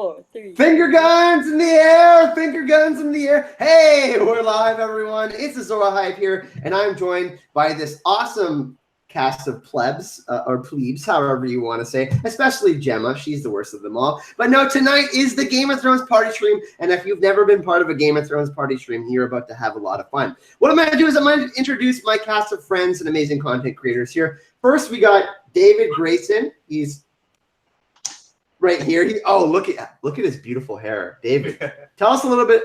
4, 3. Finger guns in the air! Finger guns in the air! Hey, we're live, everyone. It's Azor Ahype here, and I'm joined by this awesome cast of plebs, or plebes, however you want to say, especially Gemma. She's the worst of them all. But no, tonight is the Game of Thrones party stream, and if you've never been part of a Game of Thrones party stream, you're about to have a lot of fun. What I'm going to do is I'm going to introduce my cast of friends and amazing content creators here. First, we got David Grayson. He's right here. Look at his beautiful hair, David. Tell us a little bit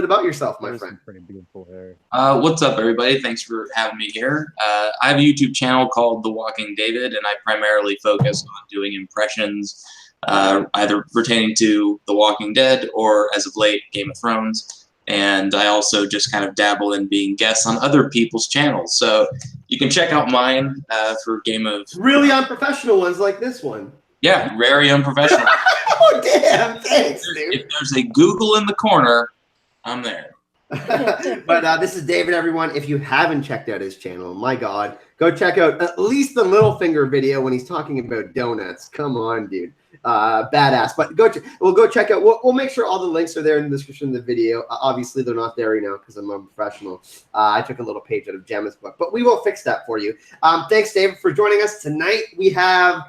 about yourself, my friend. Pretty beautiful hair. What's up, everybody? Thanks for having me here. I have a YouTube channel called The Walking David, and I primarily focus on doing impressions, either pertaining to The Walking Dead or, as of late, Game of Thrones. And I also just kind of dabble in being guests on other people's channels. So you can check out mine for Game of... Really unprofessional ones like this one. Yeah, very unprofessional. Oh, damn. Thanks, dude. If there's a Google in the corner, I'm there. But this is David, everyone. If you haven't checked out his channel, my God, go check out at least the Littlefinger video when he's talking about donuts. Come on, dude. Badass. But we'll go check out. We'll make sure all the links are there in the description of the video. Obviously, they're not there right now because I'm unprofessional. I took a little page out of Gemma's book, but we will fix that for you. Thanks, David, for joining us tonight. We have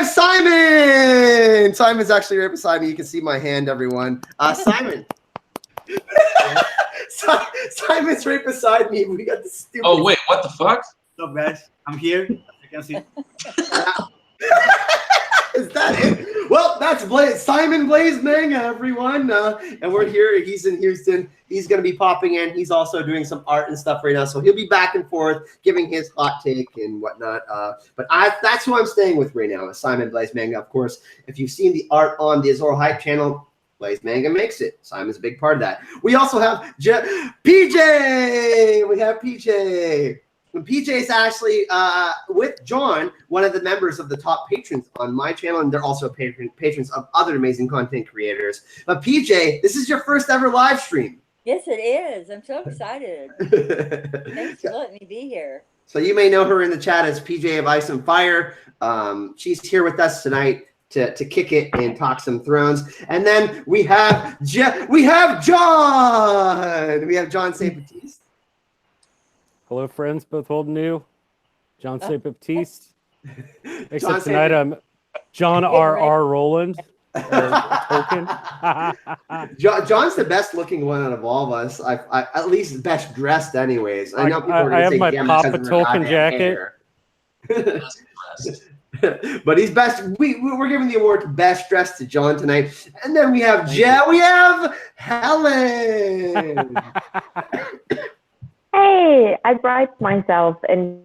Simon. Simon's actually right beside me. You can see my hand, everyone. Simon. Simon's right beside me. We got the stupid. Oh wait, what the fuck? What's up, guys? I'm here. As you can see. Is that it? Well, that's Simon Blaze Manga, everyone. And we're here. He's in Houston. He's going to be popping in. He's also doing some art and stuff right now. So he'll be back and forth giving his hot take and whatnot. But that's who I'm staying with right now, is Simon Blaze Manga. Of course, if you've seen the art on the Azor Hype channel, Blaze Manga makes it. Simon's a big part of that. We also have PJ. We have PJ. And PJ is actually with John, one of the members of the top patrons on my channel, and they're also patrons of other amazing content creators. But PJ, this is your first ever live stream. Yes, it is. I'm so excited. Thanks for letting me be here. So you may know her in the chat as PJ of Ice and Fire. She's here with us tonight to kick it and talk some Thrones. And then we have John. We have John St. Baptiste. Hello, friends, both old and new. John St. Baptiste. Except tonight I'm John R.R. Roland. Tolkien. John's the best looking one out of all of us. I at least best dressed, anyways. I know people are going to say my Papa Tolkien jacket. But he's best. We're giving the award to best dressed to John tonight. And then we have Helen. Hey, I brought myself into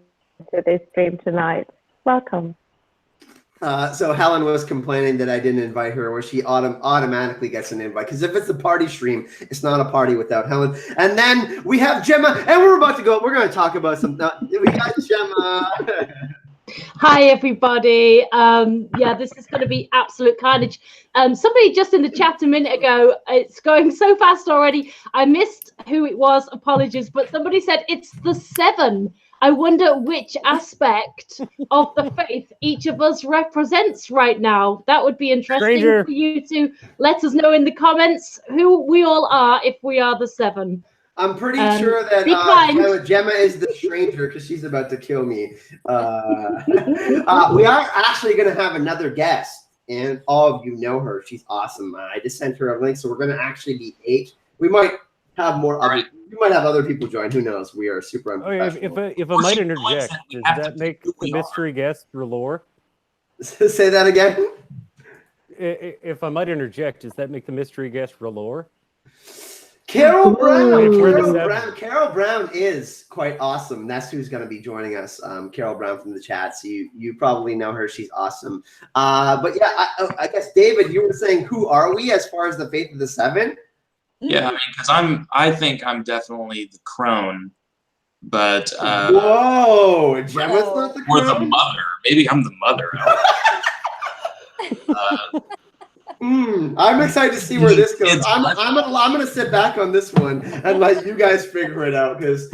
this stream tonight. Welcome. So Helen was complaining that I didn't invite her, where she automatically gets an invite. Because if it's a party stream, it's not a party without Helen. And then we have Gemma, and we're about to go. We're going to talk about some. We got Gemma. Hi, everybody. Yeah, this is going to be absolute carnage. Somebody just in the chat a minute ago, it's going so fast already. I missed who it was. Apologies. But somebody said it's the 7. I wonder which aspect of the faith each of us represents right now. That would be interesting for you to let us know in the comments who we all are if we are the 7. I'm pretty sure that Gemma is the stranger because she's about to kill me. We are actually going to have another guest, and all of you know her. She's awesome. I just sent her a link, so we're going to actually be 8. We might have more. We might have other people join. Who knows? We are super unprofessional. If I might interject, does that make the mystery guest R'hllor? Say that again. If I might interject, does that make the mystery guest R'hllor? Carol Brown is quite awesome. That's who's going to be joining us. Carol Brown from the chat. So you probably know her. She's awesome. But yeah, I guess David, you were saying who are we as far as the faith of the 7? Yeah, I mean, because I think I'm definitely the crone, but whoa, Gemma's not the crone? Or the mother. Maybe I'm the mother. I'm excited to see where this goes. I'm gonna sit back on this one and let you guys figure it out because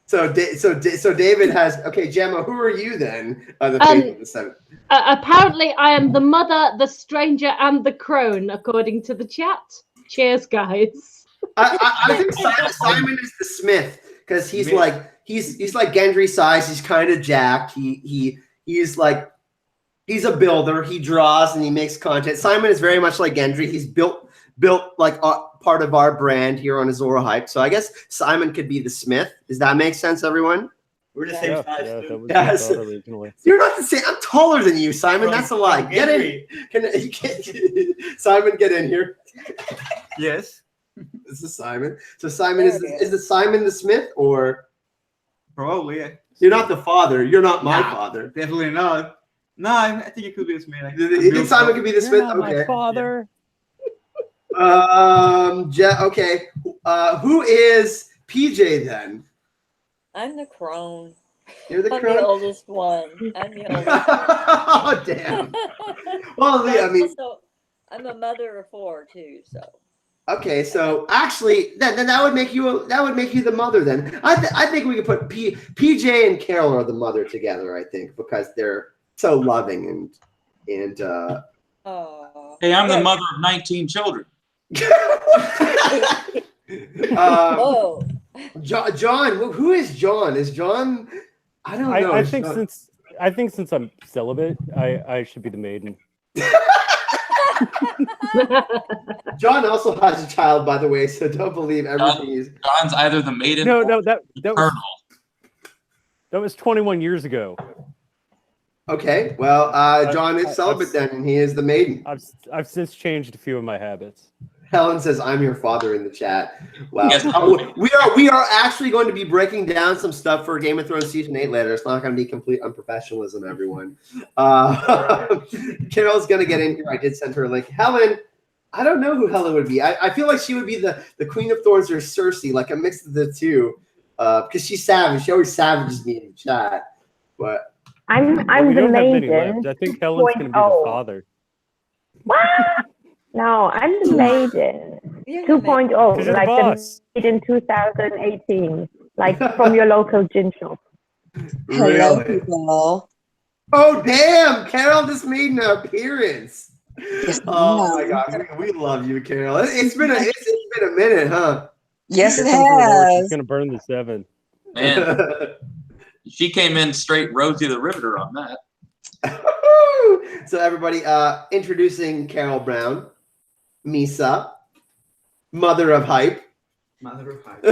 So David has okay. Gemma, who are you then? The Faith of the Seven. Apparently, I am the mother, the stranger, and the crone, according to the chat. Cheers, guys. I think Simon is the Smith because he's like Gendry size. He's kind of jacked. He's like he's a builder. He draws and he makes content. Simon is very much like Gendry. He's built like part of our brand here on Azor Hype. So I guess Simon could be the Smith. Does that make sense, everyone? We're the same size. Yeah, Too. that was my thought originally. You're not the same. I'm taller than you, Simon. That's a lie. Get in. Simon, get in here. Yes. This is Simon. So Simon is the Simon the Smith or Probably. Yeah. you're not the father. You're not my father. Definitely not. No, I think it could be Smith. You think Simon could be the Smith? You're not my father. Okay. Who is PJ then? I'm the crone. You're the I'm crone? the oldest one. I'm the oldest one. Oh damn. Well, I mean, also, I'm a mother of 4 too, so. okay. So actually, then that would make you the mother. Then I think we could put PJ and Carol are the mother together. I think because they're so loving and. Oh. Hey, I'm the mother of 19 children. Whoa. John, who is John? Is John? I don't know. I think since I'm celibate, I should be the maiden. John also has a child, by the way, so don't believe everything he's. John's either the maiden. No, that Colonel. was 21 years ago. Okay, well, John is celibate then, and he is the maiden. I've since changed a few of my habits. Helen says, "I'm your father" in the chat. Wow, Yes, we are actually going to be breaking down some stuff for Game of Thrones season 8 later. It's not going to be complete unprofessionalism, everyone. Carol's going to get in here. I did send her a link. Helen, I don't know who Helen would be. I feel like she would be the Queen of Thorns or Cersei, like a mix of the two, because she's savage. She always savages me in the chat. But I'm We the don't have many maiden. left. I think Helen's going to be the 2.0. father. What? No, I'm the maiden. You're the 2.0, Because you're the like boss. the maiden 2018, like from your local gin shop. Hello, really? people. Oh damn, Carol just made an appearance. Yes, Oh my ma'am. god, we love you, Carol. It's been a minute, huh? Yes, it Here comes the Lord. She's has. going to burn the 7. Man, she came in straight Rosie the Riveter on that. So everybody, introducing Carol Brown, Misa, mother of Hype. Mother of Hype.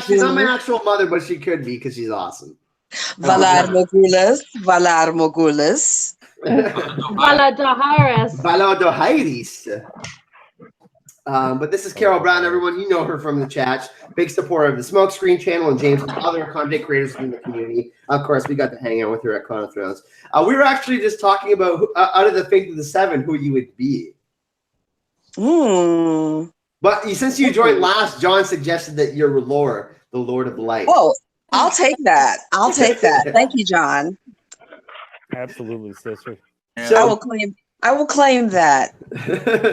She's not my actual mother, but she could be because she's awesome. Valar Morghulis. Valadaharis. Valadohairis. But this is Carol Brown, everyone. You know her from the chat. Big supporter of the Smokescreen channel and James and other content creators in the community. Of course, we got to hang out with her at Con of Thrones. We were actually just talking about who, out of the Faith of the Seven, who you would be. Hmm. But since you joined last, John suggested that you're Lore, the Lord of Light. Oh, I'll take that. I'll take that. Thank you, John. Absolutely, sister. So, I will claim that.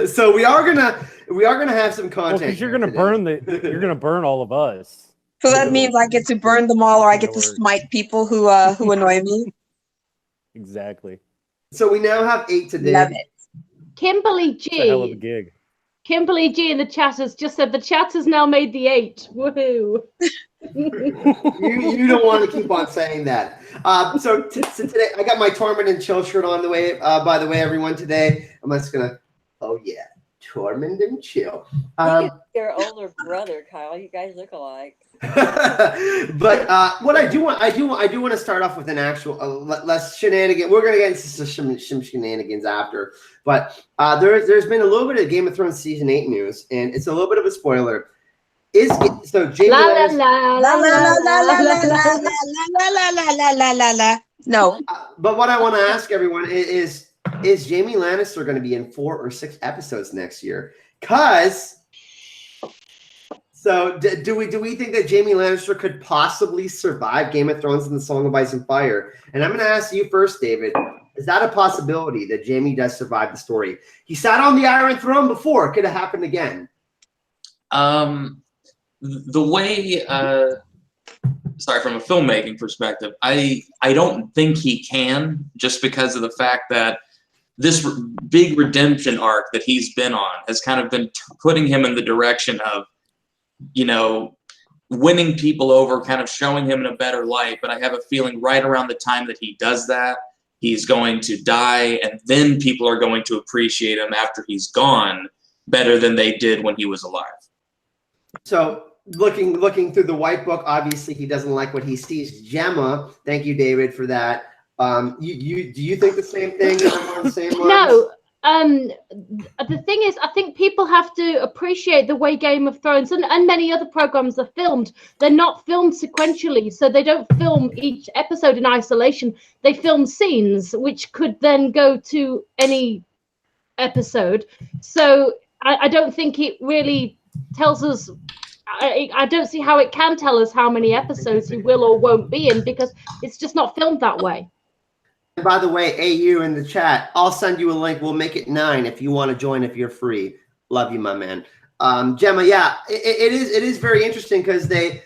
so we are gonna have some Well, content. because you're gonna burn all of us. So that means I get to burn them all, or I get to smite people who annoy me. Exactly. So we now have 8 today. Love it. Kimberly It's a hell of a G. gig. Kimberly G in the chat has just said the chat has now made the 8. Woohoo. You don't want to keep on saying that. So today I got my Torment and Chill shirt on the way. By the way, everyone, today I'm just gonna. Oh yeah, Torment and Chill. Look at your older brother, Kyle. You guys look alike. But what I do want to start off with an actual less shenanigan. We're gonna get into some shenanigans after, but there's been a little bit of Game of Thrones season 8 news, and it's a little bit of a spoiler. So Jamie La la Lannister, la la la la. No. but what I want to ask everyone is Jamie Lannister going to be in 4 or 6 episodes next year? So do we think that Jamie Lannister could possibly survive Game of Thrones and the Song of Ice and Fire? And I'm going to ask you first, David. Is that a possibility that Jamie does survive the story? He sat on the Iron Throne before. It could have happened again. The way from a filmmaking perspective, I don't think he can, just because of the fact that this big redemption arc that he's been on has kind of been putting him in the direction of, you know, winning people over, kind of showing him in a better light. But I have a feeling right around the time that he does that, he's going to die, and then people are going to appreciate him after he's gone better than they did when he was alive. So looking through the white book, obviously he doesn't like what he sees. Gemma, thank you, David, for that. Do you think the same thing? On the same lines? No. The thing is, I think people have to appreciate the way Game of Thrones and many other programs are filmed. They're not filmed sequentially, so they don't film each episode in isolation. They film scenes which could then go to any episode. So I don't think it really tells us. I don't see how it can tell us how many episodes he will or won't be in, because it's just not filmed that way. And by the way, AU in the chat, I'll send you a link. We'll make it 9 if you want to join, if you're free. Love you, my man. Gemma, yeah, it is very interesting because they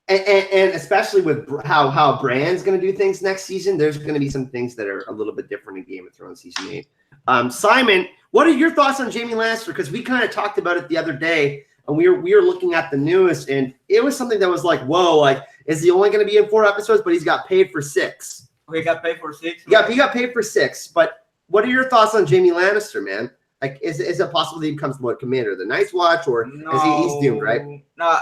and especially with how Bran's going to do things next season, there's going to be some things that are a little bit different in Game of Thrones season 8. Simon, what are your thoughts on Jaime Lannister? Because we kind of talked about it the other day, and we were looking at the news, and it was something that was like, whoa, like, is he only going to be in 4 episodes, but he's got paid for 6? We got paid for 6. Yeah, he got paid for 6. But what are your thoughts on Jaime Lannister, man? Like, is it possible that he becomes Lord Commander of the Night's Watch, or is he's doomed, right? No,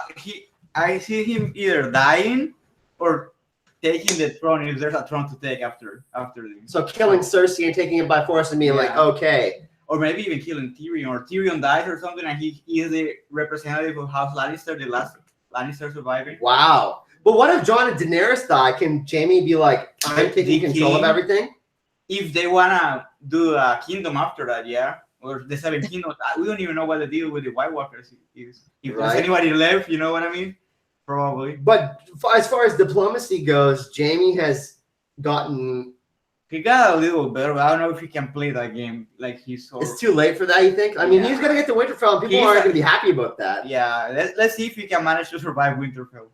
I see him either dying or taking the throne if there's a throne to take after him. So killing Cersei and taking it by force and being like, okay. Or maybe even killing Tyrion, or Tyrion dies or something, and he is the representative of House Lannister, the last Lannister surviving. Wow. But what if Jon and Daenerys die? Can Jaime be like, I'm taking control of everything? If they wanna do a kingdom after that, yeah. Or the 7 kingdoms. We don't even know what the deal with the White Walkers is. If there's anybody left, you know what I mean? Probably. But as far as diplomacy goes, Jaime has gotten... He got a little better, but I don't know if he can play that game like he's... It's too late for that, you think? I mean, he's going to get to Winterfell, and people aren't going to be happy about that. Yeah, let's see if he can manage to survive Winterfell.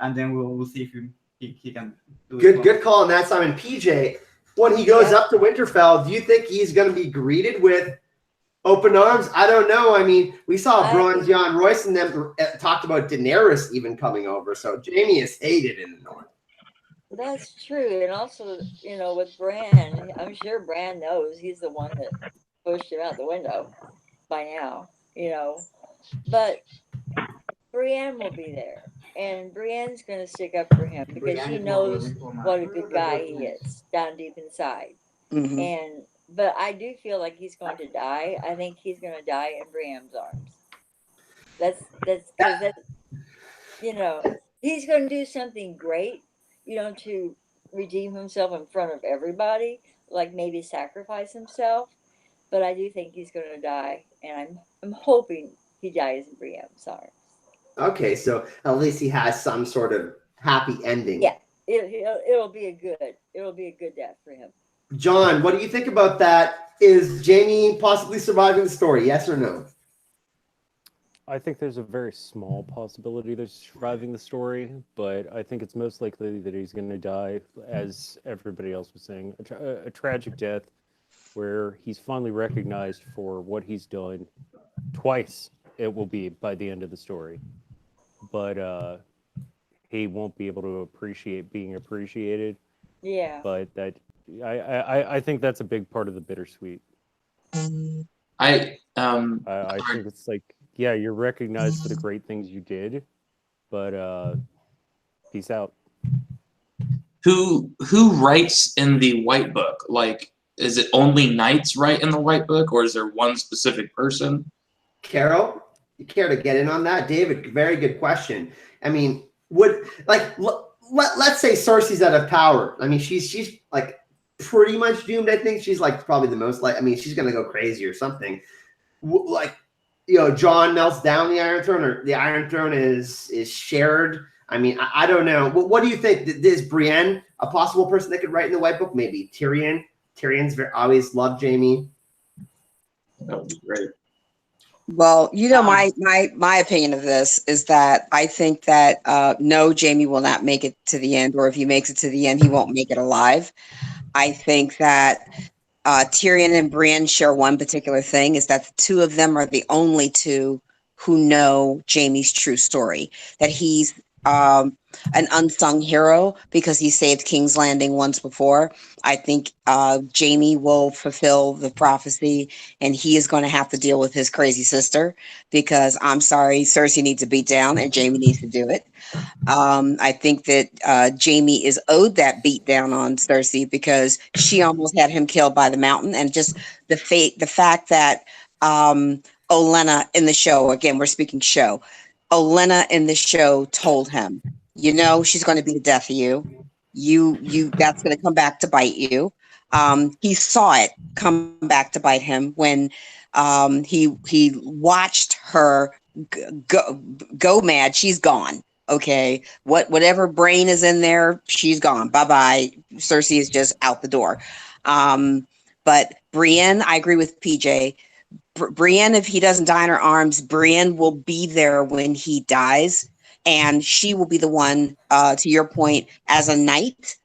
And then we'll see if he can do it. Good call on that, Simon. PJ, when he goes up to Winterfell, do you think he's going to be greeted with open arms? I don't know. I mean, we saw Bronze Jan Royce and them talked about Daenerys even coming over. So Jaime is hated in the North. That's true. And also, you know, with Bran, I'm sure Bran knows he's the one that pushed him out the window by now, you know. But Brienne will be there. And Brienne's going to stick up for him because she knows what a good guy he is down deep inside. Mm-hmm. But I do feel like he's going to die. I think he's going to die in Brienne's arms. That's you know, he's going to do something great, you know, to redeem himself in front of everybody, like maybe sacrifice himself. But I do think he's going to die, and I'm hoping he dies in Brienne's arms. Okay, so at least he has some sort of happy ending. Yeah, it'll be a good death for him. John, what do you think about that? Is Jaime possibly surviving the story? Yes or no? I think there's a very small possibility that he's surviving the story, but I think it's most likely that he's going to die, as everybody else was saying, a tragic death where he's finally recognized for what he's done twice. It will be by the end of the story. But he won't be able to appreciate being appreciated. Yeah. But that I think that's a big part of the bittersweet. I think it's like, yeah, you're recognized for the great things you did, but peace out. Who writes in the White Book? Like, is it only knights write in the White Book, or is there one specific person? Carol, you care to get in on that? David, very good question. I mean, let's say Cersei's out of power. I mean, she's like pretty much doomed. I think she's like probably the most I mean, she's gonna go crazy or something. Like, you know, Jon melts down the Iron Throne, or the Iron Throne is shared. I mean, I don't know. What do you think? Is Brienne a possible person that could write in the White Book? Maybe Tyrion. Tyrion's always loved Jaime. That would be great. Well, my opinion of this is that I think that no, Jamie will not make it to the end, or if he makes it to the end, he won't make it alive. I think that Tyrion and Brienne share one particular thing, is that the two of them are the only two who know Jamie's true story, that he's an unsung hero because he saved King's Landing once before. I think Jamie will fulfill the prophecy, and he is going to have to deal with his crazy sister, because I'm sorry, Cersei needs to beat down and Jamie needs to do it. I think that Jamie is owed that beat down on Cersei because she almost had him killed by the mountain, and just the fact that Olenna in the show, again, we're speaking show, Olenna in the show told him, you know, she's going to be the death of you. You that's going to come back to bite you. He saw it come back to bite him when he watched her go mad. She's gone. Okay, whatever brain is in there, she's gone. Bye bye. Cersei is just out the door. But Brienne, I agree with PJ. Brienne, if he doesn't die in her arms, Brienne will be there when he dies, and she will be the one, to your point, as a knight,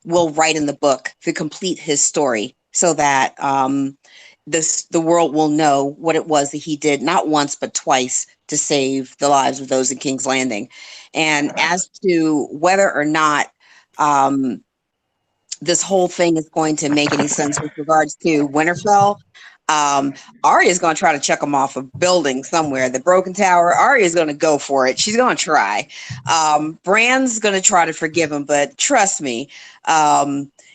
will write in the book to complete his story, so that the world will know what it was that he did, not once but twice, to save the lives of those in King's Landing. And as to whether or not this whole thing is going to make any sense with regards to Winterfell, Arya is going to try to check him off a building somewhere. The Broken Tower, Arya is going to go for it. She's going to try. Bran's going to try to forgive him, but trust me,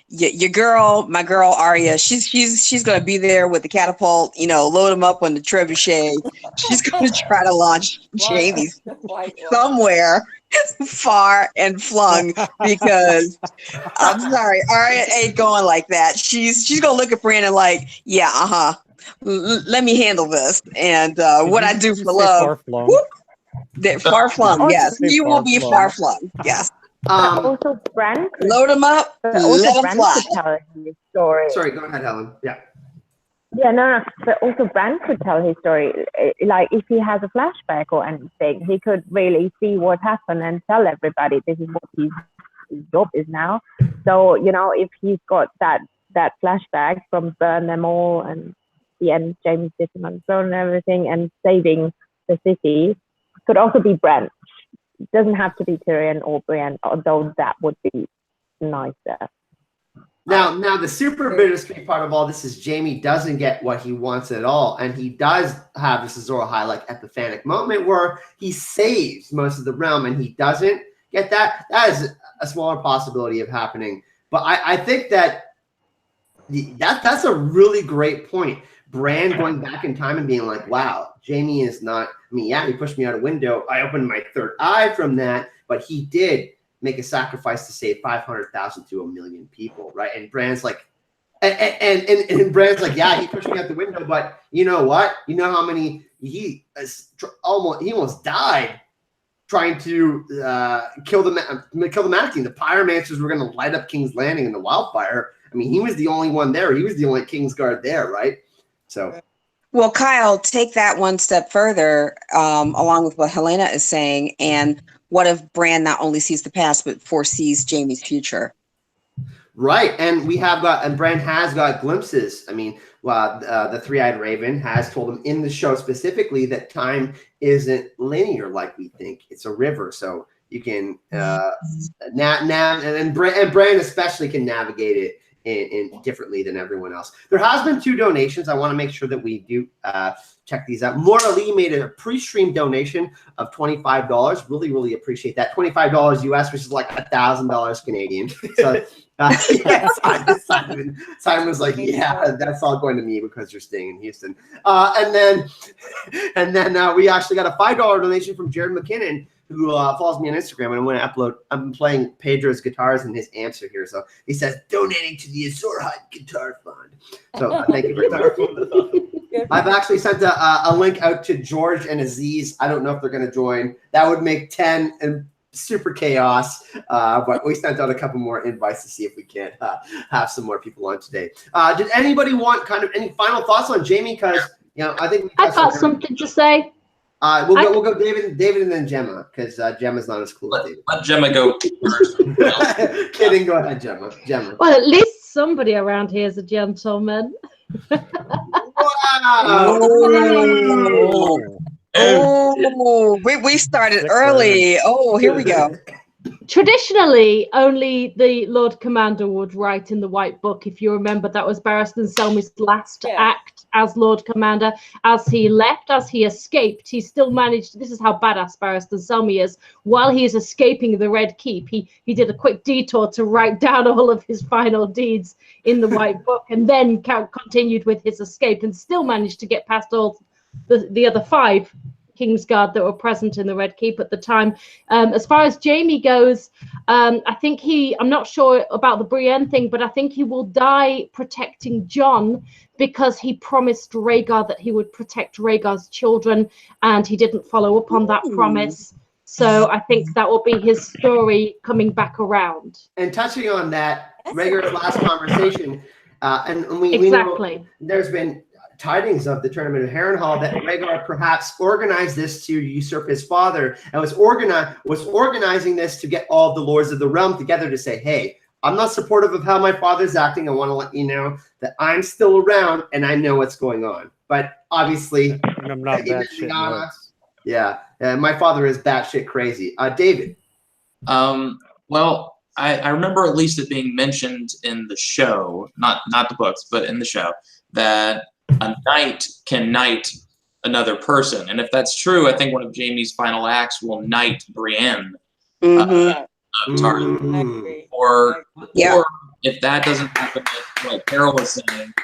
your girl, my girl Arya, she's going to be there with the catapult, load him up on the trebuchet. She's going to try to launch Jamie somewhere far and flung, because I'm sorry, Arya ain't going like that. She's gonna look at Brandon like, yeah, let me handle this, and what I do for love. Far flung, yes, he will be far flung, yes. Also, Bran load him up, let him fly. Tell his story. Sorry, go ahead, Helen. Yeah. Yeah, no. But also, Bran could tell his story. Like, if he has a flashback or anything, he could really see what happened and tell everybody this is what his job is now. So, if he's got that flashback from burn them all and the end, Jaime sitting on the throne and everything, and saving the city, could also be Bran. It doesn't have to be Tyrion or Brienne, although that would be nicer. Now, the super bittersweet part of all this is Jamie doesn't get what he wants at all, and he does have this Azor Ahai like epiphanic moment where he saves most of the realm, and he doesn't get that. That is a smaller possibility of happening, but I think that's a really great point. Bran going back in time and being like, "Wow, Jamie is not. I mean, yeah, he pushed me out a window. I opened my third eye from that, but he did make a sacrifice to save 500,000 to 1 million people, right?" And Bran's like, and Bran's like, yeah, he pushed me out the window, but you know what? You know how many he almost died trying to kill the Mad King. The pyromancers were going to light up King's Landing in the wildfire. I mean, he was the only one there. He was the only King's Guard there, right? So. Well, Kyle, take that one step further, along with what Helena is saying, and what if Bran not only sees the past but foresees Jaime's future? Right, and Bran has got glimpses. I mean, the Three-Eyed Raven has told him in the show specifically that time isn't linear like we think; it's a river. So you can and Bran especially can navigate it in differently than everyone else. There has been 2 donations. I want to make sure that we do check these out. Maura Lee made a pre-stream donation of $25. Really, really appreciate that. $25 US, which is like $1,000 Canadian. So Simon was like, yeah, that's all going to me because you're staying in Houston. And then we actually got a $5 donation from Jared McKinnon, who follows me on Instagram, and I'm going to upload. I'm playing Pedro's guitars and his amps are here. So he says, donating to the Azor Ahai Guitar Fund. So thank you very much. I've actually sent a link out to George and Aziz. I don't know if they're going to join. That would make 10 and super chaos. But we sent out a couple more invites to see if we can have some more people on today. Did anybody want kind of any final thoughts on Jamie? Because I think we I've touched on got something to say. we'll go David and then Gemma, because Gemma's not as cool as David. Let Gemma go first. Kidding, go ahead, Gemma. Well, at least somebody around here is a gentleman. Wow! Oh, we started early. Oh, here we go. Traditionally, only the Lord Commander would write in the White Book. If you remember, that was Barristan Selmy's last act as Lord Commander. As he left, as he escaped, he still managed. This is how badass Barristan Selmy is. While he is escaping the Red Keep, he did a quick detour to write down all of his final deeds in the White Book, and then continued with his escape, and still managed to get past all the other 5 Kingsguard that were present in the Red Keep at the time. As far as Jaime goes, I think I'm not sure about the Brienne thing, but I think he will die protecting Jon, because he promised Rhaegar that he would protect Rhaegar's children, and he didn't follow up on that promise. So I think that will be his story coming back around. And touching on that, Rhaegar's last conversation, and we know there's been tidings of the tournament of Harrenhal that Rhaegar perhaps organized this to usurp his father, and was organizing this to get all of the lords of the realm together to say, hey, I'm not supportive of how my father's acting. I want to let you know that I'm still around and I know what's going on. But obviously, I'm not batshit nuts. Yeah, my father is batshit crazy. David. Well, I remember at least it being mentioned in the show, not the books, but in the show, that a knight can knight another person. And if that's true, I think one of Jaime's final acts will knight Brienne. Or if that doesn't happen, like Carol was saying,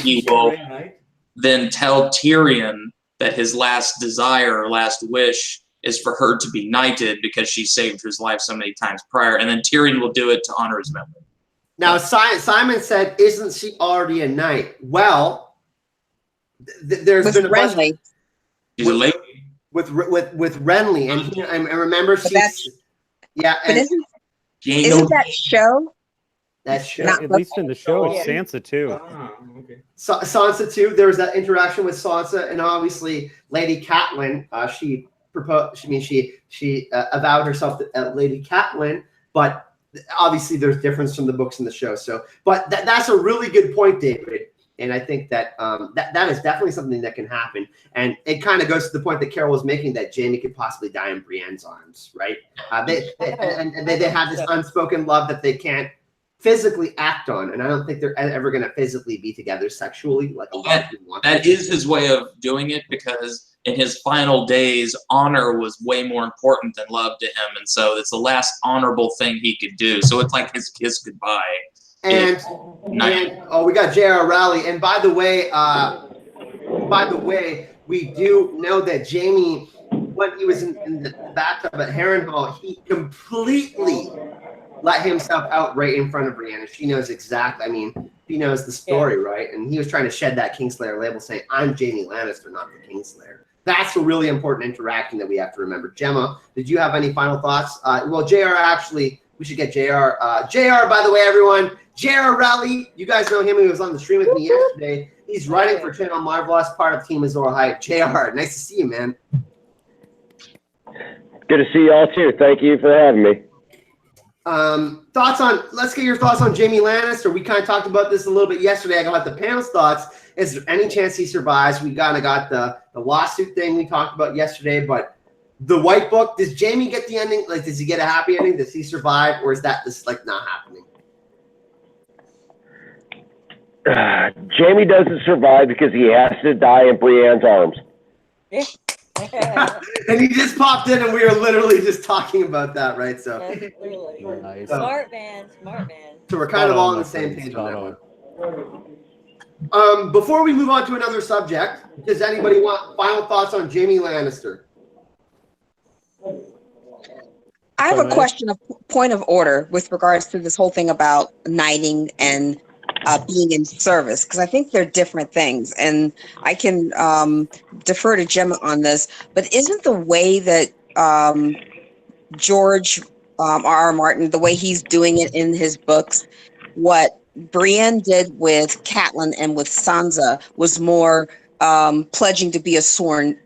he will then tell Tyrion that his last desire, last wish, is for her to be knighted because she saved his life so many times prior. And then Tyrion will do it to honor his memory. Now, Simon said, isn't she already a knight? Well, there's been a bunch she's a lady with Renly, and I remember she's isn't that show? That show, at least in the show, it's Sansa too. Sansa too. There was that interaction with Sansa, and obviously Lady Catelyn. She proposed. She avowed herself to Lady Catelyn, but obviously there's difference from the books and the show. So, but that's a really good point, David. And I think that that is definitely something that can happen. And it kind of goes to the point that Carol was making, that Jaime could possibly die in Brienne's arms, right? They have this unspoken love that they can't physically act on. And I don't think they're ever going to physically be together sexually. That is his way of doing it, because in his final days, honor was way more important than love to him. And so it's the last honorable thing he could do. So it's like his kiss goodbye. And we got J.R. Rowley. And by the way, we do know that Jaime, when he was in the bathtub at Harrenhal, he completely let himself out right in front of Brienne. She knows exactly. I mean, he knows the story, right? And he was trying to shed that Kingslayer label, saying, "I'm Jaime Lannister, not the Kingslayer." That's a really important interaction that we have to remember. Gemma, did you have any final thoughts? Well, JR, actually, we should get JR. JR, by the way, everyone, JR Rowley, you guys know him. He was on the stream with me yesterday. He's writing for Channel Marvelous, part of Team Azor Hype. JR, nice to see you, man. Good to see you all too. Thank you for having me. Let's get your thoughts on Jaime Lannister. We kind of talked about this a little bit yesterday. I got the panel's thoughts. Is there any chance he survives? We kind of got the lawsuit thing we talked about yesterday, but the White Book, does Jaime get the ending? Like, does he get a happy ending? Does he survive? Or is that just like not happening? Jaime doesn't survive because he has to die in Brienne's arms. And he just popped in, and we were literally just talking about that, right? So, nice. Smart man. So we're kind of all on the same page on that one. Before we move on to another subject, does anybody want final thoughts on Jaime Lannister? I have a question, a point of order with regards to this whole thing about knighting and being in service, because I think they're different things, and I can defer to Gemma on this. But isn't the way that George R.R. Martin, the way he's doing it in his books, what Brienne did with Catelyn and with Sansa was more pledging to be a sworn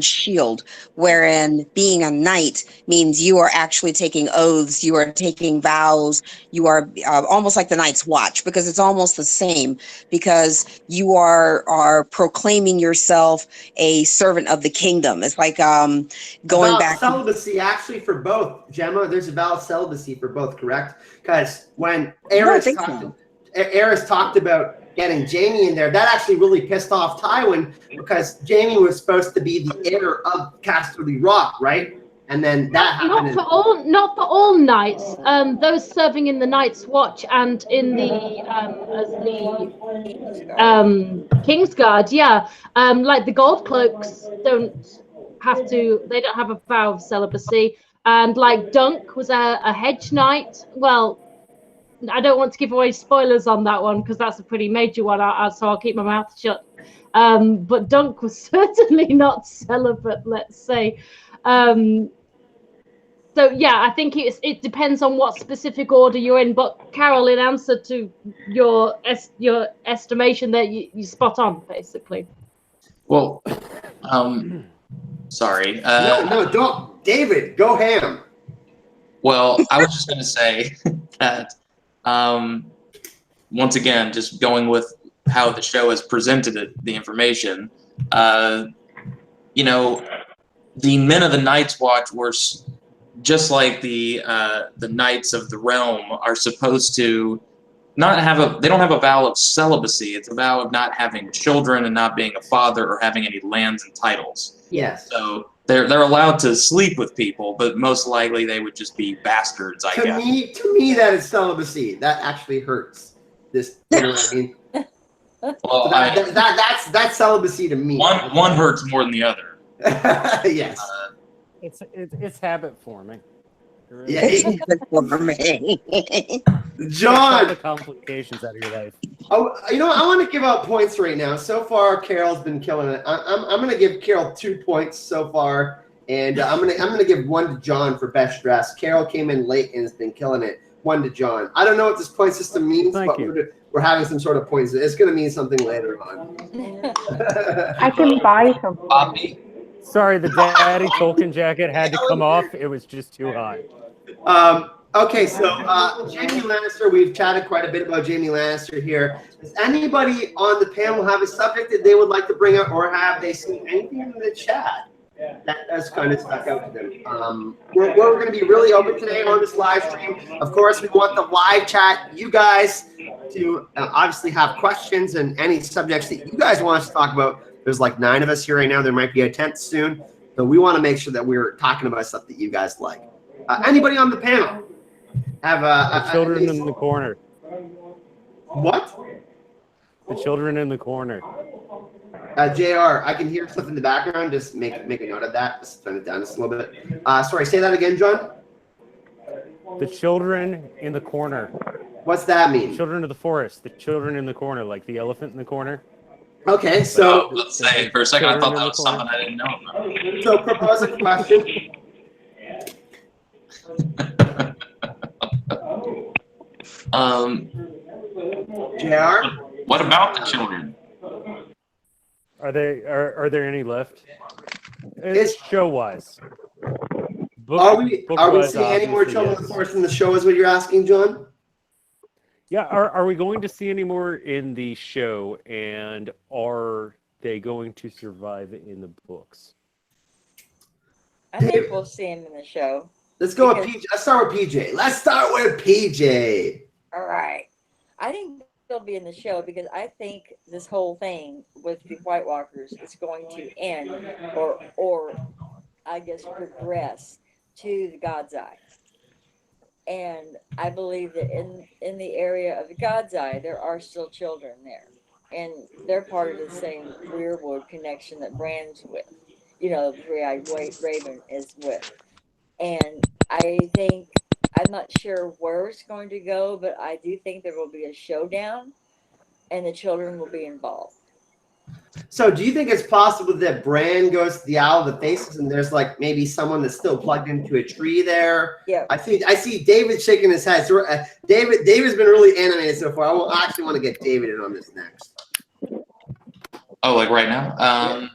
shield, wherein being a knight means you are actually taking oaths, you are taking vows, you are almost like the Night's Watch, because it's almost the same, because you are proclaiming yourself a servant of the kingdom. It's like going back to celibacy actually for both, Gemma. There's a valid celibacy for both, correct? Because when Eris talked about getting Jamie in there, that actually really pissed off Tywin, because Jamie was supposed to be the heir of Casterly Rock, right? And then that happened. Not for all knights. Those serving in the Night's Watch and in the Kingsguard, yeah. Like the Gold Cloaks don't have a vow of celibacy, and like Dunk was a hedge knight. Well, I don't want to give away spoilers on that one because that's a pretty major one, so I'll keep my mouth shut. But Dunk was certainly not celibate, let's say. So yeah, I think it depends on what specific order you're in. But Carol, in answer to your estimation, there you spot on basically. Well, sorry. No, don't, David. Go ham. Well, I was just going to say that. Once again, just going with how the show has presented the information, you know, the men of the Night's Watch were just like the Knights of the Realm are supposed to they don't have a vow of celibacy. It's a vow of not having children and not being a father or having any lands and titles. Yes. So they're allowed to sleep with people, but most likely they would just be bastards, I guess. To me, that is celibacy. That actually hurts. This, you know what I mean? Well, so that's celibacy to me. One hurts more than the other. Yes. It's habit forming. Really. Yeah. John, The complications out of your life. Oh, you know, I want to give out points right now. So far, Carol's been killing it. I'm going to give Carol 2 points so far, and I'm gonna give 1 to John for best dress. Carol came in late and has been killing it. 1 to John. I don't know what this point system means, but we're having some sort of points. It's going to mean something later on. I can buy some. Sorry, the Daddy Tolkien jacket had to come off. It was just too hot. Okay, so Jaime Lannister, we've chatted quite a bit about Jaime Lannister here. Does anybody on the panel have a subject that they would like to bring up, or have they seen anything in the chat that has kind of stuck out to them? We're going to be really open today on this live stream. Of course, we want the live chat, you guys, to obviously have questions and any subjects that you guys want us to talk about. There's like 9 of us here right now. There might be a 10th soon. So we want to make sure that we're talking about stuff that you guys like. Anybody on the panel have the children in the corner? What? The children in the corner. JR, I can hear stuff in the background. Just make a note of that. Just turn it down just a little bit. Sorry, say that again, John. The children in the corner. What's that mean? Children of the forest. The children in the corner, like the elephant in the corner. Okay, so let's say for a second I thought that was something I didn't know about. So propose a question. JR? What about the children? Are there any left? It's show wise. Are we seeing any more children of the forest in the show? Is what you're asking, John? Yeah. Are we going to see any more in the show, and are they going to survive in the books? I think we'll see him in the show. Let's go with PJ. Let's start with PJ. Let's start with PJ. All right. I think they'll be in the show because I think this whole thing with the White Walkers is going to end or I guess progress to the God's Eye. And I believe that in the area of the God's Eye, there are still children there. And they're part of the same Weirwood connection that Bran's with. You know, the Three-Eyed Raven is with. And I think, I'm not sure where it's going to go, but I do think there will be a showdown and the children will be involved. So do you think it's possible that Bran goes to the Isle of the Faces and there's like maybe someone that's still plugged into a tree there? Yeah. I see David shaking his head. So, David's been really animated so far. I actually want to get David in on this next. Oh, like right now?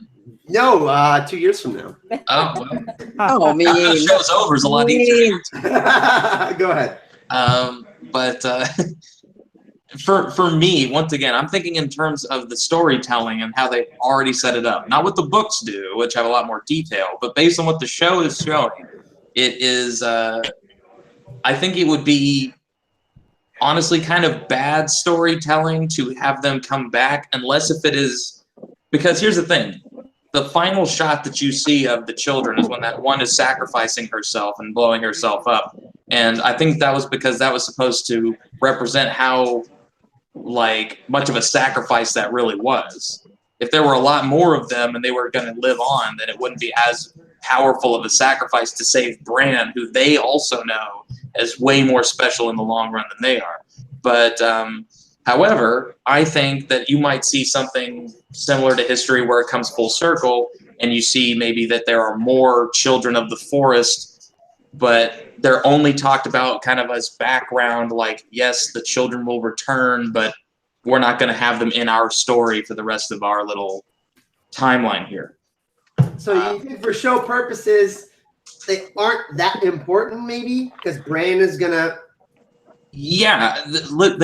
No, 2 years from now. Oh, well. Oh, After the show's over, it's a lot easier to answer. Go ahead. But for me, once again, I'm thinking in terms of the storytelling and how they've already set it up. Not what the books do, which have a lot more detail, but based on what the show is showing, it is, I think it would be honestly kind of bad storytelling to have them come back, unless if it is, because here's the thing. The final shot that you see of the children is when that one is sacrificing herself and blowing herself up. And I think that was because that was supposed to represent how like much of a sacrifice that really was. If there were a lot more of them and they were going to live on, then it wouldn't be as powerful of a sacrifice to save Bran, who they also know is way more special in the long run than they are. But however, I think that you might see something similar to history where it comes full circle and you see maybe that there are more children of the forest, but they're only talked about kind of as background, like, yes, the children will return, but we're not going to have them in our story for the rest of our little timeline here. So you think for show purposes, they aren't that important maybe? Because Bran is going to... Yeah, look,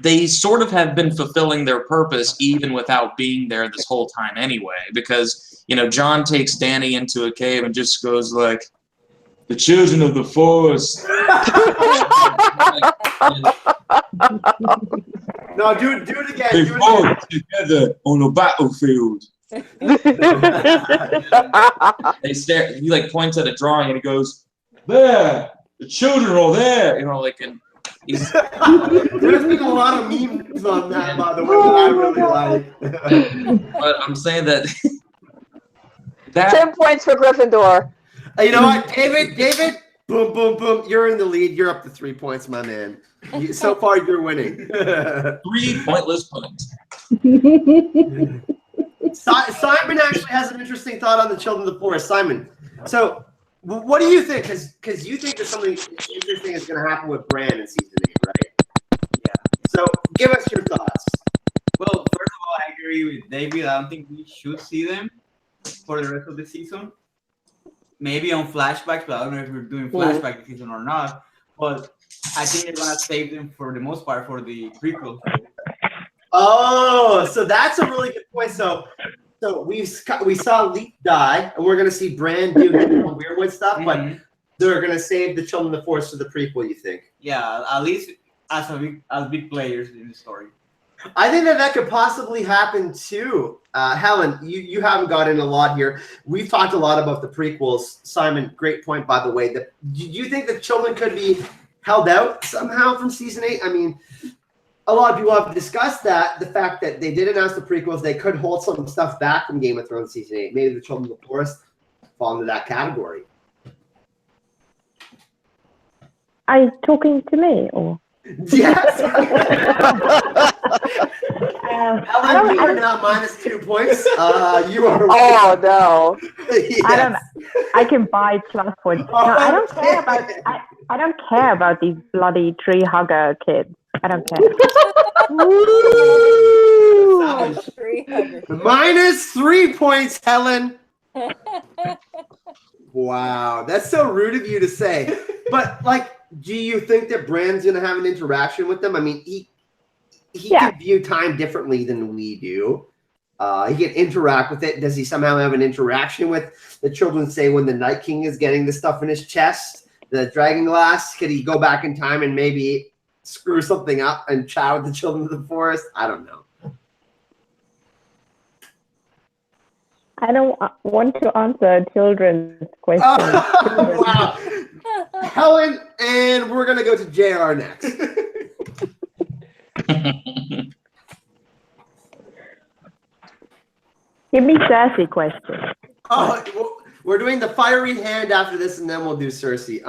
they sort of have been fulfilling their purpose even without being there this whole time anyway, because, you know, Jon takes Dany into a cave and just goes like, the children of the forest. No, do it again. They fought together on a battlefield. They stare. He like points at a drawing and he goes, "There, the children are there." You know, like, and he's. There's been a lot of memes on that, by the way, that I really like. But I'm saying that. 10 points for Gryffindor. You know what, David, boom, boom, boom. You're in the lead. You're up to 3 points, my man. So far, you're winning. 3 pointless points. Simon actually has an interesting thought on the children of the forest. Simon, so what do you think? Because you think there's something interesting is going to happen with Bran in season 8, right? Yeah. So give us your thoughts. Well, first of all, I agree with David. I don't think we should see them for the rest of the season. Maybe on flashbacks, but I don't know if we're doing flashback this season or not. But I think they're gonna save them for the most part for the prequel. Oh, so that's a really good point. So we saw Leap die, and we're gonna see Bran do Weirwood stuff, but they're gonna save the children of the forest for the prequel. You think? Yeah, at least as big players in the story. I think that could possibly happen too. Helen, you haven't got in a lot here. We've talked a lot about the prequels. Simon, great point, by the way. Do you think the children could be held out somehow from season 8? I mean, a lot of people have discussed that, the fact that they did announce the prequels, they could hold some stuff back from Game of Thrones season 8. Maybe the children of the forest fall into that category. Are you talking to me or? Yes. Helen, you are now minus 2 points. You are. Oh no! Yes. I can buy plus points. No, I don't care about. I don't care about these bloody tree hugger kids. I don't care. Minus 3 points, Helen. Wow, that's so rude of you to say. But like, do you think that Bran's gonna have an interaction with them? I mean, he can view time differently than we do. He can interact with it. Does he somehow have an interaction with the children? Say when the Night King is getting the stuff in his chest, the dragon glass. Could he go back in time and maybe screw something up and chat with the children of the forest? I don't know. I don't want to answer children's questions. Wow. Helen, and we're going to go to JR next. Give me Cersei questions. Oh, we're doing the fiery hand after this, and then we'll do Cersei.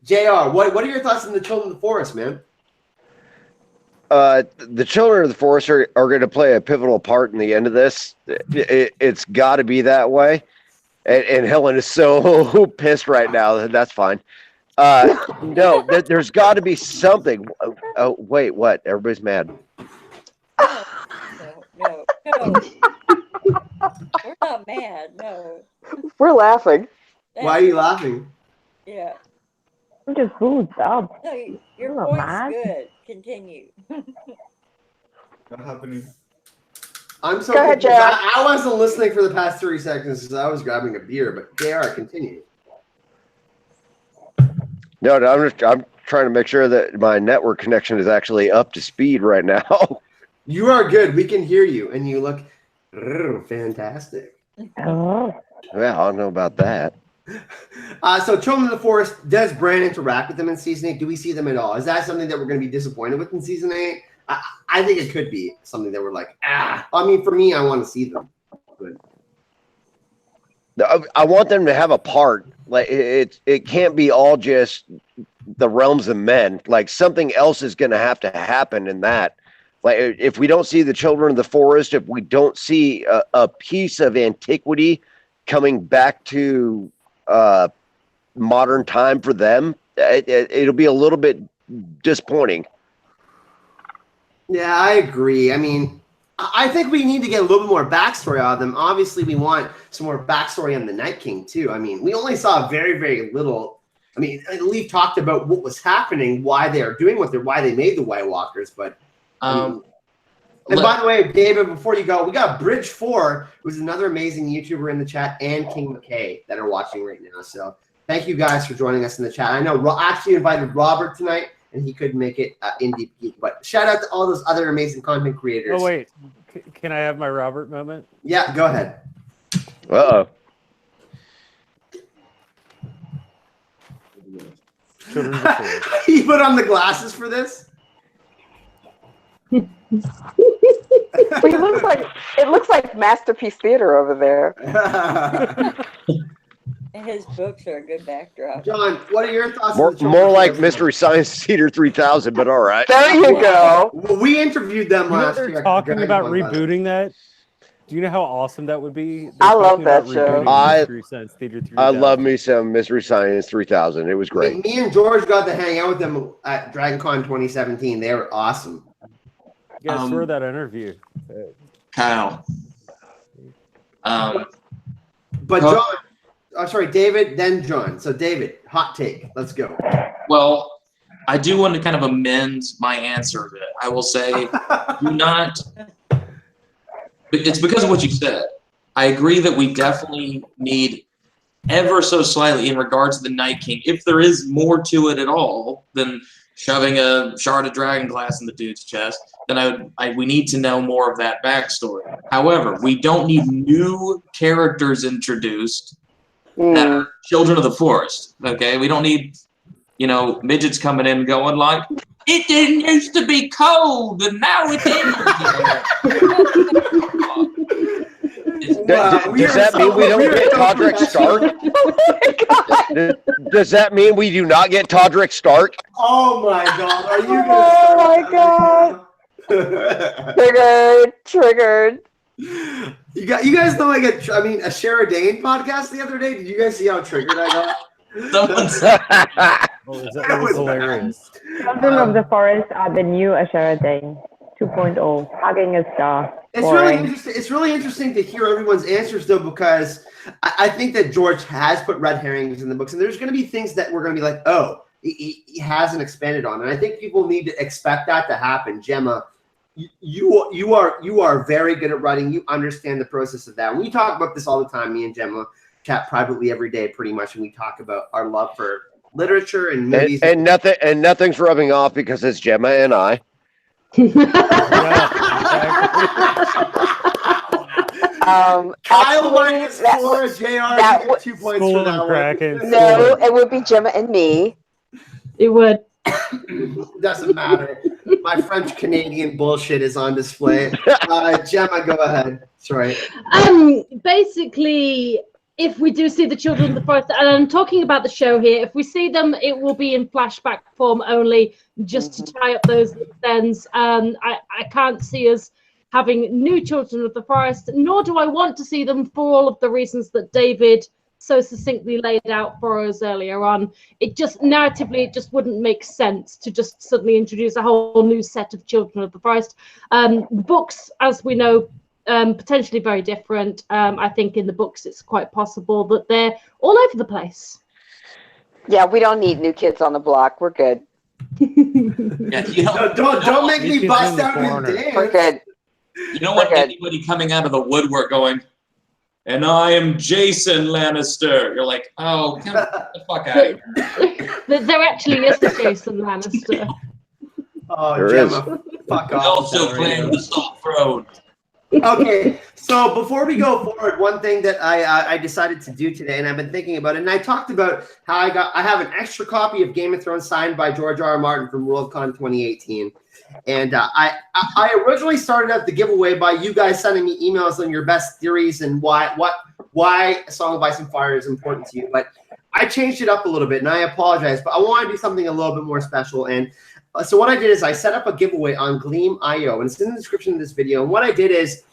JR, what are your thoughts on the children of the forest, man? The children of the forest are going to play a pivotal part in the end of this. It's got to be that way. And Helen is so pissed right now. That's fine. No, there's got to be something. Oh, wait, what? Everybody's mad. No. No. We're not mad. No. We're laughing. Why are you laughing? Yeah. I'm just food up. No, your I'm not point's mad. good. Continue. What's happening? I'm so Go ahead, confused. JR. I wasn't listening for the past 30 seconds because I was grabbing a beer, but JR, continue. No, I'm trying to make sure that my network connection is actually up to speed right now. You are good. We can hear you, and you look fantastic. Oh. Yeah, I don't know about that. So Children of the Forest, does Bran interact with them in season 8? Do we see them at all? Is that something that we're going to be disappointed with in season 8? I think it could be something that we're like, I mean, for me, I want to see them. But I want them to have a part. Like it can't be all just the realms of men. Like something else is going to happen in that. Like if we don't see the Children of the Forest, if we don't see a piece of antiquity coming back to modern time for them, it'll be a little bit disappointing. yeah, I agree. I mean, I think we need to get a little bit more backstory out of them. Obviously, we want some more backstory on the Night King too. I mean, we only saw very, very little. I mean, Leaf talked about what was happening, why they are doing why they made the White Walkers, but. And by the way, David, before you go, we got Bridge 4, who's another amazing YouTuber in the chat, and King McKay that are watching right now. So thank you guys for joining us in the chat. I know I actually invited Robert tonight, and he couldn't make it in Deep Geek. But shout out to all those other amazing content creators. Oh, wait. Can I have my Robert moment? Yeah, go ahead. Uh-oh. Children of the Forest. You put on the glasses for this? It looks like Masterpiece Theater over there. And his books are a good backdrop. John, what are your thoughts? More like Mystery Science Theater 3000, but all right. There you go. Well, we interviewed them You know last they're year. talking about rebooting that? Do you know how awesome that would be? They're I love talking about that show. rebooting Mystery Science Theater 3000. I love me some Mystery Science 3000. It was great. Me and George got to hang out with them at DragonCon 2017. They were awesome. You guys saw that interview. Kyle. But John, sorry, David, then John. So David, hot take. Let's go. Well, I do want to kind of amend my answer a bit. I will say, do not. It's because of what you said. I agree that we definitely need ever so slightly in regards to the Night King. If there is more to it at all than shoving a shard of dragon glass in the dude's chest, then we need to know more of that backstory. However, we don't need new characters introduced that are children of the forest. Okay, we don't need midgets coming in going like, it didn't used to be cold and now it is. Does that mean we don't get Todrick Stark? Does that mean we do not get Todrick Stark? Oh my God! Are you gonna Oh my God! Triggered. You guys know I get. I mean, a Sharadane podcast the other day. Did you guys see how triggered I got? That was hilarious. Children of the Forest are the new Ashera 2.0, hugging a star. It's really interesting. It's really interesting to hear everyone's answers, though, because I think that George has put red herrings in the books, and there's going to be things that we're going to be like, oh, he hasn't expanded on, and I think people need to expect that to happen. Gemma, you are very good at writing. You understand the process of that. We talk about this all the time. Me and Gemma chat privately every day, pretty much, and we talk about our love for literature and movies. And nothing's rubbing off because it's Gemma and I. Kyle minus 4, JR 2 points for that one. No, it would be Gemma and me. It would. Doesn't matter. My French Canadian bullshit is on display. Gemma, go ahead. Sorry. Basically, if we do see the Children of the Forest, and I'm talking about the show here, if we see them, it will be in flashback form only, just to tie up those ends. I can't see us having new Children of the Forest, nor do I want to see them for all of the reasons that David so succinctly laid out for us earlier on. It just narratively, it just wouldn't make sense to just suddenly introduce a whole new set of Children of the Forest. Books, as we know, potentially very different. I think in the books it's quite possible that they're all over the place. Yeah, we don't need new kids on the block. We're good. Yeah, Don't make me Kids bust in the out and corner. We're dance. good. You don't want Okay. anybody coming out of the woodwork going, and I am Jason Lannister. You're like, oh, get the fuck out of here. There actually is a Jason Lannister. Oh, There Gemma, fuck I off. also with that claim radio. the salt throne. Okay, so before we go forward, one thing that I decided to do today, and I've been thinking about it, and I talked about how I have an extra copy of Game of Thrones signed by George R. R. Martin from Worldcon 2018, and I originally started out the giveaway by you guys sending me emails on your best theories and why A Song of Ice and Fire is important to you, but I changed it up a little bit, and I apologize, but I want to do something a little bit more special. And so what I did is I set up a giveaway on Gleam.io, and it's in the description of this video. And what I did is,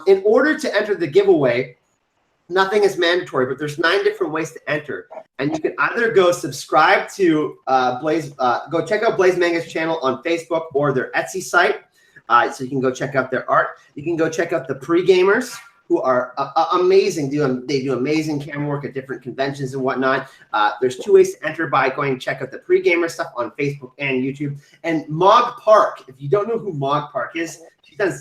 in order to enter the giveaway, nothing is mandatory, but there's 9 different ways to enter. And you can either go subscribe to go check out Blaze Manga's channel on Facebook or their Etsy site. So you can go check out their art. You can go check out the Pre-Gamers, who are amazing. They do amazing camera work at different conventions and whatnot. There's 2 ways to enter by going to check out the Pre-Gamer stuff on Facebook and YouTube. And Mog Park, if you don't know who Mog Park is,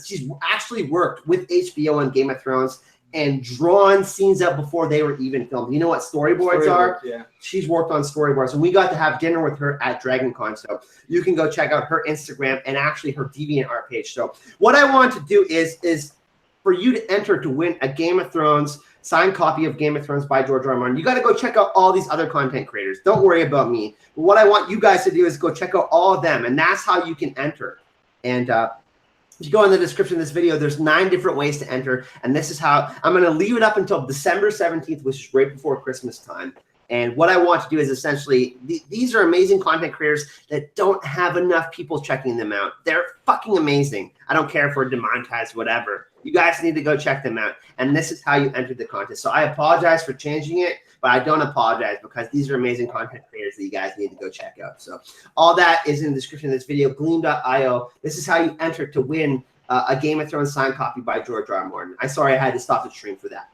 she's actually worked with HBO on Game of Thrones and drawn scenes out before they were even filmed. You know what storyboards are? Yeah. She's worked on storyboards, and we got to have dinner with her at DragonCon. So you can go check out her Instagram and actually her DeviantArt page. So what I want to do is for you to enter to win a Game of Thrones signed copy of Game of Thrones by George R. R. Martin. You got to go check out all these other content creators. Don't worry about me. But what I want you guys to do is go check out all of them, and that's how you can enter. And if you go in the description of this video, there's 9 different ways to enter, and this is how I'm going to leave it up until December 17th, which is right before Christmas time. And what I want to do is essentially, these are amazing content creators that don't have enough people checking them out. They're fucking amazing. I don't care if we're demonetized, whatever. You guys need to go check them out. And this is how you enter the contest. So I apologize for changing it, but I don't apologize because these are amazing content creators that you guys need to go check out. So all that is in the description of this video, Gleam.io. This is how you enter to win a Game of Thrones signed copy by George R. R. Martin. I'm sorry I had to stop the stream for that.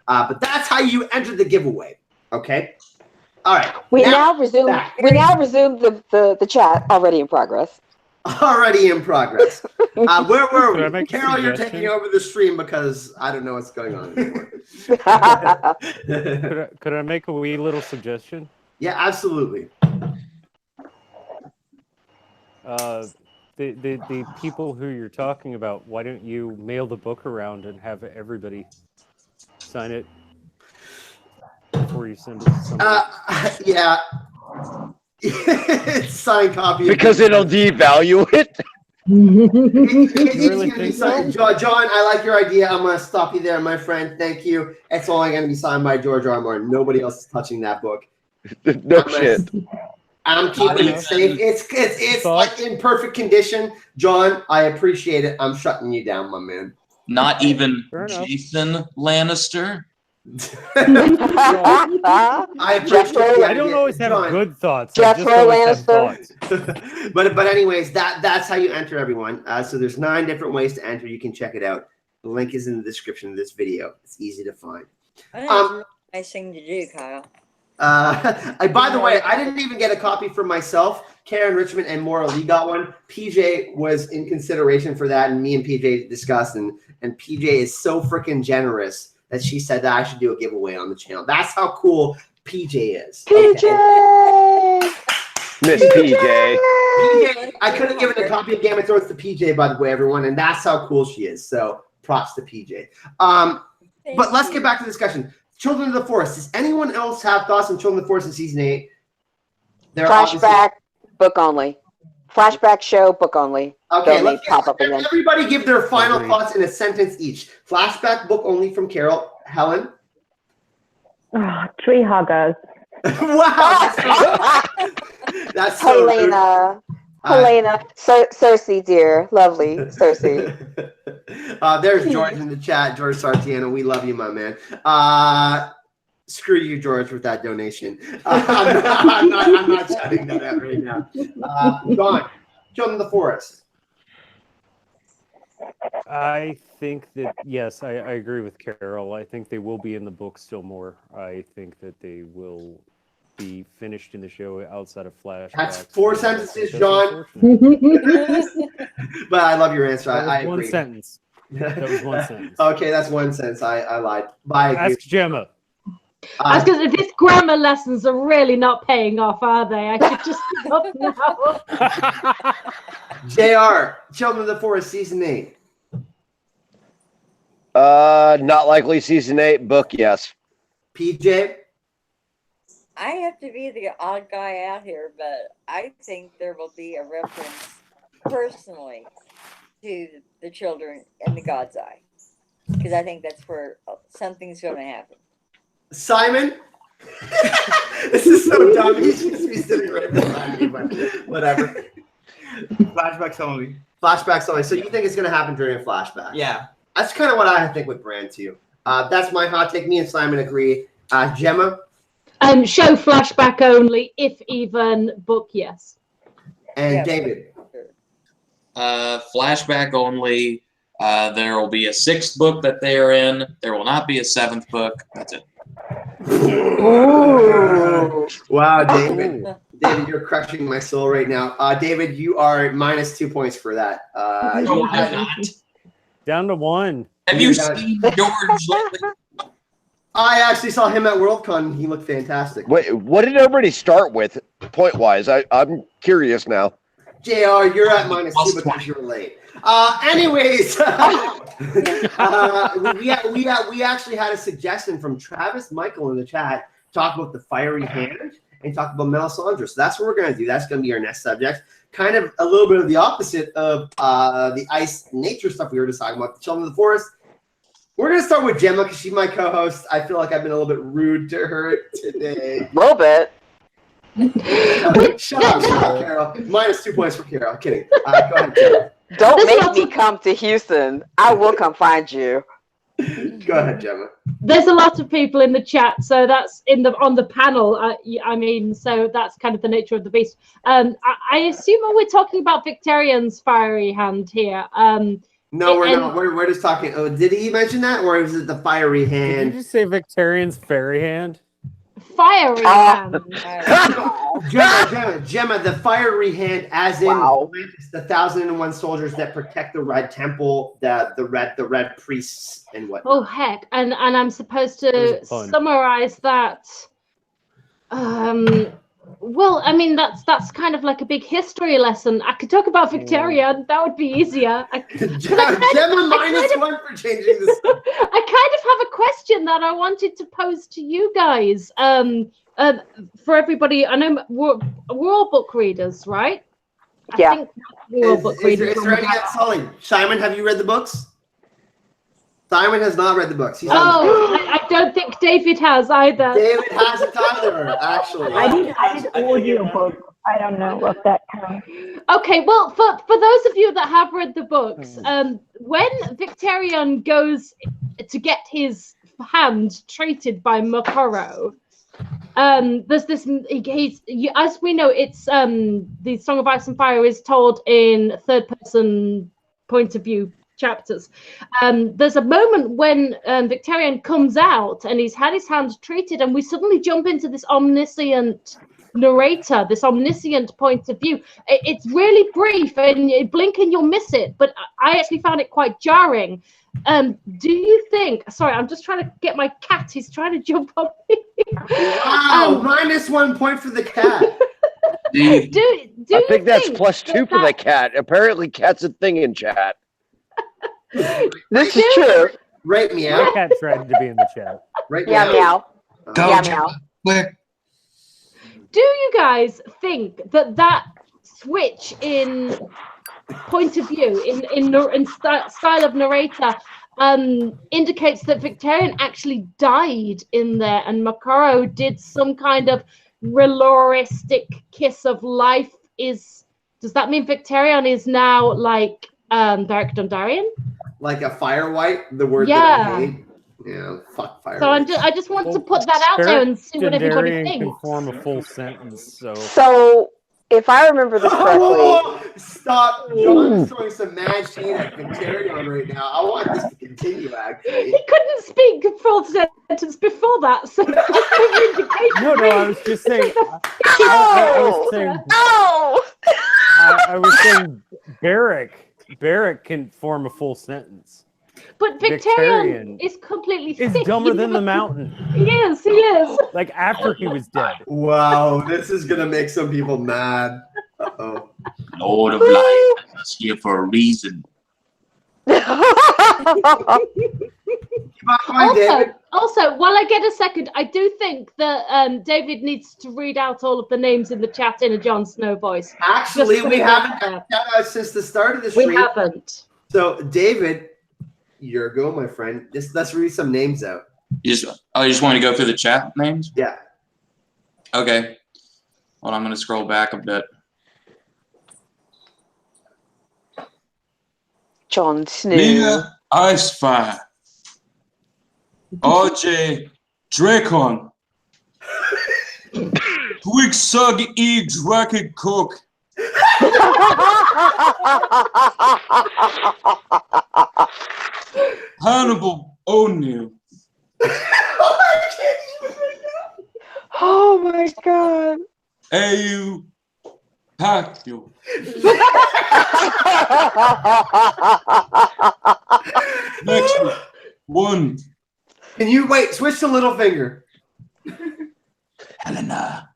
But that's how you enter the giveaway. Okay? All right. We now resume the chat already in progress. Already in progress. Where were Could I we? make a Carol, you're suggestion? taking over the stream because I don't know what's going on anymore. Could I make a wee little suggestion? Yeah, absolutely. The people who you're talking about, why don't you mail the book around and have everybody sign it before you send it to somebody? Yeah. It's signed copy. Because it'll devalue it. It's really gonna be think so? signed. John, I like your idea. I'm going to stop you there, my friend. Thank you. It's only going to be signed by George R. R. Martin. Nobody else is touching that book. No shit. I'm keeping it safe. It's like in perfect condition. John, I appreciate it. I'm shutting you down, my man. Not even Fair enough. Jason Lannister. I appreciate the I don't idea. always have John, good thoughts. I Jethro just always have Lannister. thoughts. but anyways, that's how you enter, everyone. So there's 9 different ways to enter. You can check it out. The link is in the description of this video. It's easy to find. I think it's a really nice thing to do, Kyle. By the way, I didn't even get a copy for myself. Karen Richmond and Maura Lee got one. PJ was in consideration for that, and me and PJ discussed, and PJ is so freaking generous that she said that I should do a giveaway on the channel. That's how cool PJ is. PJ! Miss PJ. PJ, I could have given a copy of Game of Thrones to PJ, by the way, everyone, and that's how cool she is. So props to PJ. But let's get back to the discussion. Children of the Forest. Does anyone else have thoughts on Children of the Forest in season 8? Flashback, book only. Flashback show, book only. Okay, Don't let's need pop up again. everybody give their final Agreed. thoughts in a sentence each. Flashback, book only from Carol. Helen? Oh, tree huggers. Wow! That's so rude. Helena. Helena. Cersei, dear. Lovely. Cersei. There's George in the chat. George Sartiano, we love you, my man. Screw you, George, with that donation. I'm not shouting that out right now. Gone. Children of the Forest. I think that yes, I agree with Carol. I think they will be in the book still more. I think that they will be finished in the show outside of flashbacks. That's 4 sentences, That's John. unfortunate. But I love your answer. That was I one agree. sentence. That was one sentence. Okay, that's one sentence. I lied. But I agree. Ask Gemma. I was going to say, these grammar lessons are really not paying off, are they? I should just stop now. JR, Children of the Forest, season 8. Not likely season 8, book yes. PJ? I have to be the odd guy out here, but I think there will be a reference personally to the children in the God's Eye, because I think that's where something's going to happen. Simon? This is so dumb. He should just be sitting right behind me, but whatever. Flashbacks only. Flashbacks only. So you think it's going to happen during a flashback? Yeah. That's kind of what I think with Bran, too. That's my hot take. Me and Simon agree. Gemma? Show flashback only, if even, book yes. And Yeah. David? Flashback only. There will be a 6th book that they are in. There will not be a 7th book. That's it. Ooh. Wow, David. David, you're crushing my soul right now. David, you are minus 2 points for that. No, I'm not. Down to 1. Have you seen George lately? I actually saw him at Worldcon. He looked fantastic. Wait, what did everybody start with point wise? I'm curious now. JR, you're at minus 2 because you're late. Anyways, we actually had a suggestion from Travis Michael in the chat, talk about the fiery hand and talk about Melisandre. So that's what we're going to do. That's going to be our next subject. Kind of a little bit of the opposite of the ice nature stuff we were just talking about, the Children of the Forest. We're going to start with Gemma because she's my co-host. I feel like I've been a little bit rude to her today. A little bit. Shut up, Carol. Minus 2 points for Carol. Kidding. Go ahead, Gemma. Don't make me come to Houston. I will come find you. Go ahead, Gemma. There's a lot of people in the chat, so that's on the panel. I mean, so that's kind of the nature of the beast. I assume we're talking about Victarion's fiery hand here. No, we're not. We're just talking. Oh, did he mention that, or is it the fiery Did hand? you just say Victarion's fairy hand? Fiery hand. Gemma, the fiery hand, as in Atlantis, the 1,001 soldiers that protect the Red Temple, the red priests, and whatnot. Oh heck! And I'm supposed to summarize that. Well, I mean that's kind of like a big history lesson. I could talk about Victoria. That would be easier. Gemma minus 1 for changing this. I kind of have a question that I wanted to pose to you guys. For everybody, I know we're all book readers, right? Yeah. I think we're all book readers. Is there any Sully? Simon, have you read the books? Simon has not read the books. I don't think David has either. David hasn't either, actually. I did audiobook. I don't know if that counts. Okay, well, for those of you that have read the books, when Victarion goes to get his hand treated by Mokoro, there's this. As we know, it's the Song of Ice and Fire is told in third-person point of view chapters. There's a moment when Victarion comes out and he's had his hand treated, and we suddenly jump into this omniscient narrator, this omniscient point of view. It's really brief, and you blink and you'll miss it, but I actually found it quite jarring. Do you think, sorry, I'm just trying to get my cat, he's trying to jump on me. Wow, minus 1 point for the cat. I think that's plus 2 for the cat. Apparently cat's a thing in chat. This is true. Right, meow. My cat's ready to be in the chat. Right, Yeah, meow. Yeah, meow. Quick. Do you guys think that switch in point of view, in style of narrator, indicates that Victarion actually died in there, and Mokoro did some kind of reloristic kiss of life? Does that mean Victarion is now like Beric Dondarrion? Like a fire white, the word Yeah. that I hate. Yeah, fuck fire So white. I just want to put that out there and see what everybody Dondarrion thinks. can form a full sentence. So So, if I remember this correctly, Stop. John is throwing some mad shade at Victorion right now. I want this to continue, actually. He couldn't speak a full sentence before that, so just No, I was just saying. I was saying Barrack can form a full sentence. But Victorian is completely Is thick. dumber than the mountain. He is. Like after he was dead. Wow, this is gonna make some people mad. Uh-oh. Lord of Light is here for a reason. Also, while I get a second, I do think that David needs to read out all of the names in the chat in a Jon Snow voice. Actually, we haven't done that since the start of the stream. We haven't. So, David, you're go, my friend. Let's read some names out. You just want to go through the chat names? Yeah. Okay. Well, I'm going to scroll back a bit. Jon Snow. Mia Icefire. RJ Dracon. Twig Sug E Draken Cook. Hannibal O'Neill. Oh my god. AU Pacquiao. Next one. Can you wait? Switch to Littlefinger. Helena.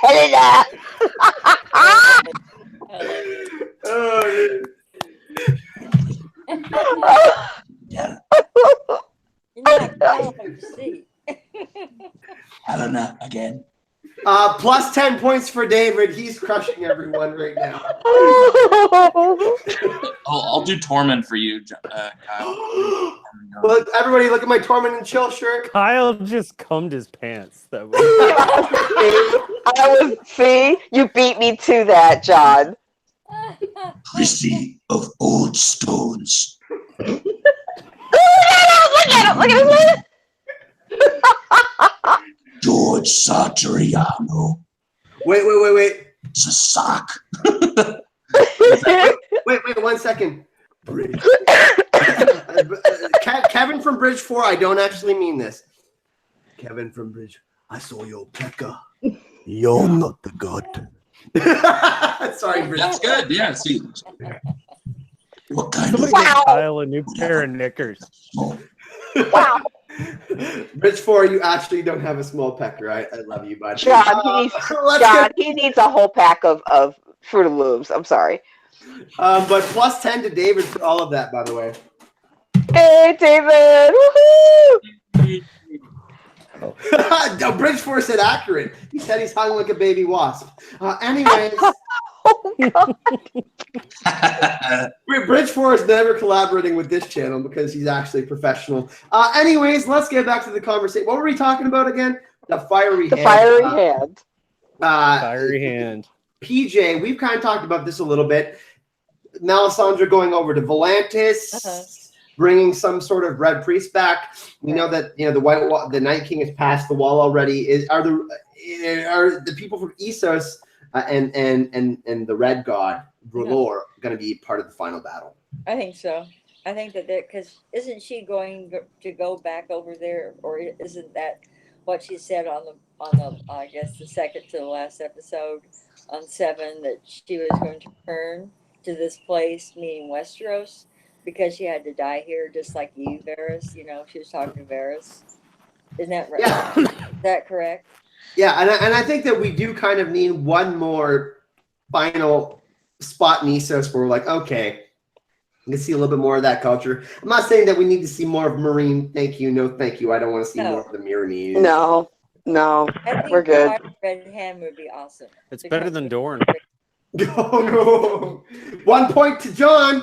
Helena. Helena again. Plus 10 points for David. He's crushing everyone right now. I'll do Tormund for you, Kyle. Look, everybody, look at my Tormund and Chill shirt. Kyle just cummed his pants. That See, you beat me to that, John. Prissy of Old Stones. Look at him. George Sartoriano. Wait. It's a sock. Wait, 1 second. Kevin from Bridge 4, I don't actually mean this. Kevin from Bridge, I saw your pecker. You're not the god. Sorry, Bridge. That's good. Yeah, see. What kind Somebody of get Kyle a new pair of knickers. Wow. Bridge 4, you actually don't have a small pecker. I love you, bud. John, he needs a whole pack of Fruit of Looms. I'm sorry. But plus 10 to David for all of that, by the way. Hey, David! Woohoo! Bridge 4 said accurate. He said he's hung like a baby wasp. Anyways. Oh, God. Bridge 4 is never collaborating with this channel because he's actually professional. Anyways, let's get back to the conversation. What were we talking about again? The fiery hand. Fiery hand. Fiery hand. PJ, we've kind of talked about this a little bit. Melisandre going over to Volantis, bringing some sort of red priest back. We know that the Night King has passed the wall already. Are the people from Essos and the Red God R'hllor going to be part of the final battle? I think so. I think that because isn't she going to go back over there, or isn't that what she said on the I guess the second to the last episode on 7, that she was going to return to this place, meaning Westeros, because she had to die here, just like you, Varys. She was talking to Varys. Isn't that right? Yeah. Is that correct? Yeah, and I think that we do kind of need one more final spot in Essos where we're like, okay, we can see a little bit more of that culture. I'm not saying that we need to see more of Marine. Thank you. No, thank you. I don't want to see more of the Myronese. No, I think we're good. Red Hand would be awesome. It's better than Dorne. No. 1 point to John.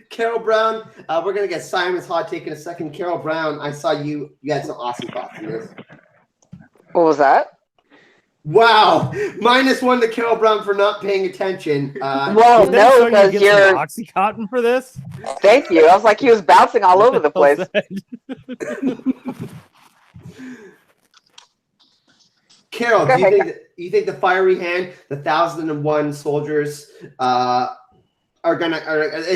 Carol Brown. We're going to get Simon's hot take in a second. Carol Brown, I saw you had some awesome thoughts on this. What was that? Wow. -1 to Carol Brown for not paying attention. Well, no, because you get some Oxycontin for this. Thank you. I was like, he was bouncing all over the place. Carol, Go do you ahead. think you think the fiery hand, the 1,001 soldiers, is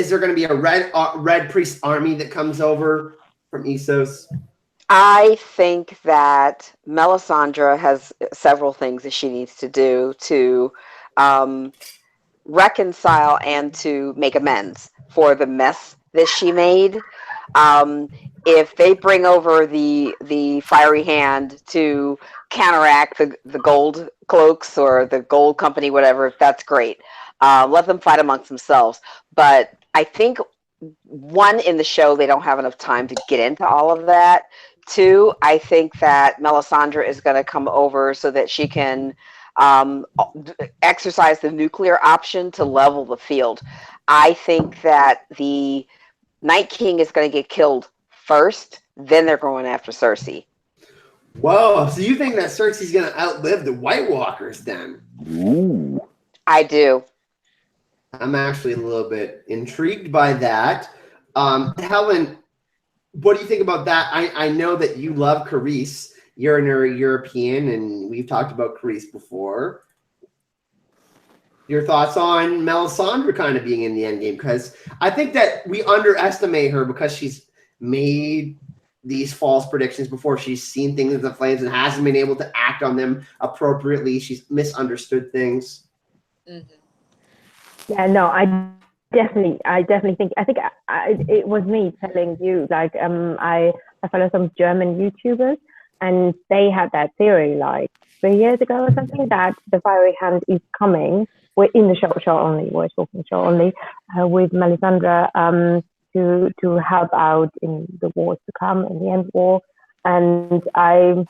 there gonna be a red priest army that comes over from Essos? I think that Melisandre has several things that she needs to do to reconcile and to make amends for the mess that she made. If they bring over the fiery hand to counteract the gold cloaks or the gold company, whatever, that's great. Let them fight amongst themselves. But I think one, in the show, they don't have enough time to get into all of that. Two, I think that Melisandre is going to come over so that she can exercise the nuclear option to level the field. I think that the Night King is going to get killed first, then they're going after Cersei. Whoa! So you think that Cersei's gonna outlive the White Walkers then? Ooh. I do. I'm actually a little bit intrigued by that. Helen, what do you think about that? I know that you love Carice. You're an European, and we've talked about Carice before. Your thoughts on Melisandre kind of being in the endgame? Because I think that we underestimate her because she's made these false predictions before. She's seen things in the flames and hasn't been able to act on them appropriately. She's misunderstood things. Yeah, no, I definitely think it was me telling you, like, I follow some German YouTubers, and they had that theory like 3 years ago or something, that the fiery hand is coming. We're in the show only. We're talking show only with Melisandre to help out in the wars to come, in the end war. And I'm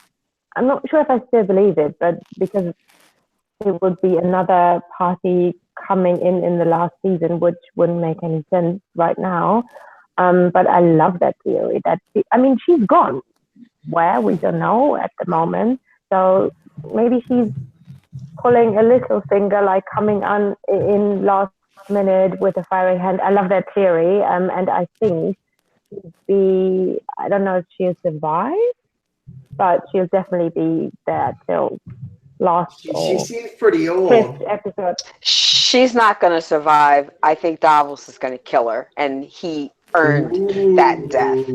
not sure if I still believe it, but because it would be another party coming in the last season, which wouldn't make any sense right now. But I love that theory. She's gone. Where, we don't know at the moment. So maybe she's pulling a little finger, like coming on in last minute with a fiery hand. I love that theory. And I think I don't know if she'll survive, but she'll definitely be there till last. She seems pretty old. 5th episode. She's not going to survive. I think Davos is going to kill her, and he earned that death.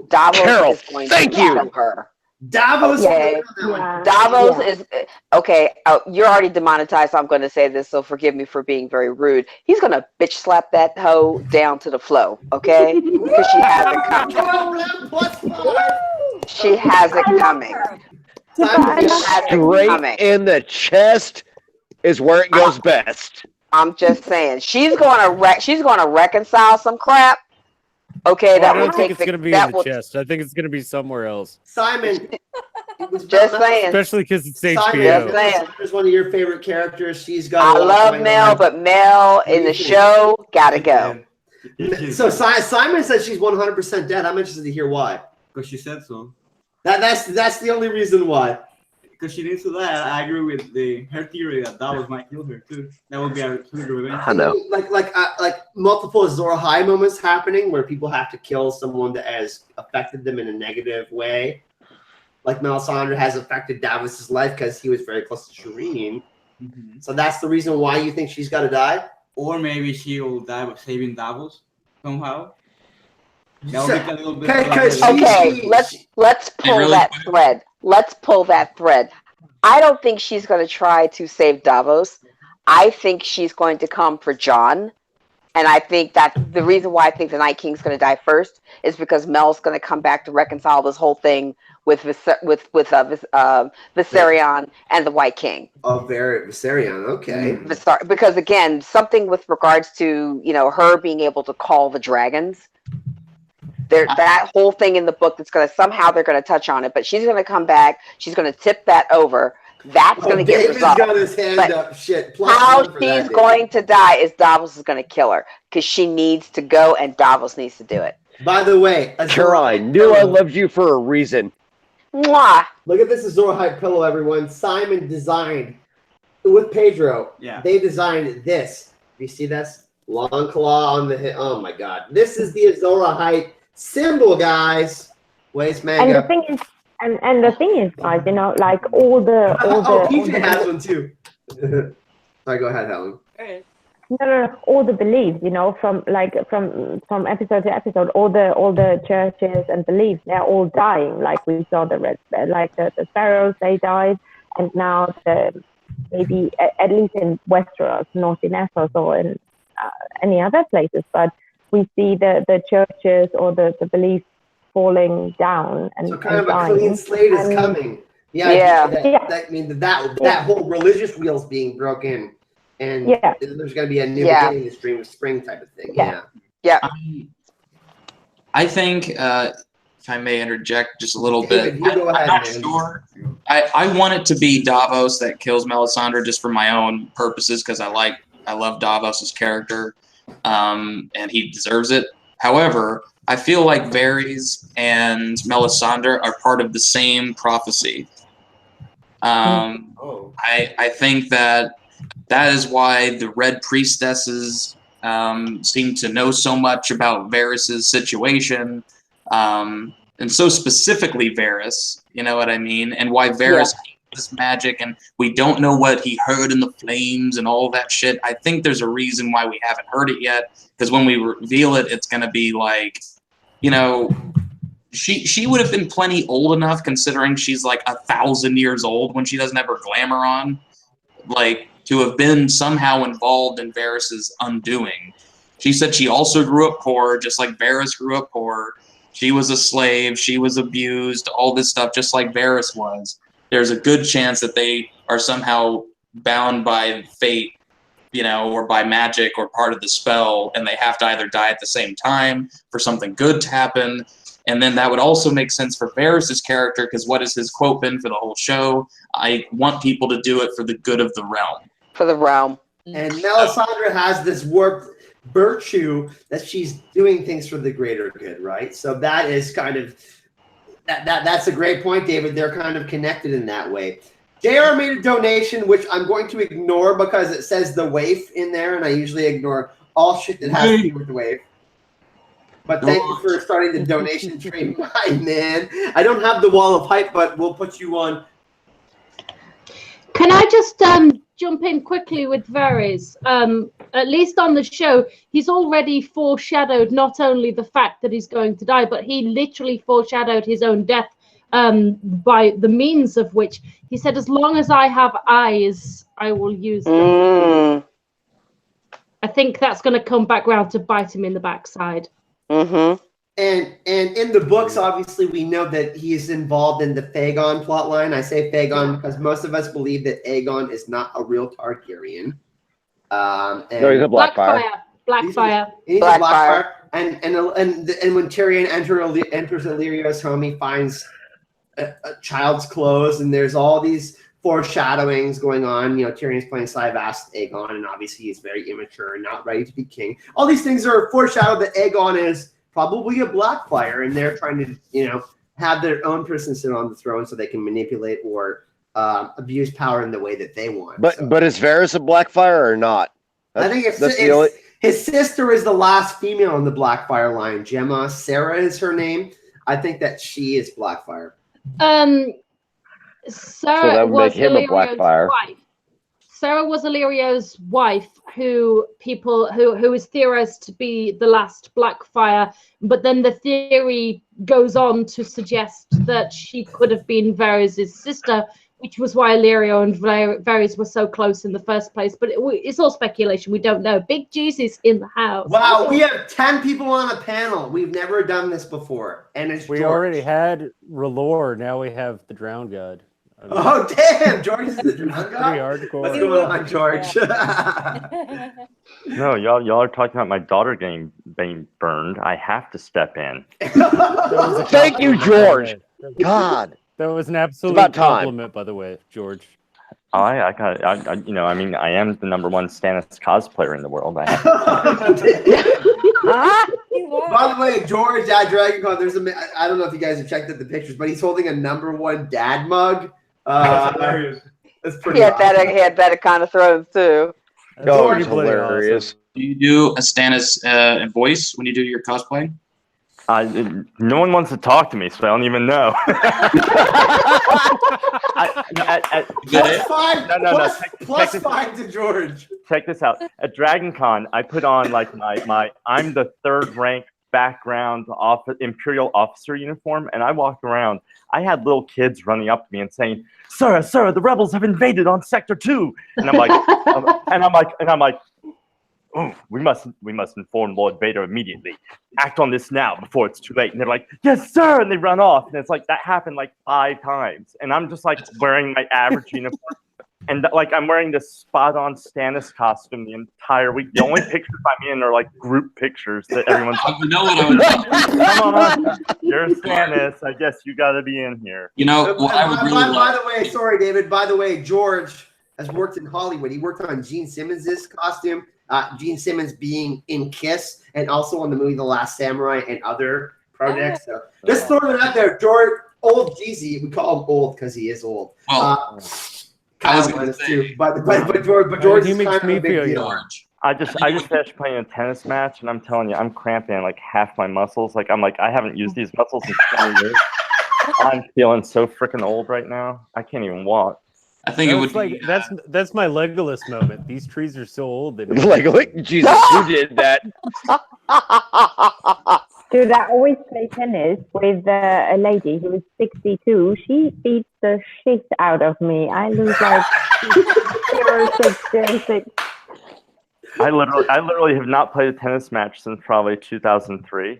Davos Carol, is going thank to you. kill her. Davos. Okay. Yeah. Davos is okay. You're already demonetized, so I'm going to say this. So forgive me for being very rude. He's going to bitch slap that hoe down to the flow, okay? Because she has it coming. She has it coming. Straight in the chest is where it goes best. I'm just saying, she's going to reconcile some crap. Okay, Well, I don't think it's going to be in the chest. I think it's going to be somewhere else. Simon, just saying. Especially because it's HBO. Simon is one of your favorite characters. She's got. I love Mel, but Mel in the show gotta go. So Simon says she's 100% dead. I'm interested to hear why. Because she said so. That's the only reason why. Because she needs to die. I agree with her theory that Davos might kill her too. That would be a sweet revenge. I know. Like multiple Azor Ahai moments happening where people have to kill someone that has affected them in a negative way. Like Melisandre has affected Davos' life because he was very close to Shireen. Mm-hmm. So that's the reason why you think she's got to die? Or maybe she will die by saving Davos somehow. That would make a little bit. Okay, let's pull that thread. Let's pull that thread. I don't think she's going to try to save Davos. I think she's going to come for Jon. And I think that the reason why I think the Night King's going to die first is because Mel's going to come back to reconcile this whole thing with Viserion and the White King. Oh, Viserion, okay. Because again, something with regards to her being able to call the dragons. That whole thing in the book that's going to somehow they're going to touch on it, but she's going to come back. She's going to tip that over. That's going to get resolved. Got his hand up. Shit. How she's going to die is Davos is going to kill her because she needs to go and Davos needs to do it. By the way, Carol, I knew I loved you for a reason. Mwah. Look at this Azor Ahai pillow, everyone. Simon designed with Pedro. Yeah. They designed this. Do you see this? Long claw on the hip. Oh my God. This is the Azor Ahai symbol, guys. Waste manga. And And the thing is, guys, you know, like all the PJ has one too. Sorry, go ahead, Helen. no, all the beliefs, you know, from episode to episode, all the churches and beliefs, they're all dying. Like we saw the pharaohs, they died, and now maybe at least in Westeros, not in Essos or in any other places, but we see the churches or the beliefs falling down and so kind of dying. a clean slate is coming. Yeah. That whole religious wheel's being broken, and there's going to be a new beginning, this dream of spring type of thing. Yeah. I think, if I may interject just a little David, bit, you go ahead, I'm not man. sure. I want it to be Davos that kills Melisandre just for my own purposes because I love Davos's character, and he deserves it. However, I feel like Varys and Melisandre are part of the same prophecy. I think that is why the Red Priestesses seem to know so much about Varys' situation, and so specifically Varys, you know what I mean? And why Varys hates this magic, and we don't know what he heard in the flames and all that shit. I think there's a reason why we haven't heard it yet, because when we reveal it, it's going to be like, you know, she would have been plenty old enough, considering she's like 1,000 years old when she doesn't have her glamour on, like, to have been somehow involved in Varys' undoing. She said she also grew up poor, just like Varys grew up poor. She was a slave, she was abused, all this stuff, just like Varys was. There's a good chance that they are somehow bound by fate, you know, or by magic or part of the spell, and they have to either die at the same time for something good to happen. And then that would also make sense for Varys' character, because what has his quote been for the whole show? I want people to do it for the good of the realm. For the realm. And Melisandre has this warped virtue that she's doing things for the greater good, right? So that is kind of that's a great point, David. They're kind of connected in that way. JR made a donation, which I'm going to ignore because it says the waif in there, and I usually ignore all shit that has to do with the waif. But thank you for starting the donation train, my man. I don't have the wall of hype, but we'll put you on. Can I just jump in quickly with Varys? At least on the show, he's already foreshadowed not only the fact that he's going to die, but he literally foreshadowed his own death by the means of which he said, as long as I have eyes, I will use them. I think that's going to come back round to bite him in the backside. Mm-hmm. And in the books, obviously, we know that he's involved in the Phagon plotline. I say Phagon because most of us believe that Aegon is not a real Targaryen. No, he's a Blackfire. Blackfire. He's a Blackfire. And when Tyrion enters Illyrio's home, he finds a child's clothes, and there's all these foreshadowings going on. You know, Tyrion's playing Slyvast Aegon, and obviously he's very immature and not ready to be king. All these things are foreshadowed that Aegon is probably a Blackfire, and they're trying to, you know, have their own person sit on the throne so they can manipulate or abuse power in the way that they want. But is Varys a Blackfire or not? I think his sister is the last female in the Blackfire line. Gemma, Sarah is her name. I think that she is Blackfire. Sarah was Illyrio's wife. Sarah was Illyrio's wife, who is theorized to be the last Blackfire. But then the theory goes on to suggest that she could have been Varys' sister, which was why Illyrio and Varys were so close in the first place. But it's all speculation. We don't know. Big Jesus in the house. Wow, we have 10 people on a panel. We've never done this before. And it's We already had R'hllor. Now we have the Drowned God. Oh, damn. George is the Drowned God? Pretty hardcore. What's going on, George? No, y'all are talking about my daughter being burned. I have to step in. Thank you, George. God. That was an absolute compliment, by the way, George. I am the #1 Stannis cosplayer in the world. By the way, George at DragonCon, I don't know if you guys have checked out the pictures, but he's holding a #1 dad mug. That's hilarious. That's pretty He had that kind of throws too. George, hilarious. Do you do a Stannis voice when you do your cosplay? No one wants to talk to me, so I don't even know. Plus five to George. Check this out. At Dragon Con, I put on like my I'm the third rank background Imperial officer uniform, and I walked around. I had little kids running up to me and saying, "Sir, the rebels have invaded on Sector 2." And I'm like, "Oh, we must inform Lord Vader immediately. Act on this now before it's too late." And they're like, "Yes, sir!" And they run off. And it's like that happened like 5 times. And I'm just like wearing my average uniform. And like I'm wearing this spot-on Stannis costume the entire week. The only pictures I'm in are like group pictures that everyone's like, You know what I would "Come on, you're Stannis. I guess you got to be in here." You know what I would really love. By the way, sorry, David. By the way, George has worked in Hollywood. He worked on Gene Simmons' costume. Gene Simmons being in Kiss and also on the movie The Last Samurai and other projects. So just throwing it out there, George, old Jeezy, we call him old because he is old. Well, I was going to say, too, but George he is makes kind of me a big feel deal. young. I just finished playing a tennis match, and I'm telling you, I'm cramping like half my muscles. Like I haven't used these muscles in 20 years. I'm feeling so freaking old right now. I can't even walk. I think it would like be, that's my Legolas moment. These trees are so old. Legolas, Jesus, who did that? Dude, I always play tennis with a lady who is 62. She beats the shit out of me. I lose like 0-6. I literally have not played a tennis match since probably 2003,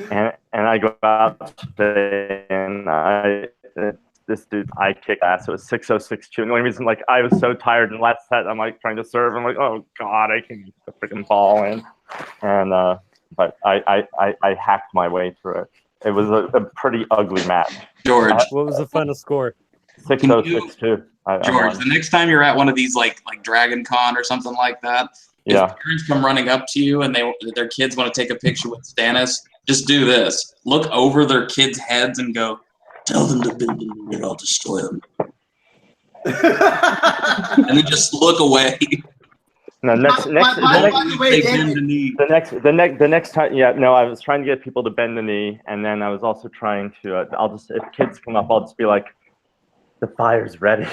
and I go out today and this dude, I kicked ass. It was 6-0, 6-2. And the only reason, like, I was so tired in the last set, I'm like trying to serve. I'm like, oh god, I can get the freaking ball in. And but I hacked my way through it. It was a pretty ugly match. George, what was the final score? 6-0, 6-2. George, the next time you're at one of these like Dragon Con or something like that, if parents come running up to you and their kids want to take a picture with Stannis, just do this. Look over their kids' heads and go, "Tell them to bend the knee and I'll destroy them." And then just look away. No, the next time, yeah, no, I was trying to get people to bend the knee, and then I was also trying to, if kids come up, I'll just be like, "The fire's ready."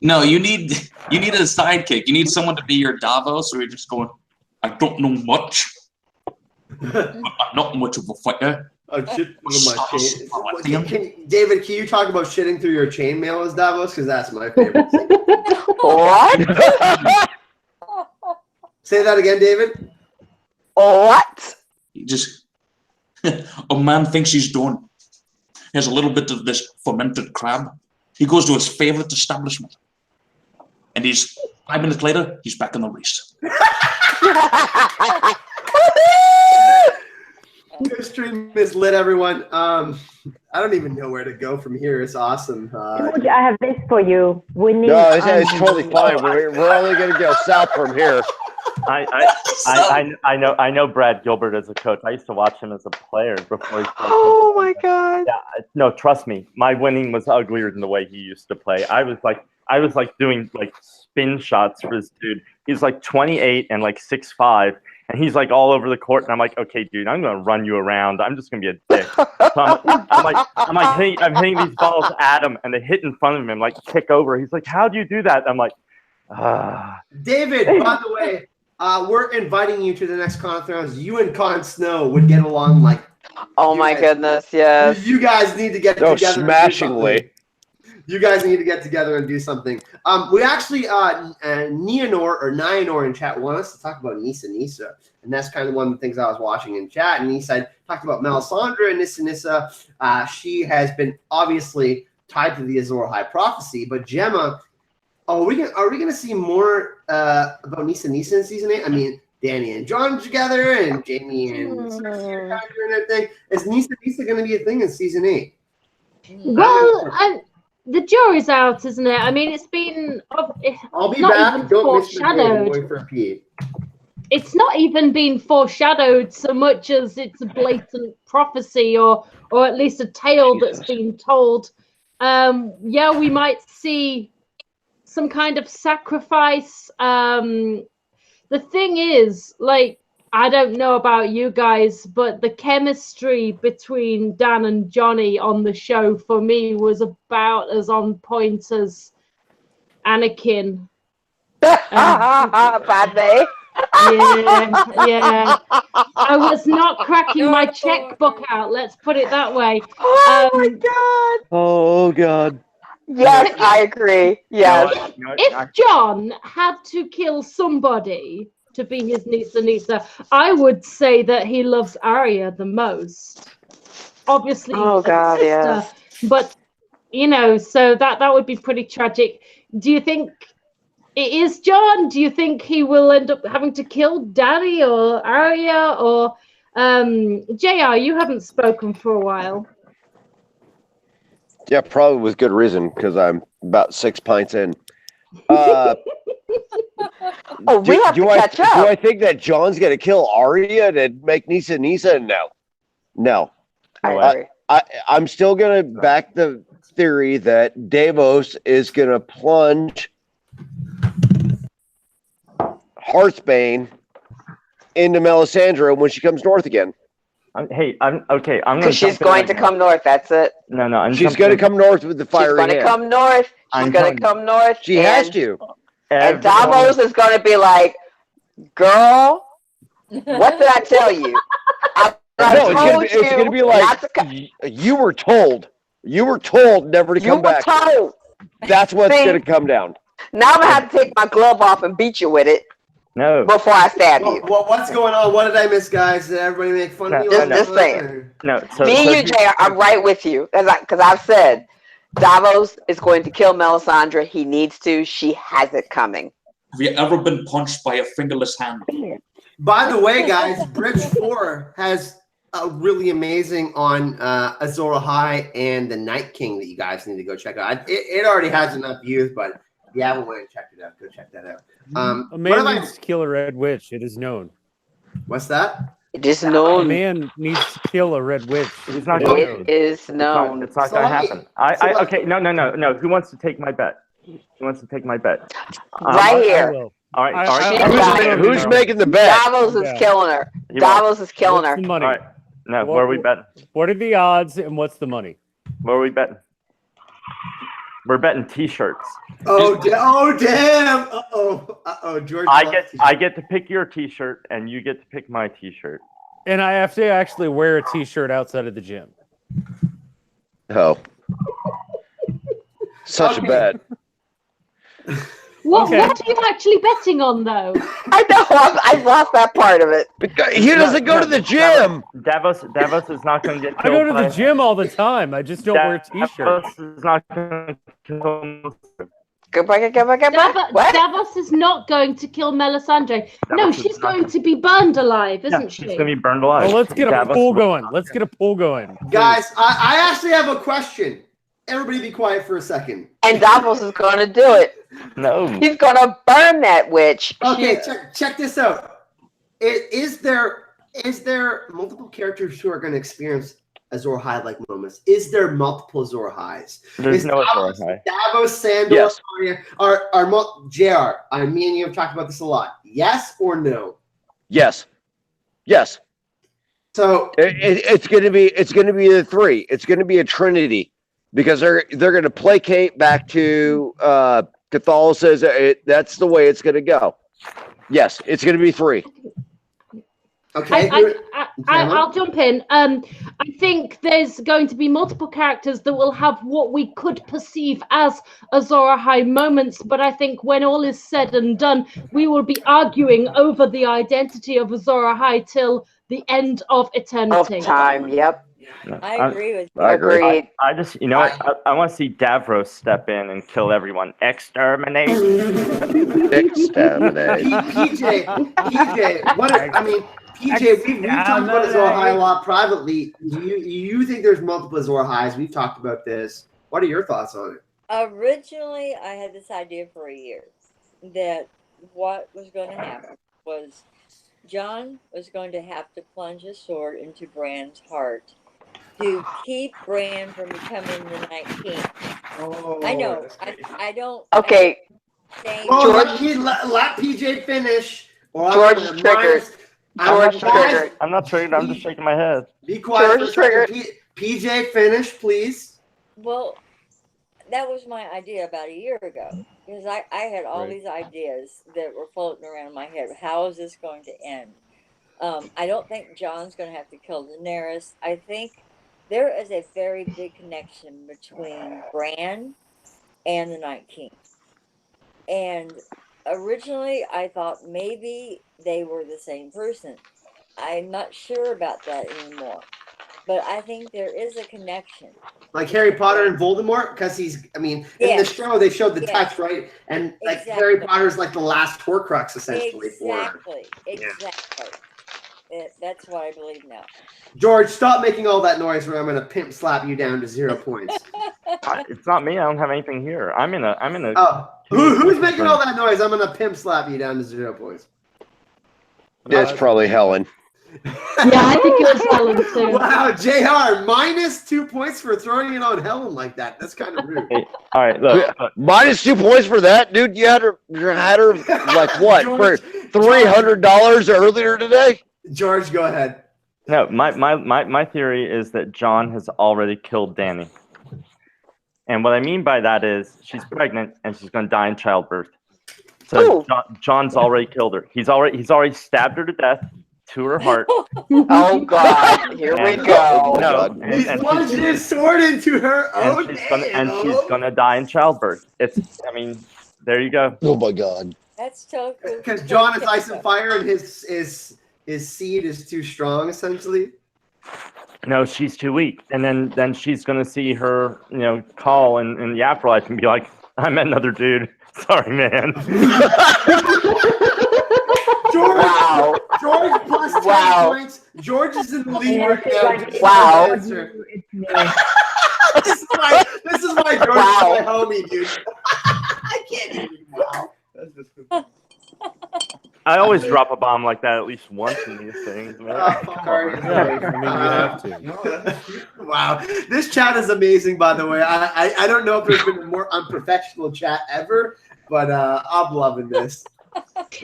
No, you need a sidekick. You need someone to be your Davos, where you're just going, "I don't know much, but I'm not much of a fighter." Shit my chain. David, can you talk about shitting through your chainmail as Davos? Because that's my favorite thing. What? Say that again, David. What? You just a man thinks he's done. He has a little bit of this fermented crab. He goes to his favorite establishment, and 5 minutes later, he's back in the race. Your stream is lit, everyone. I don't even know where to go from here. It's awesome. George, I have this for you. We need. No, it's totally fine. We're only going to go south from here. I know Brad Gilbert as a coach. I used to watch him as a player before he started. Oh my god. Yeah, no, trust me. My winning was uglier than the way he used to play. I was like doing like spin shots for this dude. He's like 28 and like 6'5", and he's like all over the court. And I'm like, okay, dude, I'm gonna run you around. I'm just gonna be a dick. So I'm hitting these balls at him, and they hit in front of him, like kick over. He's like, how do you do that? I'm like, David, by the way, we're inviting you to the next Con of Thrones. You and Con Snow would get along like. Oh my goodness, yes. You guys need to get together. Smashingly. You guys need to get together and do something. We actually, Nianor in chat wanted us to talk about Nissa. And that's kind of one of the things I was watching in chat. And he said, talked about Melisandre and Nissa. She has been obviously tied to the Azor High prophecy. But Gemma, are we gonna see more about Nissa in season 8? I mean, Dany and Jon together, and Jaime and Cersei are doing their thing. Is Nissa going to be a thing in season 8? Well, the jury's out, isn't it? I mean, it's been. I'll be not back. even Don't miss foreshadowed. for Pete. It's not even been foreshadowed so much as it's a blatant prophecy, or at least a tale that's been told. Yeah, we might see some kind of sacrifice. The thing is, like, I don't know about you guys, but the chemistry between Dan and Johnny on the show for me was about as on point as Anakin. Padme. Yeah. I was not cracking my checkbook out. Let's put it that way. Oh my god. Oh God. Yes, I agree. Yes. If John had to kill somebody to be his Nisa, I would say that he loves Arya the most. Obviously, Oh god, sister, yes. but so that would be pretty tragic. Do you think it is John? Do you think he will end up having to kill Dany or Arya or JR? You haven't spoken for a while. Yeah, probably with good reason because I'm about 6 pints in. Oh, we have to catch up. Do I think that John's gonna kill Arya to make Nisa? No. I'm still gonna back the theory that Davos is gonna plunge Hearthbane into Melisandre when she comes north again. I'm okay. I'm Because she's going to come north. That's it. No. She's going to come north with the fire. She's going to come north. She's going to come north. She has to. And Davos is going to be like, "Girl, what did I tell you? It's going to be like you were told. You were told never to come back. You were told. That's what's going to come down. Now I'm going to have to take my glove off and beat you with it. No. Before I stab you. What's going on? What did I miss, guys? Did everybody make fun of me? Just saying. No. Me and you, Jay, I'm right with you. Because I've said Davos is going to kill Melisandre. He needs to. She has it coming. Have you ever been punched by a fingerless hand? By the way, guys, Bridge 4 has a really amazing on Azor Ahai and the Night King that you guys need to go check out. It already has enough views, but if you haven't went and checked it out, go check that out. A man needs to kill a red witch. It is known. What's that? It is known. A man needs to kill a red witch. It's not It is known. It's not going to happen. Okay. No. Who wants to take my bet? Who wants to take my bet? Right here. All right. Who's making the bet? Davos is killing her. Davos is killing her. What's the money? All right. No, where are we betting? What are the odds and what's the money? Where are we betting? We're betting T-shirts. Oh damn! Uh-oh, George. I get to pick your T-shirt, and you get to pick my T-shirt. And I have to actually wear a T-shirt outside of the gym. Oh, such a bet. What are you actually betting on, though? I know. I lost that part of it. He doesn't go to the gym. Davos is not going to get killed. I go to the gym all the time. I just don't wear T-shirts. Davos is not going to kill. Davos is not going to kill Melisandre. No, she's going to be burned alive, isn't she? She's going to be burned alive. Well, let's get a poll going. Let's get a poll going. Guys, I actually have a question. Everybody be quiet for a second. And Davos is going to do it. No. He's going to burn that witch. Okay, check this out. Is there multiple characters who are going to experience Azor Ahai like moments? Is there multiple Azor Ahais? There's no Azor Ahai. Davos, Sandor, Arya, JR. Me and you have talked about this a lot. Yes or no? Yes. So it's going to be the three. It's going to be a trinity because they're going to placate back to Catholicism. That's the way it's going to go. Yes, it's going to be three. Okay. I'll jump in. I think there's going to be multiple characters that will have what we could perceive as Azor Ahai moments, but I think when all is said and done, we will be arguing over the identity of Azor Ahai till the end of eternity. Of time, yep. I agree with you. I agree. I just, you know what? I want to see Davros step in and kill everyone. Exterminate. Exterminate. PJ, we've talked about Azor Ahai a lot privately. Do you think there's multiple Azor Ahais? We've talked about this. What are your thoughts on it? Originally, I had this idea for a year that what was going to happen was John was going to have to plunge his sword into Bran's heart to keep Bran from becoming the Night King. Oh, I know. I don't. Okay. George, let PJ finish. George is triggered. George triggered. I'm not triggered. I'm just shaking my head. Be quiet George for a second. PJ, finish, please. Well, that was my idea about a year ago because I had all these ideas that were floating around in my head. How is this going to end? I don't think John's going to have to kill Daenerys. I think there is a very big connection between Bran and the Night King. And originally, I thought maybe they were the same person. I'm not sure about that anymore. But I think there is a connection. Like Harry Potter and Voldemort, because he's, I mean, in the show they showed the touch, right? And like Harry Potter's like the last Horcrux essentially for her. Exactly. That's what I believe now. George, stop making all that noise, or I'm gonna pimp slap you down to 0 points. It's not me. I don't have anything here. I'm in a. Oh, who's making all that noise? I'm gonna pimp slap you down to 0 points. It's probably Helen. Yeah, I think it was Helen too. Wow, JR, minus 2 points for throwing it on Helen like that. That's kind of rude. Hey, all right, look. Minus 2 points for that, dude. You had her like what George, for $300 earlier today? George, go ahead. No, my theory is that John has already killed Dany. And what I mean by that is she's pregnant and she's going to die in childbirth. So John's already killed her. He's already stabbed her to death to her heart. Oh God! Here we go. No, He's plunged his sword into her own and she's gonna die in childbirth. I mean, there you go. Oh my God! That's so good. Because John is ice and fire, and his seed is too strong, essentially. No, she's too weak, and then she's gonna see her, call in the afterlife and be like, "I met another dude. Sorry, man." George, George plus 10 points. George is in the lead right now. Wow. this is why George is my homie, dude. I can't even. Wow. I always drop a bomb like that at least once in these things, man. You have to. Wow, this chat is amazing. By the way, I don't know if there's been a more unprofessional chat ever, but I'm loving this.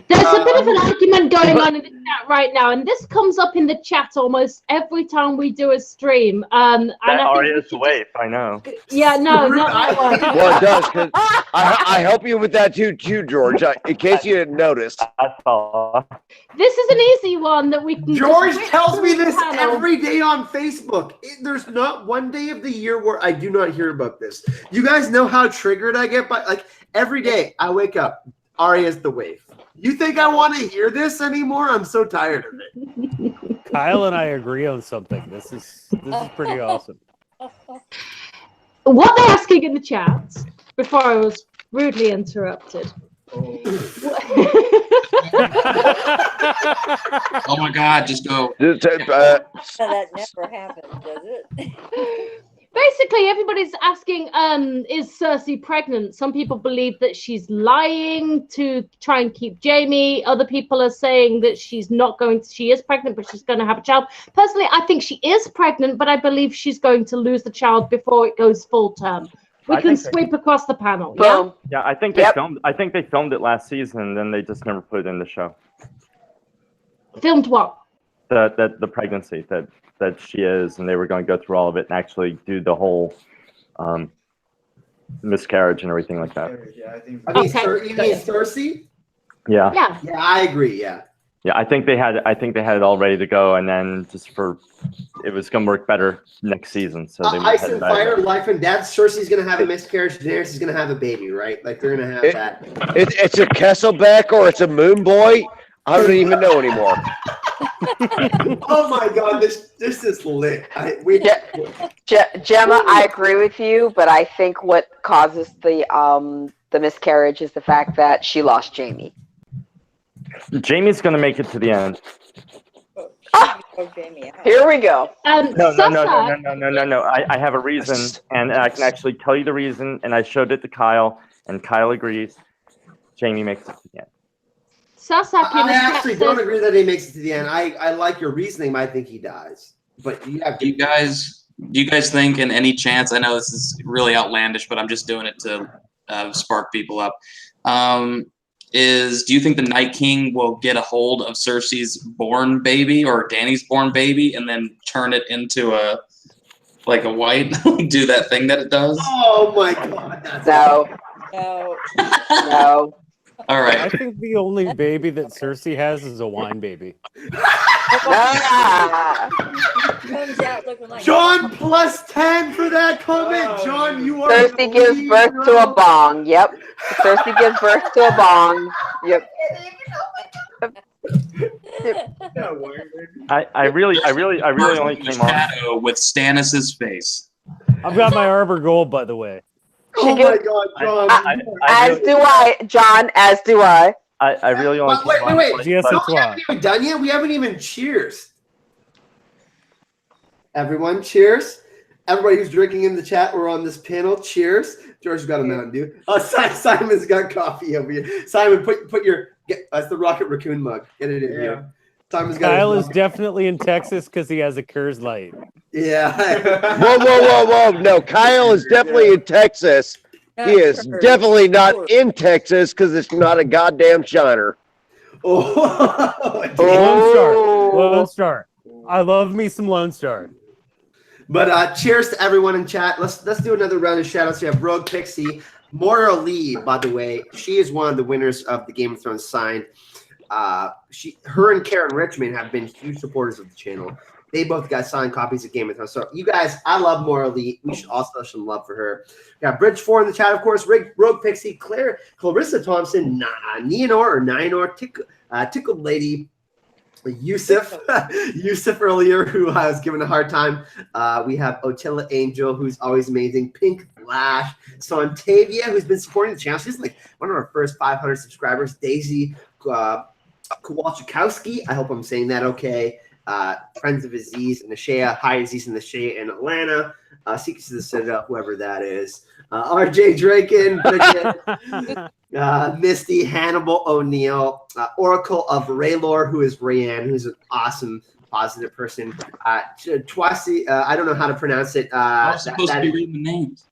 There's a bit of an argument going on in the chat right now, and this comes up in the chat almost every time we do a stream. And that I think Arya's waif, I know. Yeah, no, not that one. Well, it does, because I help you with that too, George. In case you didn't notice. That's all. This is an easy one that we can. George tells me this every day on Facebook. There's not one day of the year where I do not hear about this. You guys know how triggered I get by, like, every day I wake up. Arya's the waif. You think I want to hear this anymore? I'm so tired of it. Kyle and I agree on something. This is pretty awesome. What they're asking in the chat before I was rudely interrupted. Oh my God! Just go. That never happens, does it? Basically, everybody's asking, is Cersei pregnant? Some people believe that she's lying to try and keep Jaime. Other people are saying that she's not going to, she is pregnant, but she's going to have a child. Personally, I think she is pregnant, but I believe she's going to lose the child before it goes full term. We can sweep across the panel. Yeah, yeah. I think they filmed. I think they filmed it last season, and then they just never put it in the show. Filmed what? The pregnancy that she is, and they were going to go through all of it and actually do the whole miscarriage and everything like that. You mean Cersei? Yeah. Yeah, I agree. Yeah. Yeah, I think they had it all ready to go, and then it was going to work better next season. So they Ice and Fire, Life and Death. Cersei's going to have a miscarriage. Daenerys is going to have a baby, right? Like they're going to have that. It's a Kesselbeck or it's a Moon Boy. I don't even know anymore. Oh my God, this is lit. Gemma, I agree with you, but I think what causes the miscarriage is the fact that she lost Jaime. Jaime's going to make it to the end. Here we go. No. I have a reason, and I can actually tell you the reason, and I showed it to Kyle, and Kyle agrees. Jaime makes it to the end. I actually don't agree that he makes it to the end. I like your reasoning, but I think he dies. But you have to. Do you guys think, in any chance? I know this is really outlandish, but I'm just doing it to spark people up. is, do you think the Night King will get a hold of Cersei's born baby or Dany's born baby and then turn it into a white, do that thing that it does? Oh my god, that's No, No. no. All I right. think the only baby that Cersei has is a wine baby. Ah, Comes out looking like John plus 10 for that comment. John, you are Cersei the gives lead, birth to a bro. bong. Yep. Cersei gives birth to a bong. Yep. I really only came on. Shadow with Stannis's face. I've got my Arbor Gold, by the way. Oh my god, John. As do I, John. As do I. I really only Wait, came on. wait. Yes, No, that's we haven't even done yet. We haven't even cheers. Everyone, cheers. Everybody who's drinking in the chat, we're on this panel. Cheers. George's got a Mountain Dew. Oh, Simon's got coffee over here. Simon, put your that's the Rocket Raccoon mug. Get it in here. Simon's got Kyle his is definitely in Texas because he has a Coors Light. Yeah. Whoa. No, Kyle is definitely in Texas. He is definitely not in Texas because it's not a goddamn shiner. Oh, Lone Star. I love me some Lone Star. But cheers to everyone in chat. Let's do another round of shout outs. We have Rogue Pixie, Moira Lee, by the way. She is one of the winners of the Game of Thrones sign. Her and Karen Richmond have been huge supporters of the channel. They both got signed copies of Game of Thrones. So you guys, I love Moira Lee. We should also have some love for her. We got Bridge 4 in the chat, of course. Rogue Pixie, Clarissa Thompson, Nianor, Tickled Lady, Yusuf earlier, who I was giving a hard time. We have Otilla Angel, who's always amazing. Pink Flash, Sontavia, who's been supporting the channel. She's like one of our first 500 subscribers. Daisy Kowalczykowski, I hope I'm saying that okay. Friends of Aziz and Ashea. Hi, Aziz and Ashea in Atlanta. Secrets of the Citadel, whoever that is. RJ Draken, Misty, Hannibal O'Neill, Oracle of Raylor, who is Rayanne, who's an awesome, positive person. Twasi, I don't know how to pronounce it. I was supposed to be reading the names.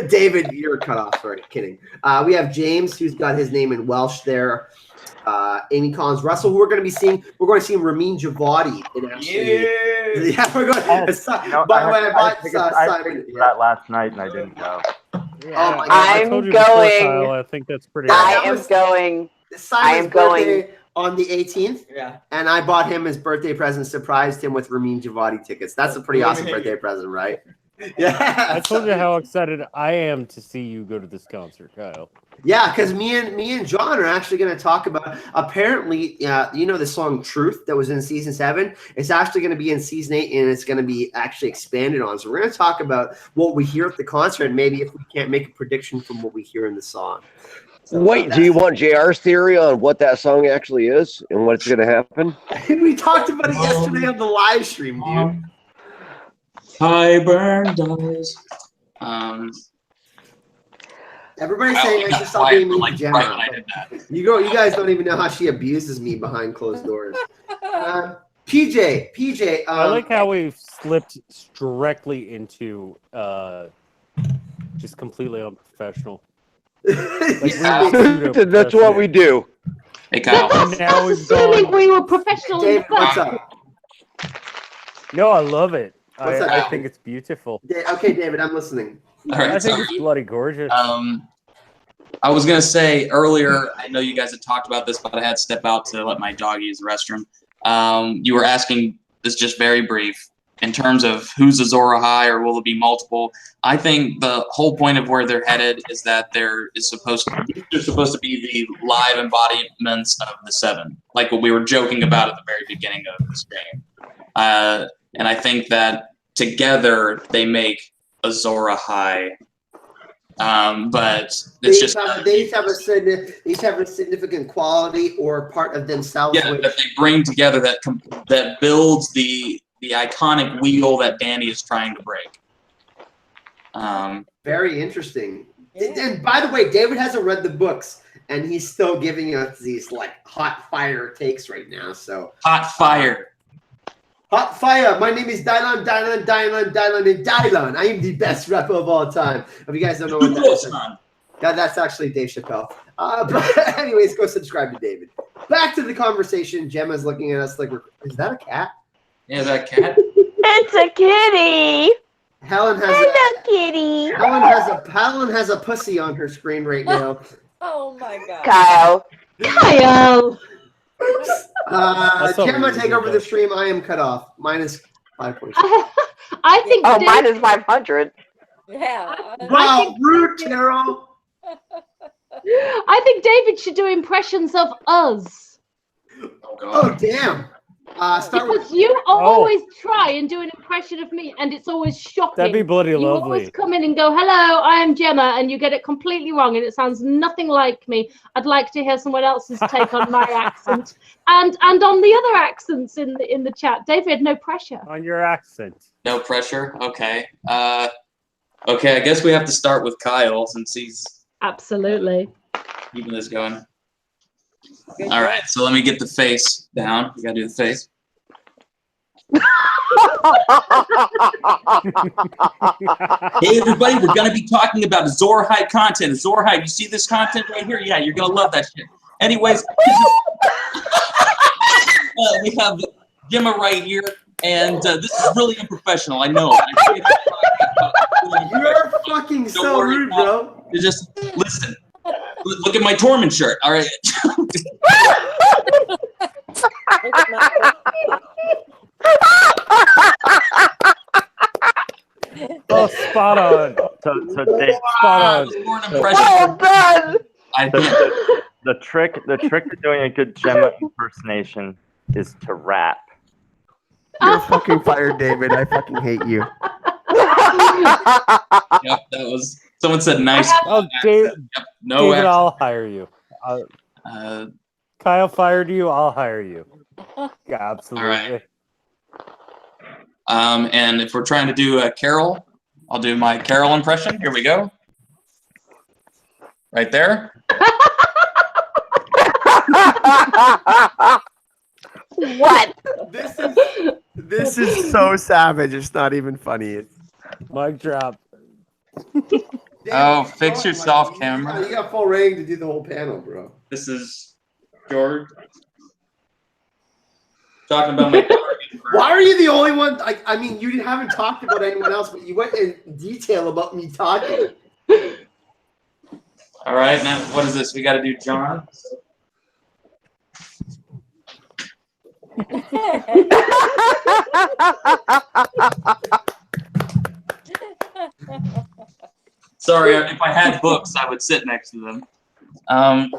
David, you're cut off. Sorry, kidding. We have James, who's got his name in Welsh there. Amy Collins Russell, who we're going to be seeing. We're going to see Ramin Javadi in actually. Yeah, we're going. By the way, I bought Simon that last night and I didn't go. Yeah. Oh my God. I'm going. going. I think that's pretty. I am going. Simon's birthday on the 18th. Yeah. And I bought him his birthday present, surprised him with Ramin Javadi tickets. That's a pretty awesome birthday present, right? Yeah. I told you how excited I am to see you go to this concert, Kyle. Yeah, because me and John are actually going to talk about, apparently, the song Truth that was in season 7. It's actually going to be in season 8, and it's going to be actually expanded on. So we're going to talk about what we hear at the concert, and maybe if we can't make a prediction from what we hear in the song. So, wait, do you want JR's theory on what that song actually is and what's going to happen? We talked about it yesterday on the live stream, dude. Hi, burn dies. Everybody's saying I should stop being mean to Gemma. You guys don't even know how she abuses me behind closed doors. PJ. I like how we've slipped directly into just completely unprofessional. That's what we do. Hey, Kyle. And now we've Assuming gone. we were professional. Dave, what's up? No, I love it. What's up? I think it's beautiful. Okay, David, I'm listening. All right, I think it's bloody gorgeous. I was gonna say earlier, I know you guys had talked about this, but I had to step out to let my dog use the restroom. You were asking this just very brief in terms of who's Azor Ahai or will it be multiple. I think the whole point of where they're headed is that they're supposed to be the live embodiments of the 7, like what we were joking about at the very beginning of this game. And I think that together they make Azor Ahai. But it's they each have a significant quality or part of themselves. Yeah, that they bring together that builds the iconic wheel that Dany is trying to break. Very interesting. And by the way, David hasn't read the books, and he's still giving us these like hot fire takes right now. So hot fire. Hot fire! My name is Dylan. I am the best rapper of all time. If you guys don't know what that is, That's actually Dave Chappelle. But anyways, go subscribe to David. Back to the conversation. Gemma's looking at us like, is that a cat? Yeah, that cat. It's a kitty. Helen has Hello, kitty. Helen has a pussy on her screen right now. Oh my god. Kyle. Kyle. Gemma, take over the stream. I am cut off. Minus 5 points. I think. Oh, mine is 500. Yeah. Wow, rude, Carol. I think David should do impressions of us. Oh, damn. Start Because with you always try and do an impression of me, and it's always shocking. That'd be bloody you lovely. always come in and go, "Hello, I am Gemma," and you get it completely wrong, and it sounds nothing like me. I'd like to hear someone else's take on my accent, and on the other accents in the chat. David, no pressure. On your accent. No pressure. Okay. Okay. I guess we have to start with Kyle since he's Absolutely. keeping this going. All right. So let me get the face down. We gotta do the face. Hey everybody, we're gonna be talking about Azor Hype content. Azor Hype, you see this content right here? Yeah, you're gonna love that shit. Anyways, we have Gemma right here, and this is really unprofessional. I know. You're fucking so rude, bro. You just listen. Look at my Tormund shirt. All right. Oh, spot on. So Dave, Spot on. Well done. I think the trick to doing a good Gemma impersonation is to rap. You're fucking fired, David. I fucking hate you. Yep, that was. Someone said nice. Oh, David, Yep, no David, accent. I'll hire you. Kyle fired you. I'll hire you. Yeah, absolutely. All right. And if we're trying to do a Carol, I'll do my Carol impression. Here we go. Right there. What? This is so savage. It's not even funny. Mic drop. Oh, fix yourself, camera. You got full rating to do the whole panel, bro. This is George. Talking about my. Why are you the only one? I mean, you haven't talked about anyone else, but you went in detail about me talking. All right, now what is this? We got to do John. Sorry, if I had books, I would sit next to them. And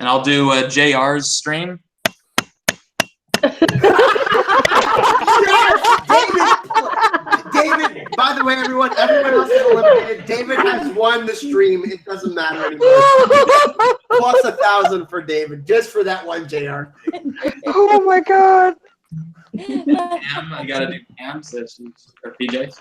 I'll do JR's stream. David, by the way, everyone else is eliminated. David has won the stream. It doesn't matter anymore. Plus 1,000 for David, just for that one JR. Oh my god. Pam, I gotta do Pam, so she's or PJ.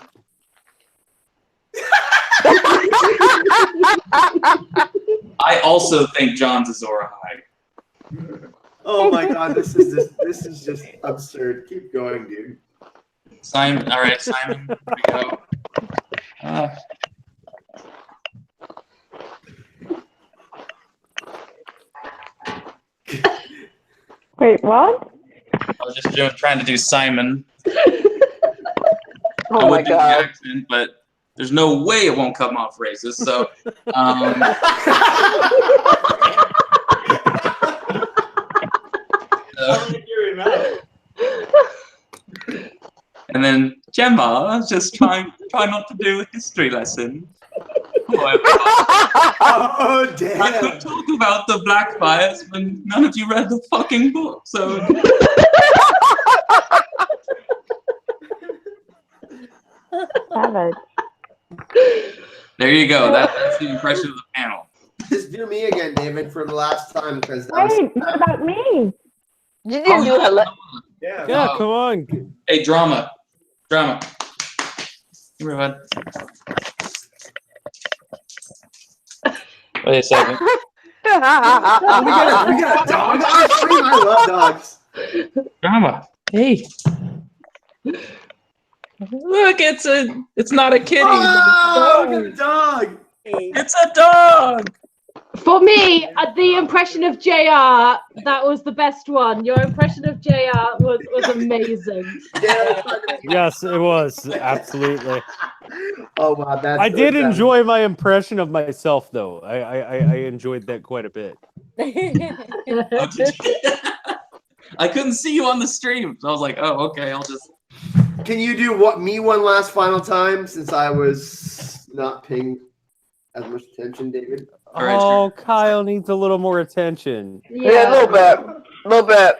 I also think John's Azor High. Oh my god, this is just absurd. Keep going, dude. Simon, all right, Simon. Here we go. Wait, what? I was just trying to do Simon. Oh I my would do the god. accent, but there's no way it won't come off racist. So, and then Gemma, just try not to do a history lesson. Oh damn! I could talk about the Blackfires when none of you read the fucking book. So. Savage. There you go. That's the impression of the panel. Just do me again, David, for the last time, because that was. Wait, what about me? You didn't do hello. Yeah, come on. Hey, drama. Come here, bud. Wait a second. Oh, we got a dog on the stream. I love dogs. Drama. Hey. Look, it's not a kitty. Oh, but look at the dog. it's a dog. For me, the impression of JR, that was the best one. Your impression of JR was amazing. Yes, it was absolutely. Oh wow, that's I so did sad. enjoy my impression of myself, though. I enjoyed that quite a bit. Oh, did you? I couldn't see you on the stream, so I was like, "Oh, okay, I'll just." Can you do me one last final time since I was not paying as much attention, David? All right, Oh, Kyle needs a little more attention. Yeah, a little bit. A little bit.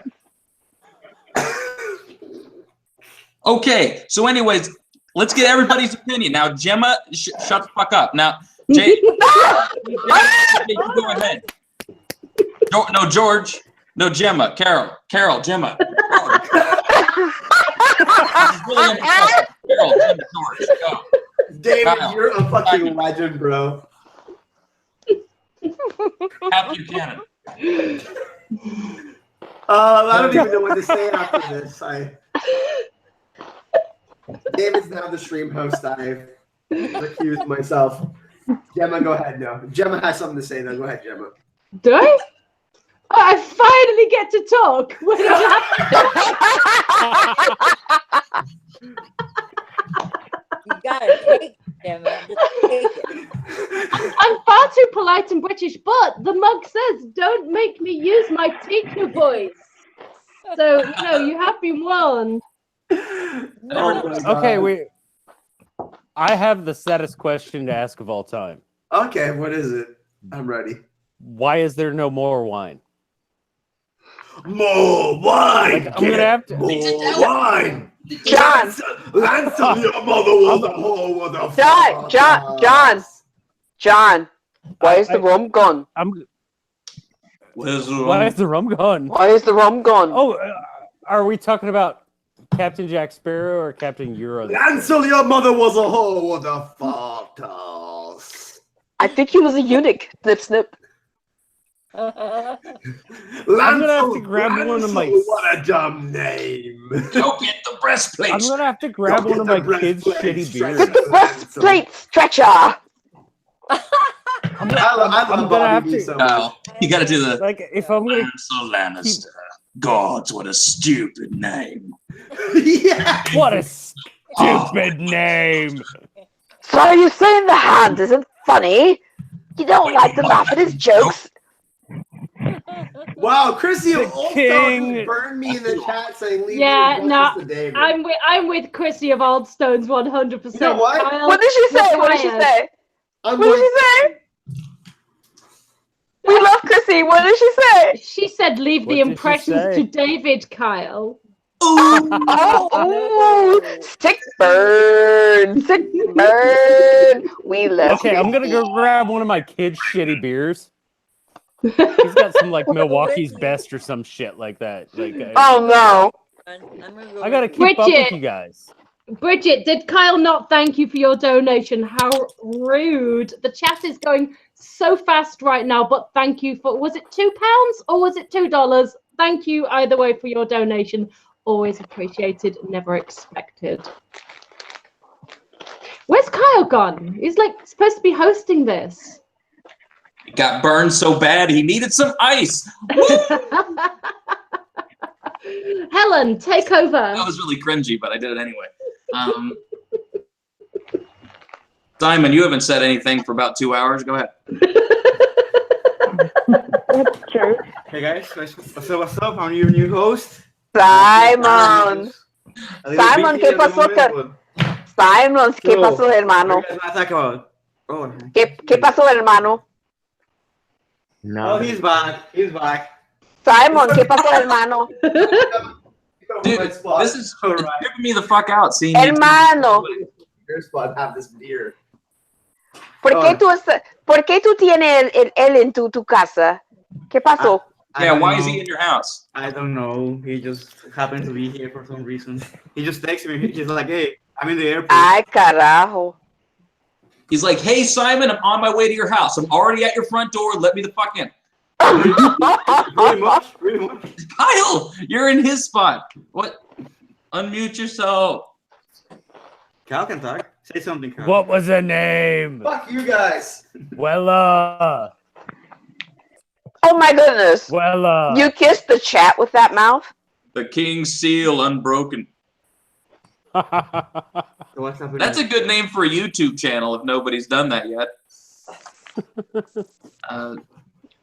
Okay, so anyways, let's get everybody's opinion now. Gemma, shut the fuck up. Now, Jay, you go ahead. No, George. No, Gemma. Carol, Gemma. Really impressive. Carol, Gemma, George, go. David, Kyle. you're a fucking legend, bro. Captain Cannon. I don't even know what to say after this. David's now the stream host. I've accused myself. Gemma, go ahead. No, Gemma has something to say. Though, go ahead, Gemma. Do I? Oh, I finally get to talk. What did You gotta take it, Gemma. Just take it. I'm far too polite and British, but the mug says, don't make me use my teacher voice. So, you have been warned. Okay, I have the saddest question to ask of all time. Okay, what is it? I'm ready. Why is there no more wine? More wine. Like, I'm gonna have to. More wine. John. Ransom your mother was a whore with a John. Why is the rum gone? Why is the rum gone? Why is the rum gone? Oh, are we talking about Captain Jack Sparrow or Captain Euro? Ansel, your mother was a whore with a fartals. I think he was a eunuch. Snip, snip. I'm gonna have to grab one of my. What a dumb name. Go get the breastplate. I'm gonna have to grab one of my kids' shitty beers. Get the breastplate stretcher. I love gonna Bobby have B to- so much. No, you got to do the Like, if I'm gonna. Lancel Lannister. Gods, what a stupid name. Yeah. What a stupid name! So you're saying the hand isn't funny? You don't like to laugh at his jokes? Wow, Chrissy of Old king. Town burned me in the chat saying leave Yeah, your no, to David. I'm with Chrissy of Old Stones 100%. You know what? Kyle, What did she say? you're What did she fired. say? I'm What did like, she say? We love Chrissy. What did she say? She said leave What the did she impressions say? to David, Kyle. Oh, stick burn. Stick burn. We love Okay, I'm gonna go grab one of my kids' shitty beers. He's got some like Milwaukee's Best or some shit like that. Like, Oh, no. I'm gonna go I gotta with- keep up with Bridget. you guys. Bridget, did Kyle not thank you for your donation? How rude. The chat is going so fast right now, but thank you for, was it £2 or was it $2? Thank you either way for your donation. Always appreciated, never expected. Where's Kyle gone? He's like supposed to be hosting this. He got burned so bad he needed some ice. Helen, take over. That was really cringy, but I did it anyway. Simon, you haven't said anything for about 2 hours. Go ahead. That's true. Hey guys, what's up? I'm your new host. Simon. A little Simon, busy ¿qué at the pasó, moment, Simon, ¿qué So, pasó, but hermano? what are you guys gonna talk about? Oh, ¿Qué pasó, hermano? oh, he's back. He's back. Simon, ¿qué pasó, hermano? Dude, this is it's tripping me the fuck out seeing you. Hermano, Your spot have this beer. ¿por qué tú tienes él en tu casa? ¿Qué pasó? I Yeah, don't why is know. he in your house? I don't know. He just happened to be here for some reason. He just texted me. He's like, "Hey, I'm in the airport." Ay, carajo. He's like, hey, Simon, I'm on my way to your house. I'm already at your front door. Let me the fuck in. Really much. Really much. Kyle, you're in his spot. What? Unmute yourself. Cal can talk. Say something, Cal. What was the name? Fuck you guys. Wella. Oh my goodness. Wella. You kissed the chat with that mouth? The King's Seal Unbroken. What's happening? That's a good name for a YouTube channel if nobody's done that yet.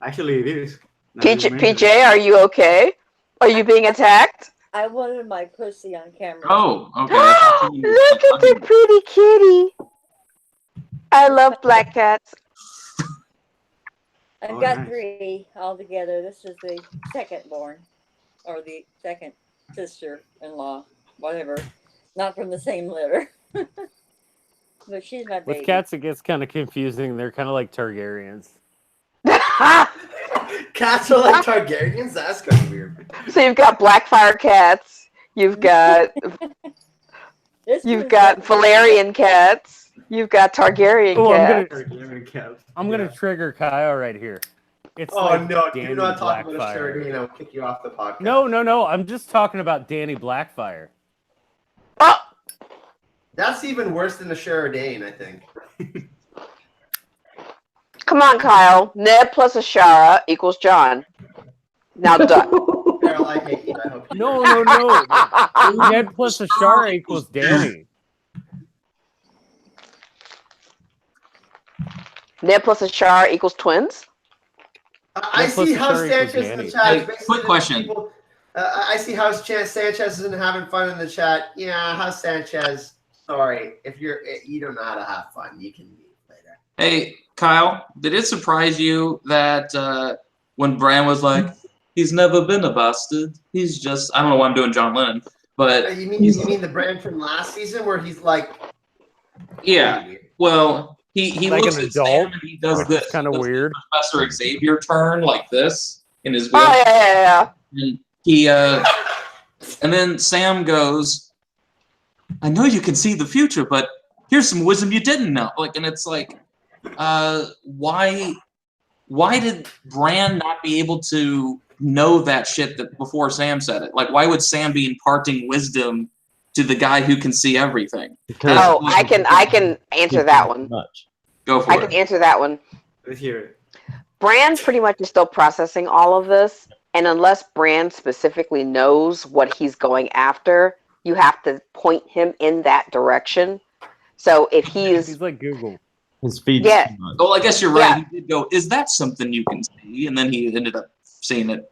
Actually, it is. Now you mention it. PJ, are you okay? Are you being attacked? I wanted my pussy on camera. Oh, okay. Look at the pretty kitty. I love black cats. I've Oh, got nice. 3 altogether. This is the second born, or the second sister-in-law, whatever. Not from the same litter. But she's my baby. With cats, it gets kind of confusing. They're kind of like Targaryens. Cats are like Targaryens? That's kind of weird. So you've got Blackfire cats. You've got Valerian cats. You've got Targaryen cats. I'm gonna trigger Kyle right here. It's Oh like no, Danny do not talk about a Blackfire. Sheridan. I'll kick you off the podcast. No. I'm just talking about Danny Blackfire. That's even worse than a Sheridan, I think. Come on, Kyle. Ned plus Ashara equals John. Now done. Carol, I hate you. I hope you No. Ned plus Ashara equals Danny. Ned plus Ashara equals twins? I see House Sanchez in the chat. Hey, Basically, quick question. people- I see House Sanchez isn't having fun in the chat. Yeah, House Sanchez. Sorry, if you don't know how to have fun, you can leave later. Hey, Kyle, did it surprise you that when Bran was like, he's never been a bastard, he's just, I don't know why I'm doing John Lennon, but You mean the brand from last season where he's like, yeah, well, he Like looks an at Sam adult? and he does this. Kind of Does the weird. Professor Xavier turn like this in his Oh, wheel. yeah. And he and then Sam goes, I know you can see the future, but here's some wisdom you didn't know. Like, and it's like, why did Bran not be able to know that shit that before Sam said it? Like, why would Sam be imparting wisdom to the guy who can see everything? Oh, I can answer that one. Go for I it. can answer that one. Let's hear it. Bran pretty much is still processing all of this, and unless Bran specifically knows what he's going after, you have to point him in that direction. So if He's like Google. His feed's Yeah. too much. Well, I guess you're right. Yeah. He did go, is that something you can see? And then he ended up seeing it.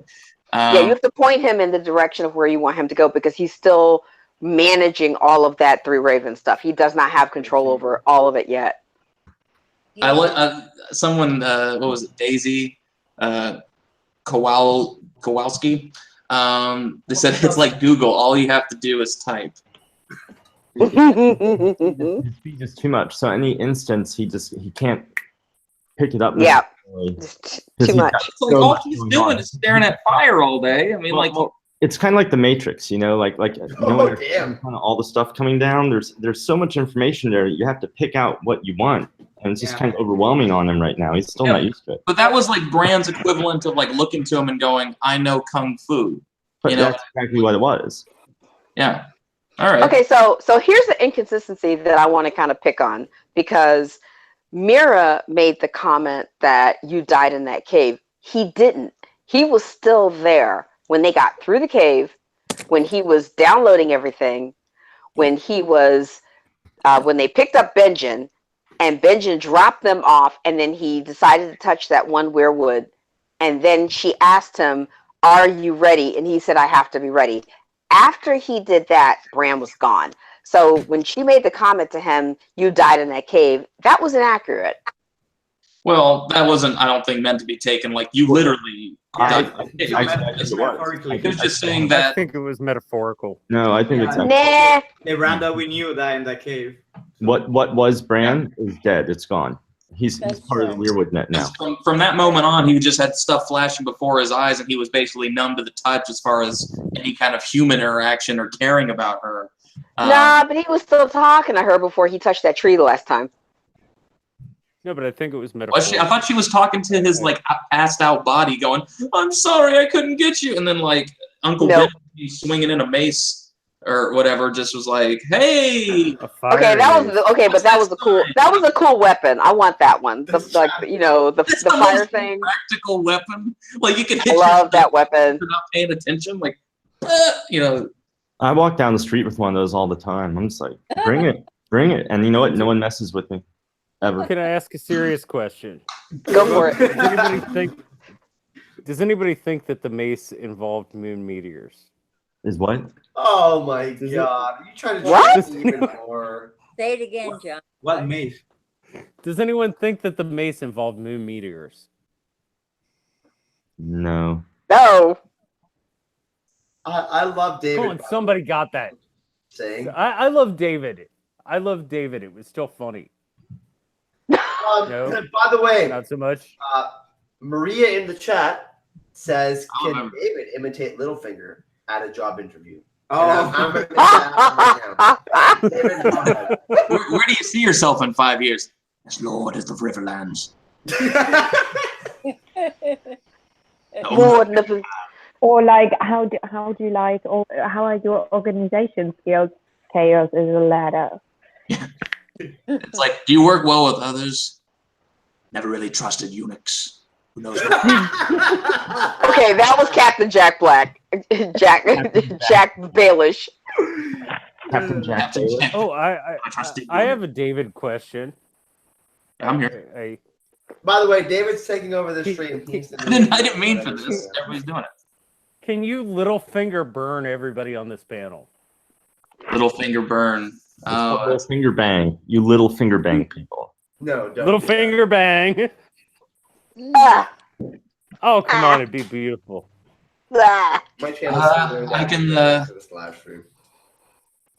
Yeah, you have to point him in the direction of where you want him to go because he's still managing all of that Three Ravens stuff. He does not have control over all of it yet. I let someone, what was it, Daisy Kowalski? They said it's like Google. All you have to do is type. His feed is too much. So any instance, he can't pick it up. Yeah. necessarily. Just Because too he's much. got It's like so all much he's going doing on. is staring at fire all day. I mean, like, It's kind of like the Matrix, you know, like you know, Oh, when there's damn. kind of all the stuff coming down. There's so much information there. You have to pick out what you want, and it's just Yeah. kind of overwhelming on him right now. He's still Yeah. not used to it. but that was like Bran's equivalent of like looking to him and going, "I know kung fu." But You know? that's exactly what it was. Yeah. All right. Okay, so here's the inconsistency that I want to kind of pick on because Mira made the comment that you died in that cave. He didn't. He was still there when they got through the cave, when he was downloading everything, when he was when they picked up Benjen and Benjen dropped them off, and then he decided to touch that one weirwood, and then she asked him, "Are you ready?" And he said, "I have to be ready." After he did that, Bran was gone. So when she made the comment to him, "You died in that cave," that was inaccurate. Well, that wasn't, I don't think, meant to be taken like you literally. I died. think It it was metaphorically. it was just saying I that. think it was metaphorical. No, I think it's Yeah. Nah. They round up, we knew that in that cave. what was Bran is dead. It's gone. He's That's part of the right. Weirwood net now. From that moment on, he just had stuff flashing before his eyes, and he was basically numb to the touch as far as any kind of human interaction or caring about her. Nah, but he was still talking to her before he touched that tree the last time. No, but I think it was Was metaphorical. she, I thought she was talking to his like passed out body, going, "I'm sorry, I couldn't get you," and then like Uncle Nope. Ben swinging in a mace or whatever just was like, "Hey, A fire Okay, that was mace. okay, but that was a cool. That was a cool weapon. I want that one. The that's the the fire most thing. practical weapon. Like you can I hit love yourself that weapon. for not paying attention. Like, you know, I walk down the street with one of those all the time. I'm just like, bring it, bring it. And you know what? No one messes with me ever. Can I ask a serious question? Go for it. Does anybody think that the mace involved moon meteors? Is what? Oh my god. Are you trying to What? trick me even more? Say it again, John. What mace? Does anyone think that the mace involved moon meteors? No. No. I love David. Come on, somebody got that. saying. I love David. I love David. It was still funny. No. By the way, Not so much. Maria in the chat says, I "Can remember. David imitate Littlefinger at a job interview?" Oh. I'm gonna make that happen right now. David, go ahead. where do you see yourself in 5 years? As Lord of the Riverlands. Lord, never- Or like, how do you like, or how are your organization skills? Chaos is a ladder. It's like, do you work well with others? Never really trusted eunuchs. Who knows what? Okay, that was Captain Jack Black. Jack Baelish. Captain Jack. Captain Jack. Oh, trusted I you. have a David question. I'm here. By the way, David's taking over the stream. He's I didn't mean for this. Everybody's doing it. Can you little finger burn everybody on this panel? Little finger burn. Little finger bang. You little finger bang people. No, don't. Little finger bang. Ah, Oh, come on, it'd be beautiful. ah. My channel I can, this live stream.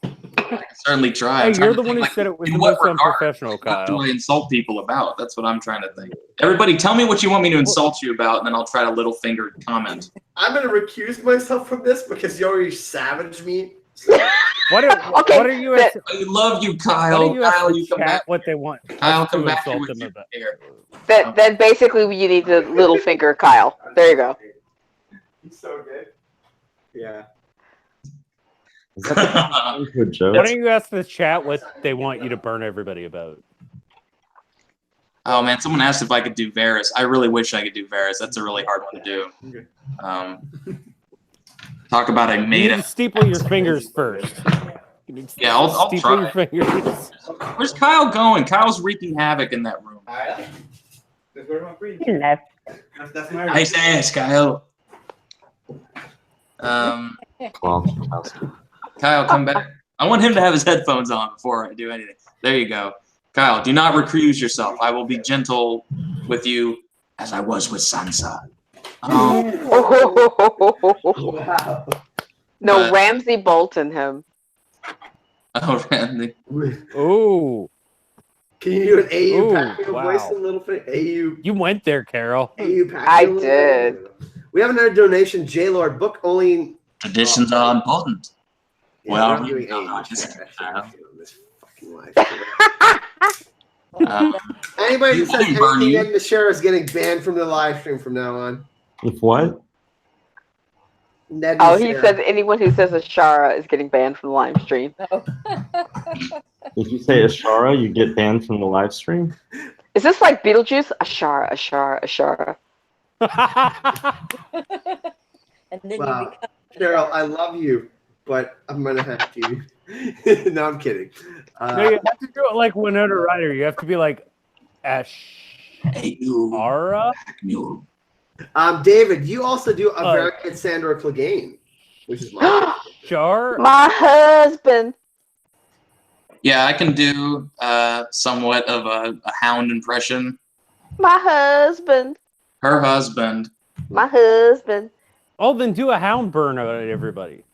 I can certainly try. Hey, I'm trying you're to the think, one who like, said it was in the what most regard? unprofessional, What Kyle. do I insult people about? That's what I'm trying to think. Everybody, tell me what you want me to insult you about, and then I'll try to little finger comment. I'm gonna recuse myself from this because you already savaged me. What Okay, are you? that- I love you, Why Kyle. don't you ask Kyle, the you come chat back. what they want? Kyle, us come to back insult here with them you about? here. Then basically you need the little finger Kyle. There you go. He's so good. Yeah. Is that a good joke? Why don't you ask the chat what they want you to burn everybody about? Oh man, someone asked if I could do Varys. I really wish I could do Varys. That's a really hard one to do. Talk about a You need maiden. to steeple your fingers first. You need to Yeah, I'll steeple your try. fingers. Where's Kyle going? Kyle's wreaking havoc in that room. That's where my brain. He left. That's my Nice ass, Kyle. Kyle, come back. I want him to have his headphones on before I do anything. There you go. Kyle, do not recuse yourself. I will be gentle with you as I was with Sansa. Wow. No, Ramsay Bolton him. Oh, Randy. Ooh, Can you do an AU Ooh, Pacquiao wow. voice a little bit? AU you went there, Carol. Pacquiao. I did. We have another donation. J Lord, book only. Traditions are important. Yeah, Well, we're not doing no, AU just, chat, actually, on this fucking live. Anybody who You says can burn anything you. Ed Nashera is getting banned from the live stream from now on. If what? Ned Oh, he Nashera. says anyone who says Ashara is getting banned from the live stream. If you say Ashara, you get banned from the live stream? Is this like Beetlejuice? Ashara, Ashara, Ashara. And then Wow. you become Cheryl, I love you, but I'm gonna have to. No, I'm kidding. No, you have to do it like Winona Ryder. You have to be like Hey, you. Ashara. Mule. David, you also do a very good Sandor Clegane, which is my Char. My husband. Yeah, I can do somewhat of a hound impression. My husband. Her husband. My husband. Oh, then do a hound burn at everybody.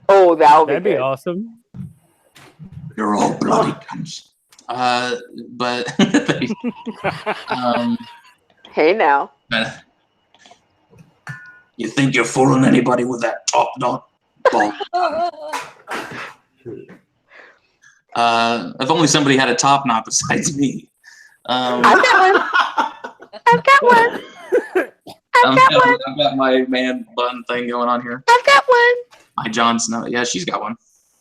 Oh, that would That'd be be good. awesome. You're all bloody cunts. But Hey now. you think you're fooling anybody with that top knot ball? If only somebody had a top knot besides me. I've got one. I've got one. I've got one. I've got my man bun thing going on here. I've got one. My Jon Snow. Yeah, she's got one.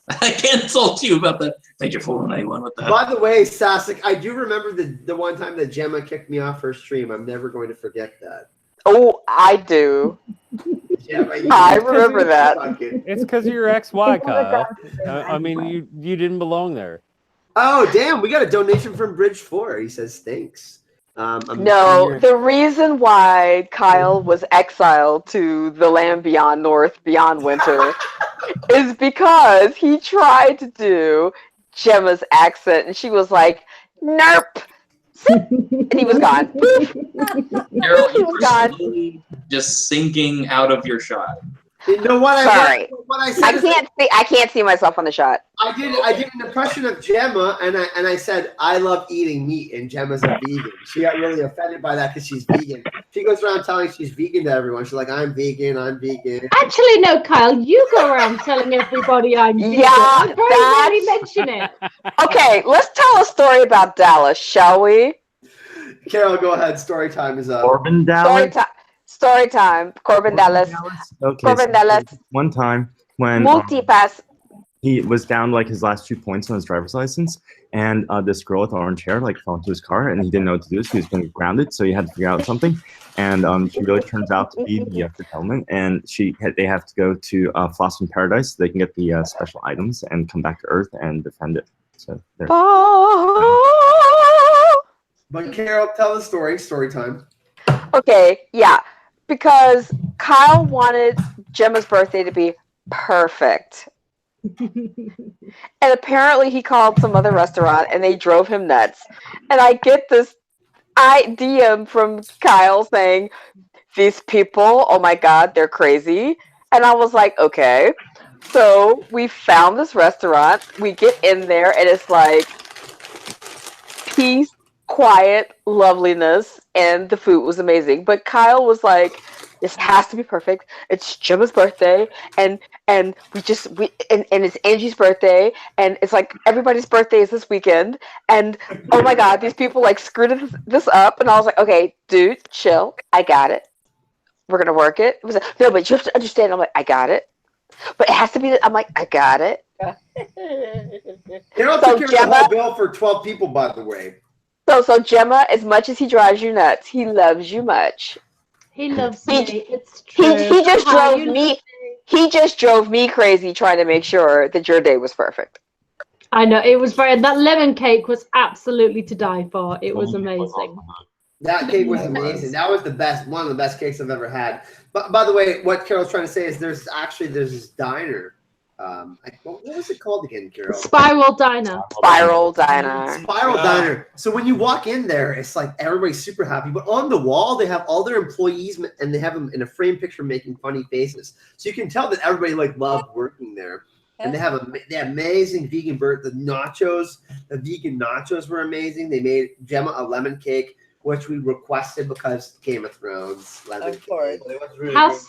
I can't insult you about the Major Full anyone with that. By the way, Sasek, I do remember the one time that Gemma kicked me off her stream. I'm never going to forget that. Oh, I do. Gemma, I remember that. It's because of your ex-wife, Kyle. I mean, you didn't belong there. Oh, damn. We got a donation from Bridge 4. He says, thanks. No, the reason why Kyle was exiled to the land beyond North, beyond winter, is because he tried to do Gemma's accent, and she was like, "Nerp," and he was gone. Carol, He you was were gone. slowly just sinking out of your shot. You know what Sorry, what I said? I can't see myself on the shot. I did an impression of Gemma, and I said I love eating meat, and Gemma's a vegan. She got really offended by that because she's vegan. She goes around telling she's vegan to everyone. She's like, I'm vegan. Actually, no, Kyle, you go around telling everybody I'm vegan. Yeah, I very rarely mention it. Okay, let's tell a story about Dallas, shall we? Carol, go ahead. Story time is up. Corbin Dallas. Story time. Corbin Dallas. Okay. Corbin Dallas. One time when Multipass. he was down like his last 2 points on his driver's license, and this girl with orange hair like fell into his car, and he didn't know what to do. So he was being grounded, so he had to figure out something. And she really turns out to be the Fifth Element, and they have to go to Flossum Paradise so they can get the special items and come back to Earth and defend it. So there. But Carol, tell the story. Story time. Okay, yeah, because Kyle wanted Gemma's birthday to be perfect. And apparently he called some other restaurant and they drove him nuts. And I get this DM from Kyle saying, "These people, oh my God, they're crazy." And I was like, okay. So we found this restaurant. We get in there and it's like peace, quiet, loveliness, and the food was amazing. But Kyle was like, "This has to be perfect. It's Gemma's birthday, and it's Angie's birthday, and it's like everybody's birthday is this weekend, and oh my God, these people like screwed this up." And I was like, "Okay, dude, chill. I got it. We're gonna work it." It was like, "No, but you have to understand." I'm like, "I got it, but it has to be." I'm like, "I got it." Carol took care of the whole bill for 12 people, by the way. So Gemma, as much as he drives you nuts, he loves you much. He loves me. It's true. He just drove me. He just drove me crazy trying to make sure that your day was perfect. I know it was very. That lemon cake was absolutely to die for. It was amazing. That cake was amazing. That was the best, one of the best cakes I've ever had. But by the way, what Carol's trying to say is there's this diner. What was it called again, Carol? Spiral Diner. Spiral Diner. Spiral Diner. So when you walk in there, it's like everybody's super happy. But on the wall, they have all their employees, and they have them in a frame picture making funny faces. So you can tell that everybody loved working there. And they have amazing vegan the nachos. The vegan nachos were amazing. They made Gemma a lemon cake, which we requested because Game of Thrones lemon cake. It was really good.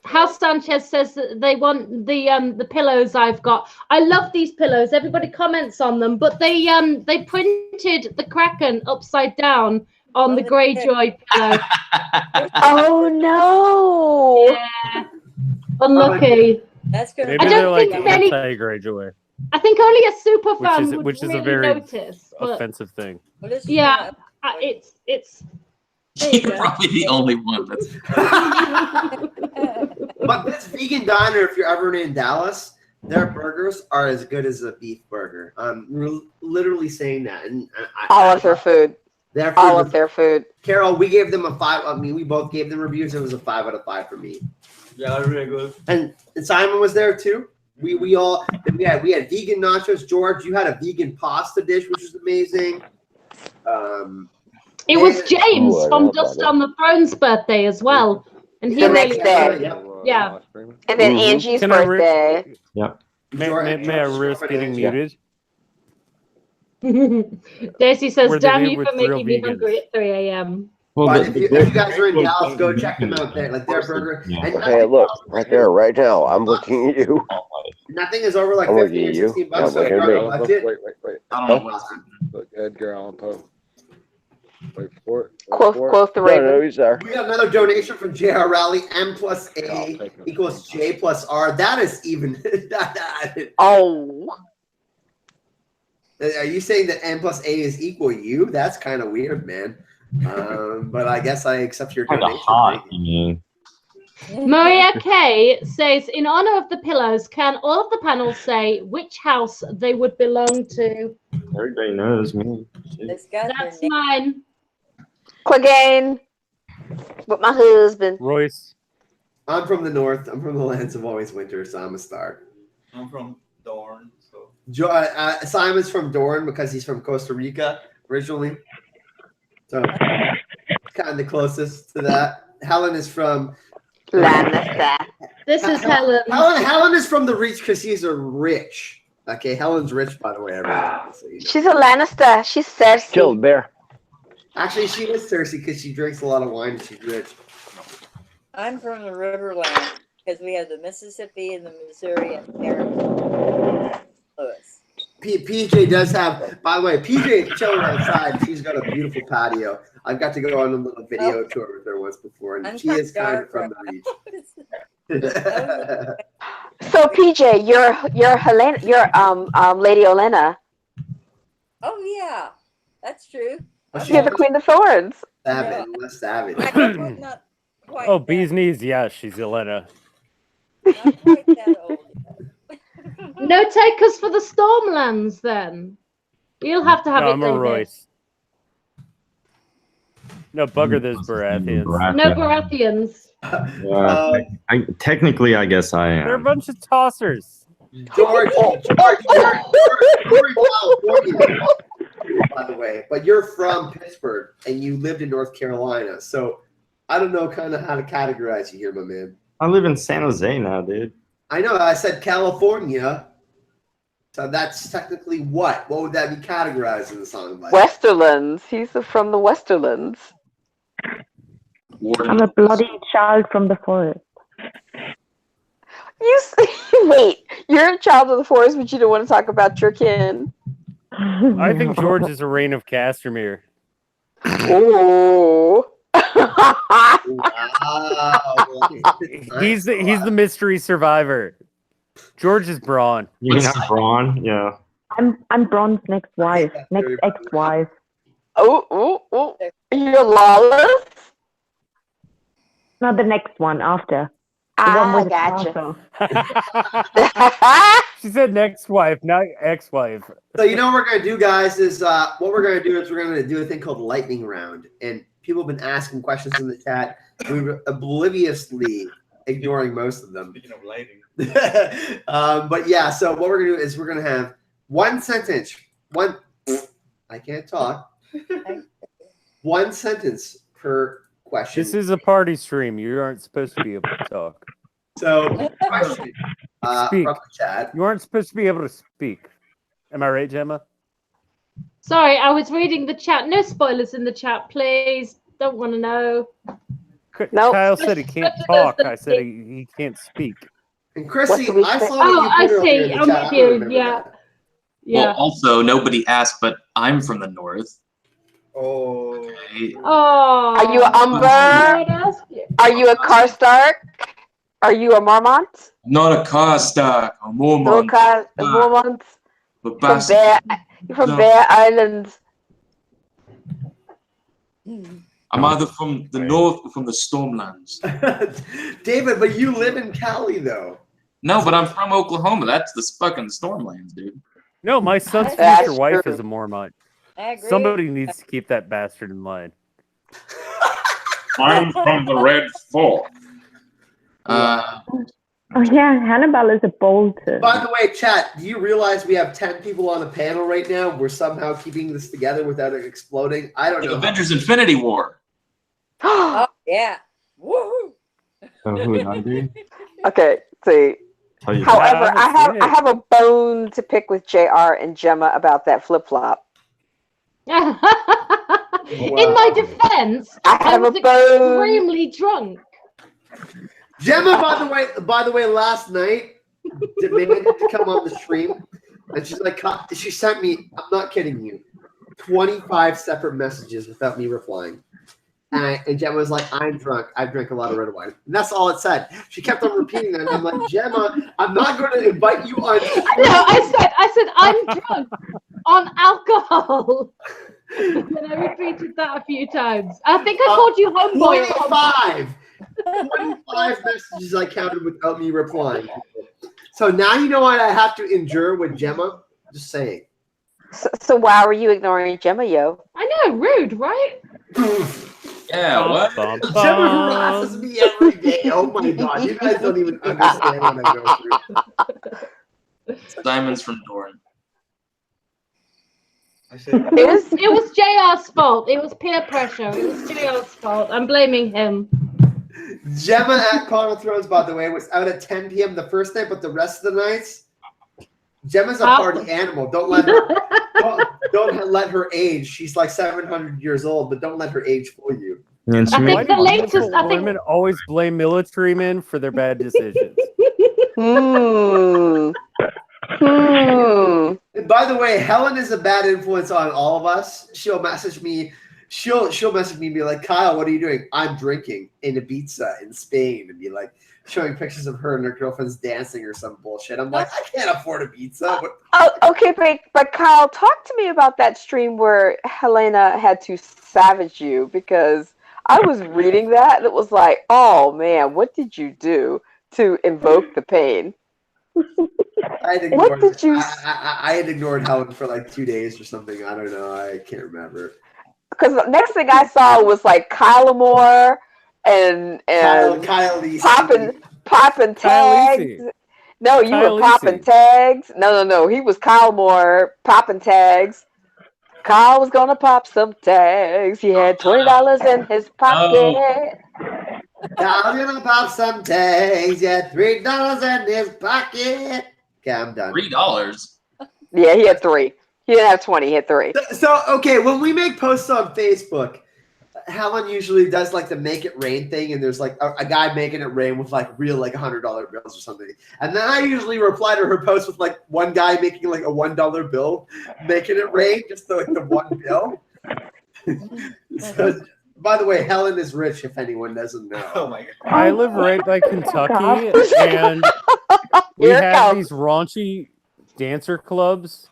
House Sanchez says that they want the pillows I've got. I love these pillows. Everybody comments on them, but they printed the Kraken upside down on the Greyjoy pillow. Oh no! Yeah, unlucky. That's good. Maybe they're like anti-Greyjoy. I think only a super fan which is really a very notice, offensive thing. Yeah, it's. You're probably the only one that's. But this vegan diner, if you're ever in Dallas, their burgers are as good as a beef burger. I'm literally saying that. And all of their food. All of their food. Carol, we gave them a 5. I mean, we both gave them reviews. It was a 5 out of 5 for me. Yeah, it was really good. And Simon was there too. We had vegan nachos. George, you had a vegan pasta dish, which was amazing. It was James from Dust on the Throne's birthday as well. And he the next day. Yeah. And then Angie's birthday. Yeah. May I risk getting muted? Daisy says, We're "Damn the you for with real making me vegans." hungry at 3 a.m. Well, if you guys are in Dallas, go check them out there. Like their burger. And Hey, look, right there, right now. I'm looking at you. nothing is over like I'm 15 or looking at you. 16 bucks. Yeah, So look at me. budget. Wait. I don't know what else. Look, Edgar Allan Poe. Quoth the No, Raven. no, he's there. We got another donation from JR Rally. M plus A equals J plus R. That is even. Oh. Are you saying that N plus A is equal you? That's kind of weird, man. But I guess I accept your Kind of donation. hot, you mean? Maria K says, in honor of the pillows, can all of the panels say which house they would belong to? Everybody knows me. It's got their That's name. mine. Clegane. With my husband. Royce. I'm from the north. I'm from the lands of always winter, so I'm a star. I'm from Dorn, so. Simon's from Dorn because he's from Costa Rica originally. So kind of the closest to that. Helen is from Lannister. This is Helen. Helen is from the Reach because she's a rich. Okay, Helen's rich, by the way. Everyone. So, you know. She's a Lannister. She's Cersei. Killed bear. Actually, she is Cersei because she drinks a lot of wine and she's rich. I'm from the Riverland because we have the Mississippi and the Missouri and Lewis. PJ does have, by the way, PJ is chilling outside. She's got a beautiful patio. I've got to go on a little video tour with her once before, and she is kind of from the Reach. So PJ, you're Helena, you're Lady Olenna. Oh yeah, that's true. You're the Queen of Thorns. Savage, less savage. Not quite Oh, bee's knees. Yeah, she's Elena. not quite that old. No takers for the Stormlands, then. You'll have to have No, it, I'm a David. Royce. No, bugger those Baratheons. No Baratheons. Technically, I guess I They're a am. bunch of tossers. George, you're in California, by the way, but you're from Pittsburgh and you lived in North Carolina, so I don't know kind of how to categorize you here, my man. I live in San Jose now, dude. I know, I said California, so that's technically what? What would that be categorized in the song? Like? Westerlands. He's from the Westerlands. I'm a bloody child from the forest. Wait, you're a child of the forest, but you don't want to talk about your kin. I think George is a reign of Castamere. Oh. He's the mystery survivor. George is Braun. You mean I'm Braun? Yeah. I'm Bron's next wife, next ex-wife. Oh. You're lawless? Not the next one, after. The one with the gotcha. castle. She said next wife, not ex-wife. So you know what we're gonna do, guys, is what we're gonna do is we're gonna do a thing called lightning round, and people have been asking questions in the chat. We were obliviously ignoring most of them. Speaking of lighting. But yeah, so what we're gonna do is we're gonna have one sentence. I can't talk. One sentence per question. This is a party stream. You aren't supposed to be able to talk. So question Speak. from the chat. You aren't supposed to be able to speak. Am I right, Gemma? Sorry, I was reading the chat. No spoilers in the chat, please. Don't want to know. Nope. Kyle said he can't talk. I said he can't speak. And Chrissy, What do we I say? saw what you I put earlier see. in the I'm chat. with I you. remember Yeah. that. Yeah. Well, also, nobody asked, but I'm from the north. Oh. Okay. Oh. Are you an Umber? Are you a Karstark? Are you a Mormont? Not a Karstark, a No, Mormon, Mormont. but From Bear, you're from Bear Island. I'm either from the north or from the Stormlands. David, but you live in Cali, though. No, but I'm from Oklahoma. That's the fucking Stormlands, dude. No, my son's That's future wife true. is a Mormont. I agree. Somebody needs to keep that bastard in line. I'm from the Red Fort. Oh yeah, Hannibal is a Bolton. By the way, chat, do you realize we have 10 people on a panel right now? We're somehow keeping this together without it exploding. I don't know. Avengers Infinity War. Oh yeah. Woohoo! So who would I be? Okay, see. Tell you However, that. I have a bone to pick with JR and Gemma about that flip flop. In my defense, I I have was a bone. extremely drunk. Gemma, by the way, last night demanded to come on the stream, and she's like, she sent me. I'm not kidding you. 25 separate messages without me replying. And Gemma was like, I'm drunk. I've drank a lot of red wine. And that's all it said. She kept on repeating that. And I'm like, Gemma, I'm not going to invite you on. No, I said, I'm drunk on alcohol. And then I repeated that a few times. I think I called you homeboy. 25 messages I counted without me replying. So now you know what I have to endure with Gemma? Just saying. So why were you ignoring Gemma, yo? I know, rude, right? Yeah, what? Gemma harasses me every day. Oh my god, you guys don't even understand what I go through. Simon's from Doran. It was JR's fault. It was peer pressure. It was JR's fault. I'm blaming him. Gemma at Con of Thrones, by the way, was out at 10 p.m. the first night, but the rest of the nights, Gemma's a party animal. Don't let her don't let her age. She's like 700 years old, but don't let her age fool you. I think the latest. Women always blame military men for their bad decisions. And by the way, Helen is a bad influence on all of us. She'll message me. She'll message me and be like, Kyle, what are you doing? I'm drinking in Ibiza in Spain, and be like showing pictures of her and her girlfriends dancing or some bullshit. I'm like, I can't afford Ibiza. Okay, but Kyle, talk to me about that stream where Helena had to savage you, because I was reading that and it was like, oh man, what did you do to invoke the pain? I had ignored Helen for like 2 days or something. I don't know. I can't remember. Because the next thing I saw was like Kyle Moore and Kyle popping tags. No, you were popping tags. No. He was Kyle Moore popping tags. Kyle was gonna pop some tags. He had $20 in his pocket. Kyle's gonna pop some tags. He had $3 in his pocket. Okay, I'm done. $3. Yeah, he had 3. He didn't have 20. He had 3. So okay, when we make posts on Facebook, Helen usually does like the make it rain thing, and there's like a guy making it rain with like real like $100 bills or something. And then I usually reply to her post with like one guy making like a $1 bill, making it rain, just the one bill. So, by the way, Helen is rich, if anyone doesn't know. Oh my god. I live right by Kentucky, and we have these raunchy dancer clubs.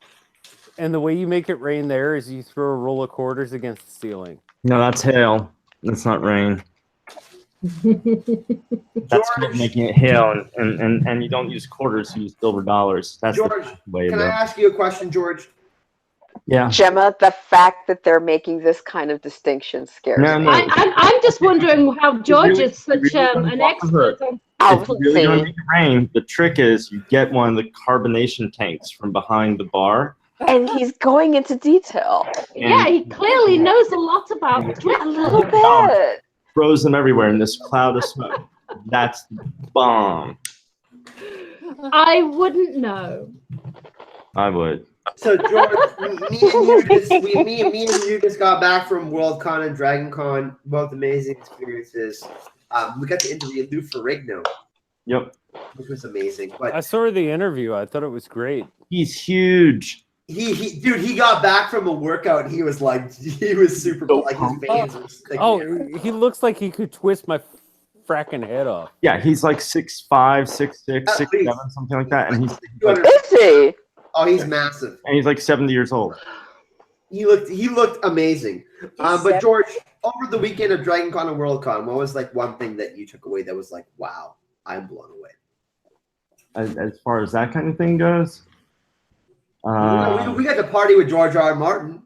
And the way you make it rain there is you throw a roll of quarters against the ceiling. No, that's hail. That's not rain. That's called making it hail, and you don't use quarters, you use silver dollars. That's George, the way can I ask you a question, George? Yeah. Gemma, the fact that they're making this kind of distinction scares me. I'm just wondering how George is such an expert on. If you really want to make it rain, the trick is you get one of the carbonation tanks from behind the bar. And he's going into detail. Yeah, he clearly knows a lot about it. A little bit. Throws them everywhere in this cloud of smoke. That's the bomb. I wouldn't know. I would. So George, me and you just got back from Worldcon and DragonCon, both amazing experiences. We got to interview Lou Ferrigno. Yep. Which was amazing. But I saw the interview. I thought it was great. He's huge. He got back from a workout and he was super like his veins were sticking. He looks like he could twist my fracking head off. Yeah, he's like 6'5", 6'6", 6'7", something like that, and he's is he? Oh, he's massive. And he's like 70 years old. He looked amazing. But George, over the weekend of DragonCon and Worldcon, what was like one thing that you took away that was like, wow, I'm blown away? As far as that kind of thing goes, we got to party with George R. R. Martin.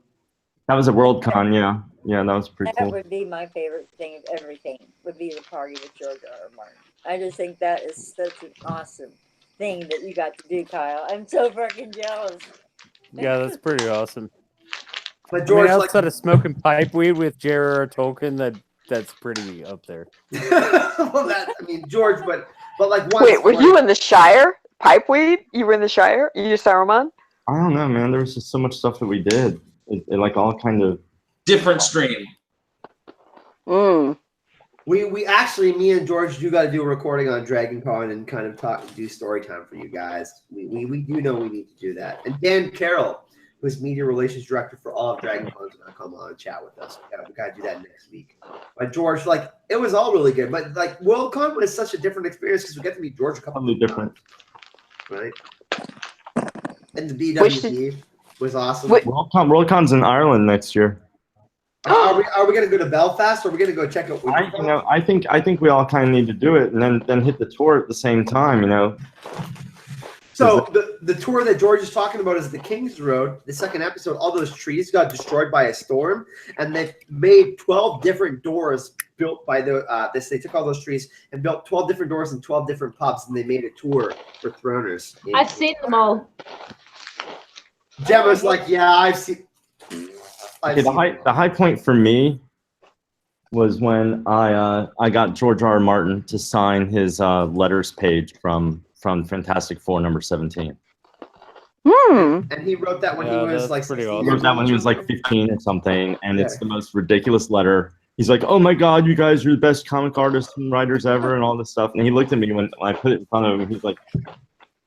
That was a Worldcon, yeah, that was pretty That cool. would be my favorite thing of everything. Would be the party with George R. R. Martin. I just think that is such an awesome thing that you got to do, Kyle. I'm so fucking jealous. Yeah, that's pretty awesome. But George, outside of smoking pipe weed with J.R.R. Tolkien, that's pretty up there. George, but like wait, were you in the Shire? Pipeweed? You were in the Shire? You Saruman? I don't know, man. There was just so much stuff that we did. It like all kind of different stream. We actually, me and George do got to do a recording on DragonCon and kind of do story time for you guys. We do know we need to do that. And Dan Carroll, who's media relations director for all of DragonCon, is going to come on and chat with us. We got to do that next week. But George, like, it was all really good. But like, Worldcon was such a different experience because we got to meet George a couple Totally different. times, right? And the BWP was awesome. Worldcon's in Ireland next year. Are we going to go to Belfast, or are we going to go check out? I think we all kind of need to do it, and then hit the tour at the same time. So the tour that George is talking about is the King's Road. The second episode, all those trees got destroyed by a storm, and they made 12 different doors built by they took all those trees and built 12 different doors in 12 different pubs, and they made a tour for Throners. I've seen them all. Gemma's like, yeah, I've seen. The high point for me was when I got George R. R. Martin to sign his letters page from Fantastic Four number 17. And he wrote that when he was like 16. He wrote that when he was like 15 or something, and it's the most ridiculous letter. He's like, "Oh my God, you guys are the best comic artists and writers ever," and all this stuff. And he looked at me when I put it in front of him. He's like,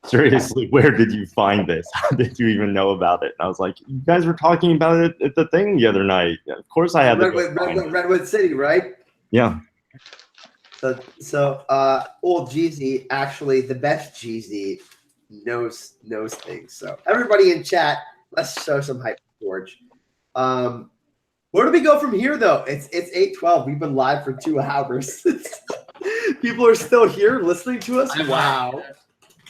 "Seriously, where did you find this? How did you even know about it?" And I was like, "You guys were talking about it at the thing the other night. Of course I had Redwood City, right? Yeah. So old Jeezy, actually the best Jeezy, knows things. So everybody in chat, let's show some hype, George. Where do we go from here, though? It's 8:12. We've been live for 2 hours. People are still here listening to us. Wow.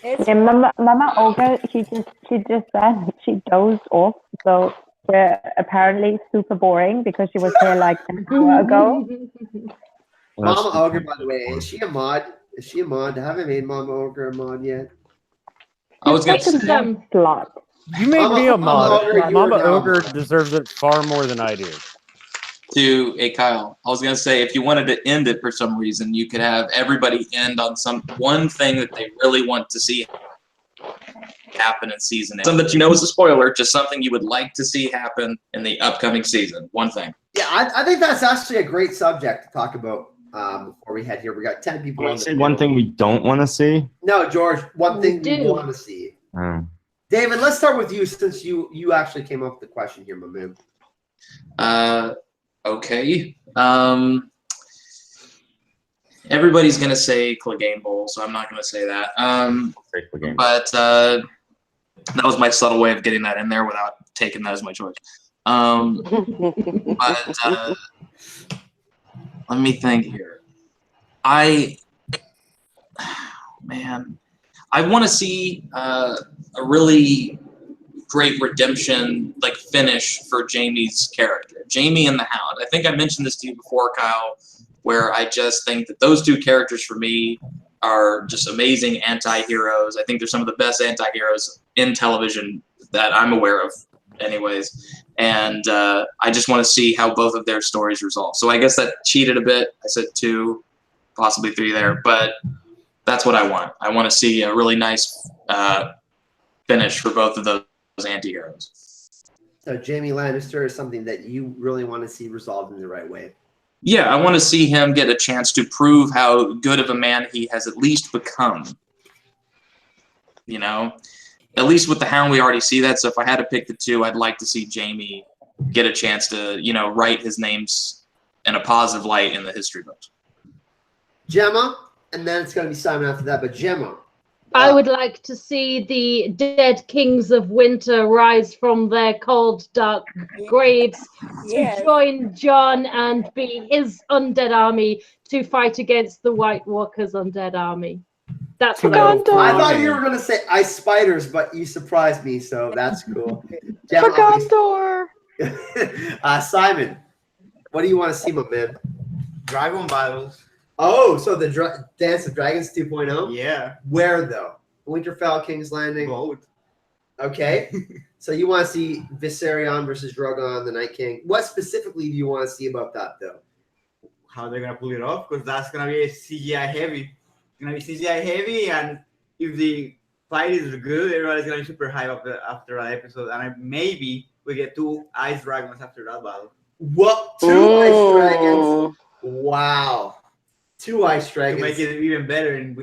Yeah, Mama Olga, she just said she dozed off, so we're apparently super boring because she was here like an hour ago. Mama Ogre, by the way, is she a mod? I haven't made Mama Ogre a mod yet. I was going to say. You made me a mod. Mama Ogre deserves it far more than I do. Kyle, I was going to say, if you wanted to end it for some reason, you could have everybody end on one thing that they really want to see happen in season 8. Something that you know is a spoiler, just something you would like to see happen in the upcoming season. One thing. Yeah, I think that's actually a great subject to talk about before we head here. We got 10 people on the one thing we don't want to see? No, George, one thing we want to see. David, let's start with you since you actually came up with the question here, my man. Okay. Everybody's gonna say Clegane Bowl, so I'm not gonna say that. But that was my subtle way of getting that in there without taking that as my choice. But let me think here. I want to see a really great redemption, like finish for Jamie's character, Jamie and the Hound. I think I mentioned this to you before, Kyle, where I just think that those two characters for me are just amazing anti-heroes. I think they're some of the best anti-heroes in television that I'm aware of anyways. And I just want to see how both of their stories resolve. So I guess that cheated a bit. I said 2, possibly 3 there, but that's what I want. I want to see a really nice finish for both of those anti-heroes. So Jamie Lannister is something that you really want to see resolved in the right way. Yeah, I want to see him get a chance to prove how good of a man he has at least become. You know? At least with the Hound, we already see that. So if I had to pick the 2, I'd like to see Jamie get a chance to, write his names in a positive light in the history books. Gemma, and then it's going to be Simon after that. But Gemma. I would like to see the dead kings of winter rise from their cold, dark graves to join Jon and be his undead army to fight against the White Walkers' undead army. That's what I thought you were going to say ice spiders, but you surprised me, so that's cool. Simon, what do you want to see, my man? Dragon battles. Oh, so the Dance of Dragons 2.0? Yeah. Where, though? Winterfell, King's Landing? Both. Okay. So you want to see Viserion versus Drogon, the Night King. What specifically do you want to see about that, though? How they're going to pull it off? Because that's going to be CGI heavy. It's going to be CGI heavy, and if the fight is good, everybody's going to be super hype after that episode. And maybe we get 2 ice dragons after that battle. What? 2 ice dragons? Wow. Two ice to dragons. make it even better in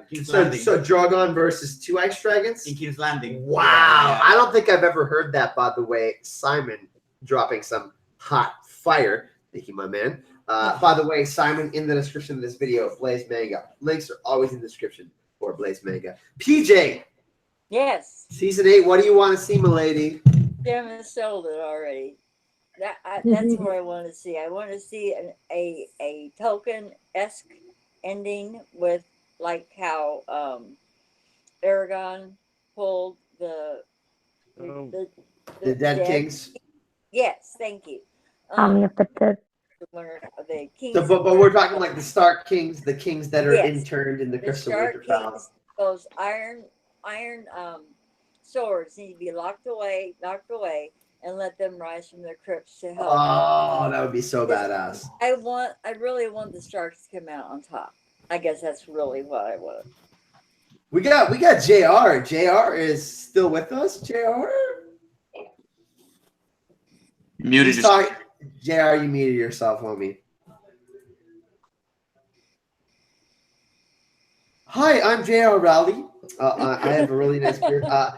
King's So Landing. Drogon versus two ice dragons? In King's Landing. Wow. Yeah. I don't think I've ever heard that, by the way. Simon dropping some hot fire. Thank you, my man. By the way, Simon, in the description of this video, Blaze Manga. Links are always in the description for Blaze Manga. PJ, Yes. season 8, what do you want to see, milady? Jim has sold it already. That's what I want to see. I want to see a Tolkien-esque ending with like how Aragon pulled the Dead Kings. Yes, thank you. The kings. But we're talking like the Stark Kings, the kings that are Yes. interned in the Crystal Stark Winterfell. Kings, those iron swords need to be knocked away, and let them rise from their crypts to help. Oh, that would be so badass. I really want the Starks to come out on top. I guess that's really what I want. We got JR. JR is still with us. JR. Muted yourself. JR, you muted yourself, homie. Hi, I'm JR Rowley. I have a really nice beard. My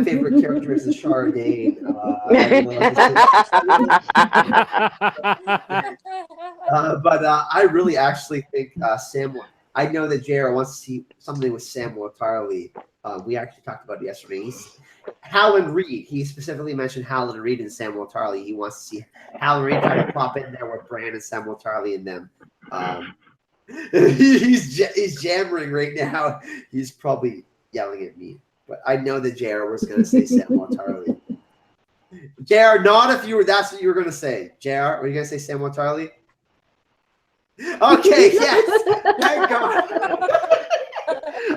favorite character is the Chardane. But I really actually think Samuel. I know that JR wants to see something with Samuel Tarly. We actually talked about it yesterday. Howland Reed. He specifically mentioned Howland Reed and Samuel Tarly. He wants to see Howland Reed try to pop in there with Bran and Samuel Tarly and them. He's jammering right now. He's probably yelling at me. But I know that JR was going to say Samuel Tarly. JR, not if you were. That's what you were going to say. JR, were you going to say Samuel Tarly? Okay, yes. Thank God.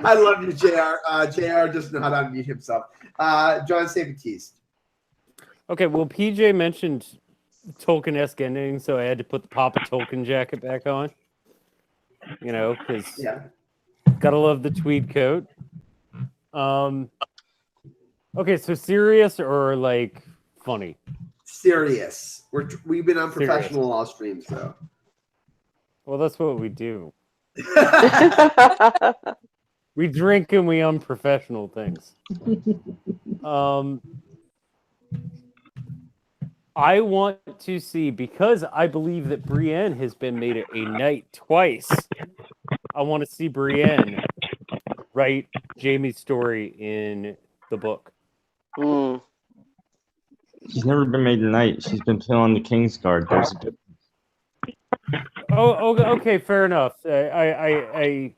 I love you, JR. JR doesn't know how to unmute himself. John St. Okay, well, PJ mentioned Tolkien-esque ending, so I had to put the Papa Tolkien jacket back on. You know, because gotta love the tweed coat. Okay, so serious or like funny? Serious. We've been unprofessional all streams, so. Well, that's what we do. We drink and we unprofessional things. I want to see, because I believe that Brienne has been made a knight twice. I want to see Brienne write Jaime's story in the book. She's never been made a knight. She's been put on the King's Guard. There's a difference. Oh, okay, fair enough. I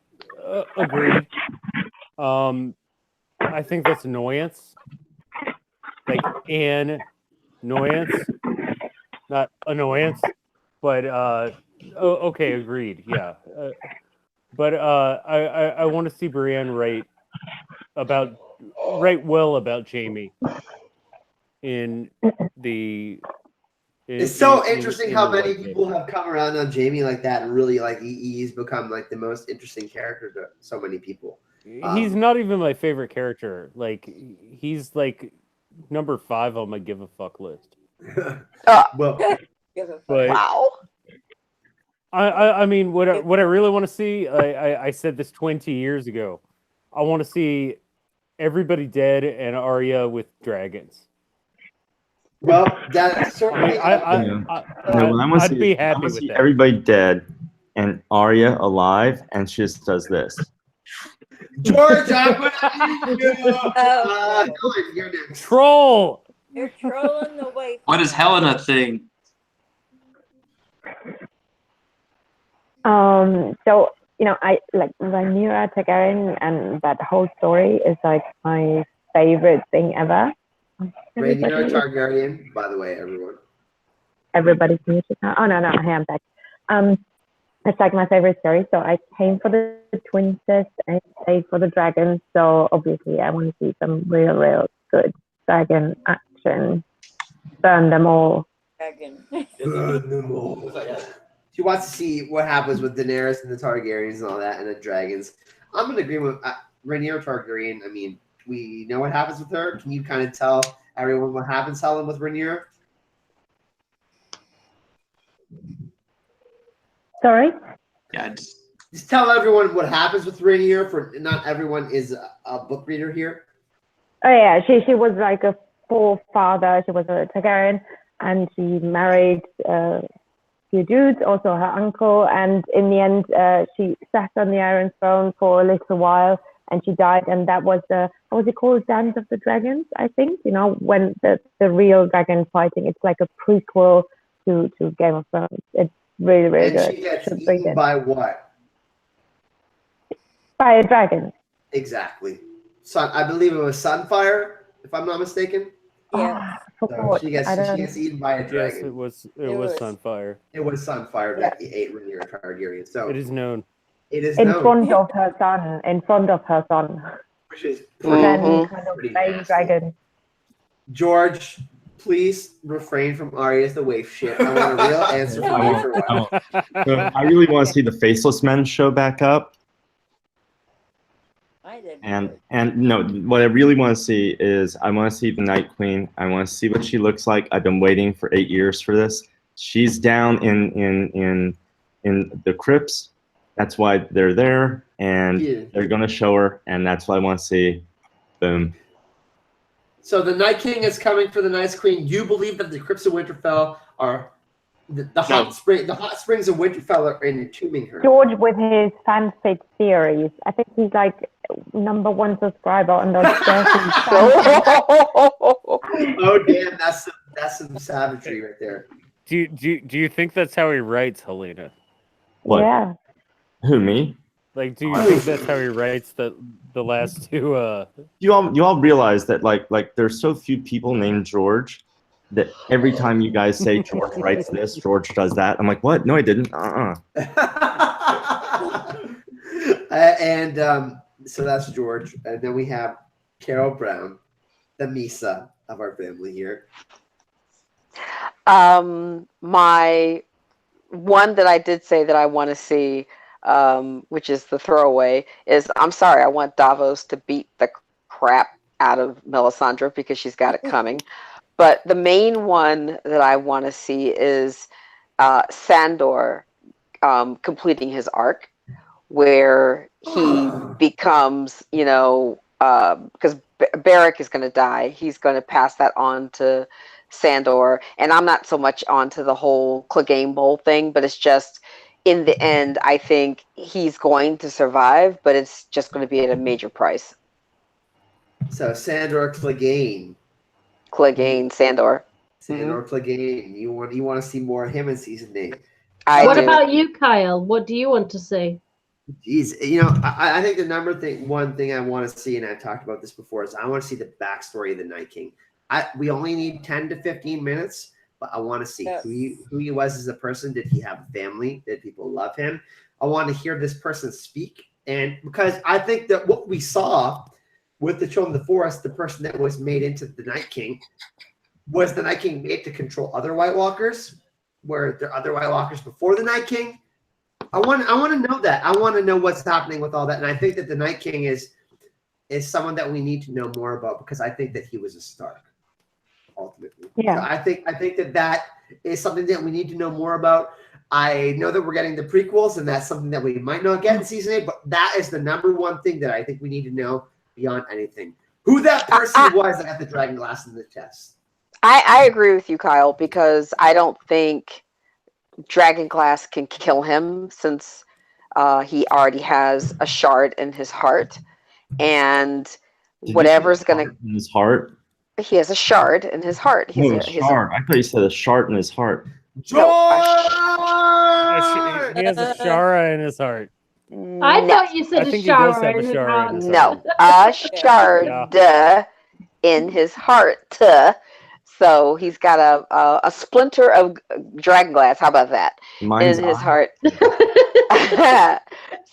agreed. I think that's annoyance. Like annoyance, not annoyance. But okay, agreed. Yeah. But I want to see Brienne write well about Jaime in the. It's so interesting how many people have come around on Jaime like that, and really like he's become like the most interesting character to so many people. He's not even my favorite character. Like he's like number 5 on my give a fuck list. Well, but wow. I mean, what I really want to see, I said this 20 years ago. I want to see everybody dead and Arya with dragons. Well, that's certainly. I'd be happy with that. Everybody dead and Arya alive, and she just does this. George, I'm gonna need you. You're next. Troll. You're trolling the way. What is Helena thing? So I like Rhaenyra Targaryen, and that whole story is like my favorite thing ever. Rhaenyra Targaryen, by the way, everyone. Everybody's muted now. Oh no, I am back. It's like my favorite story. So I came for the twinses and stayed for the dragons. So obviously I want to see some real good dragon action. Burn them all. Burn them all. She wants to see what happens with Daenerys and the Targaryens and all that, and the dragons. I'm gonna agree with Rhaenyra Targaryen. I mean, we know what happens with her. Can you kind of tell everyone what happens, Helen, with Rhaenyra? Sorry. Yeah, Just tell everyone what happens with Rainier. For not everyone is a book reader here. Oh yeah, she was like a forefather. She was a Targaryen, and she married a few dudes, also her uncle. And in the end, she sat on the Iron Throne for a little while, and she died. And that was the, what was it called, Dance of the Dragons, I think. You know, when the real dragon fighting. It's like a prequel to Game of Thrones. It's really, really And good. she gets Should read eaten it. by what? By a dragon. Exactly. I believe it was Sunfire, if I'm not mistaken. Yeah. So she gets eaten by a Yes, dragon. it was was. Sunfire. It was Sunfire that ate Rhaenyra Targaryen. So It is known. it is In known, front of her son. In front of her son. which is Then Mhm. kind of pretty main nasty. dragon. George, please refrain from Arya's the waif shit. I want a real answer from you for what. So I really want to see the Faceless Men show back up. I did. And no, what I really want to see is I want to see the Night Queen. I want to see what she looks like. I've been waiting for 8 years for this. She's down in the crypts. That's why they're there, and Yeah. they're gonna show her, and that's what I want to see. Boom. So the Night King is coming for the Night Queen. You believe that the crypts of Winterfell are the hot springs of Winterfell are entombing her. George with his fanfic theories. I think he's like #1 subscriber on those 30 Oh damn, that's some savagery right there. Do you think that's how he writes, Helena? What? Yeah. Who, me? Like, do you think that's how he writes the last two? You all realize that like there's so few people named George that every time you guys say George writes this, George does that. I'm like, what? No, I didn't. And so that's George, and then we have Carol Brown, the Misa of our family here. My one that I did say that I want to see, which is the throwaway, is I'm sorry, I want Davos to beat the crap out of Melisandre because she's got it coming. But the main one that I want to see is Sandor completing his arc, where he becomes, because Beric is going to die. He's going to pass that on to Sandor. And I'm not so much onto the whole Clegane Bowl thing, but it's just, in the end, I think he's going to survive, but it's just going to be at a major price. So Sandor Clegane. Sandor. Sandor Clegane. You want to see more of him in season 8. What about you, Kyle? What do you want to see? Geez, I think the one thing I want to see, and I've talked about this before, is I want to see the backstory of the Night King. We only need 10 to 15 minutes, but I want to see who he was as a person. Did he have a family? Did people love him? I want to hear this person speak, and because I think that what we saw with the Children of the Forest, the person that was made into the Night King, was the Night King made to control other White Walkers? Were there other White Walkers before the Night King? I want to know that. I want to know what's happening with all that. And I think that the Night King is someone that we need to know more about, because I think that he was a Stark, ultimately. Yeah. So I think that is something that we need to know more about. I know that we're getting the prequels, and that's something that we might not get in season 8, but that is the #1 thing that I think we need to know beyond anything. Who that person was that had the dragon glass in the chest. I agree with you, Kyle, because I don't think Dragonglass can kill him, since he already has a shard in his heart, and whatever's gonna in his heart. He has a shard in his heart. No, a shard. I thought you said a shard in his heart. George! He has a Shara in his heart. I thought you said I a think he does shower have a in his shower in house. his No, a shard in his heart. So he's got a splinter of dragonglass. How about that? Mine's in his heart.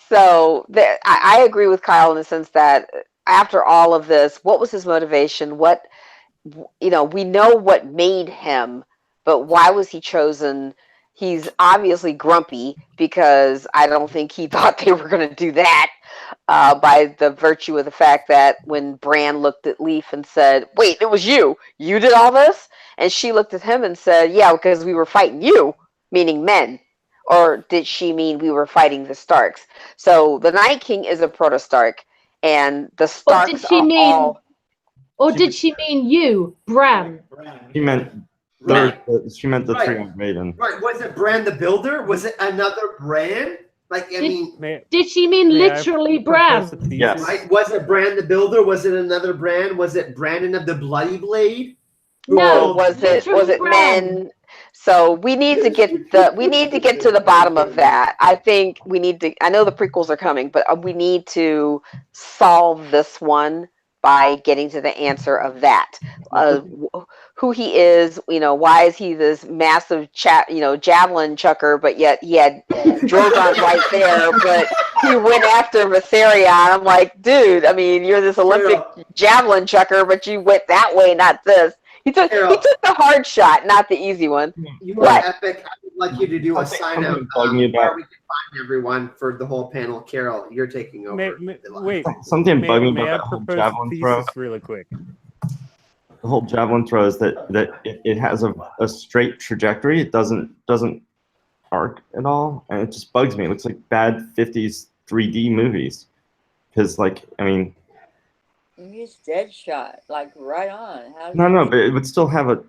So I agree with Kyle in the sense that after all of this, what was his motivation? We know what made him, but why was he chosen? He's obviously grumpy because I don't think he thought they were going to do that, by the virtue of the fact that when Bran looked at Leaf and said, "Wait, it was you. You did all this?" And she looked at him and said, "Yeah, because we were fighting you," meaning men. or did she mean we were fighting the Starks? So the Night King is a proto Stark, and the Or Starks did she are mean? all. Or did she mean you, Bran? She meant Right. she meant the Right. three-eyed maiden. Right. Was it Bran the Builder? Was it another Bran? Like, I Did- mean, Did she mean May I literally propose Bran? a thesis? Yes. right? Was it Bran the Builder? Was it another Bran? Was it Brandon of the Bloody Blade? No, Was literally it Bran. men? So we need to get to the bottom of that. I think we need to. I know the prequels are coming, but we need to solve this one by getting to the answer of that. Who he is, why is he this massive javelin chucker, but yet he had Drogon right there, but he went after Viserion. I'm like, dude, I mean, you're this Olympic javelin chucker, but you went that way, not this. He took the hard shot, not the easy one. You are What? epic. I would like you to do a sign out bug me where about- we can find everyone for the whole panel. Carol, you're taking over. Wait, Something may, bugged me may about I that whole propose javelin a throw. thesis really quick? The whole javelin throw is that it has a straight trajectory. It doesn't arc at all, and it just bugs me. It looks like bad 50s 3D movies. Because, like, I mean, He's dead shot, like right on. How no, but it would still have a.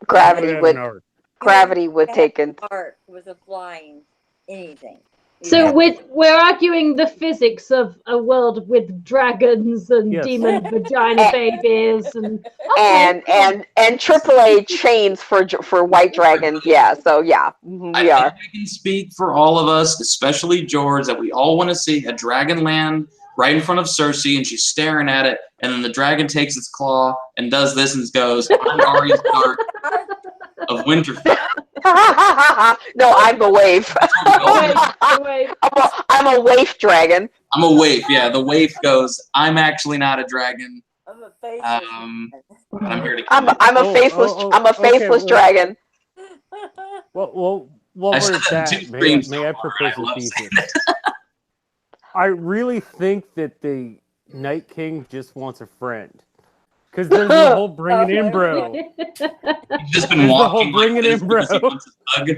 Gravity Have would an arc. take an. Art with a flying anything. So we're arguing the physics of a world with dragons and Yes. demon vagina babies and And AAA chains for white dragons. Yeah, so yeah, we I are. think I can speak for all of us, especially George, that we all want to see a dragon land right in front of Cersei, and she's staring at it, and then the dragon takes its claw and does this and goes, "I'm Arya Stark of Winterfell." No, I'm a waif. I'm a waif dragon. I'm a waif. Yeah, the waif goes, "I'm actually not a dragon. I'm a faceless. But I'm here to kill I'm you." a faceless dragon. Well, I we're said at that in that. two May streams I so far, propose and I a love thesis? saying it. I really think that the Night King just wants a friend. Because there's the whole bring it in, bro. He's just been There's the walking whole bring like it this in, bro. because he wants a hug.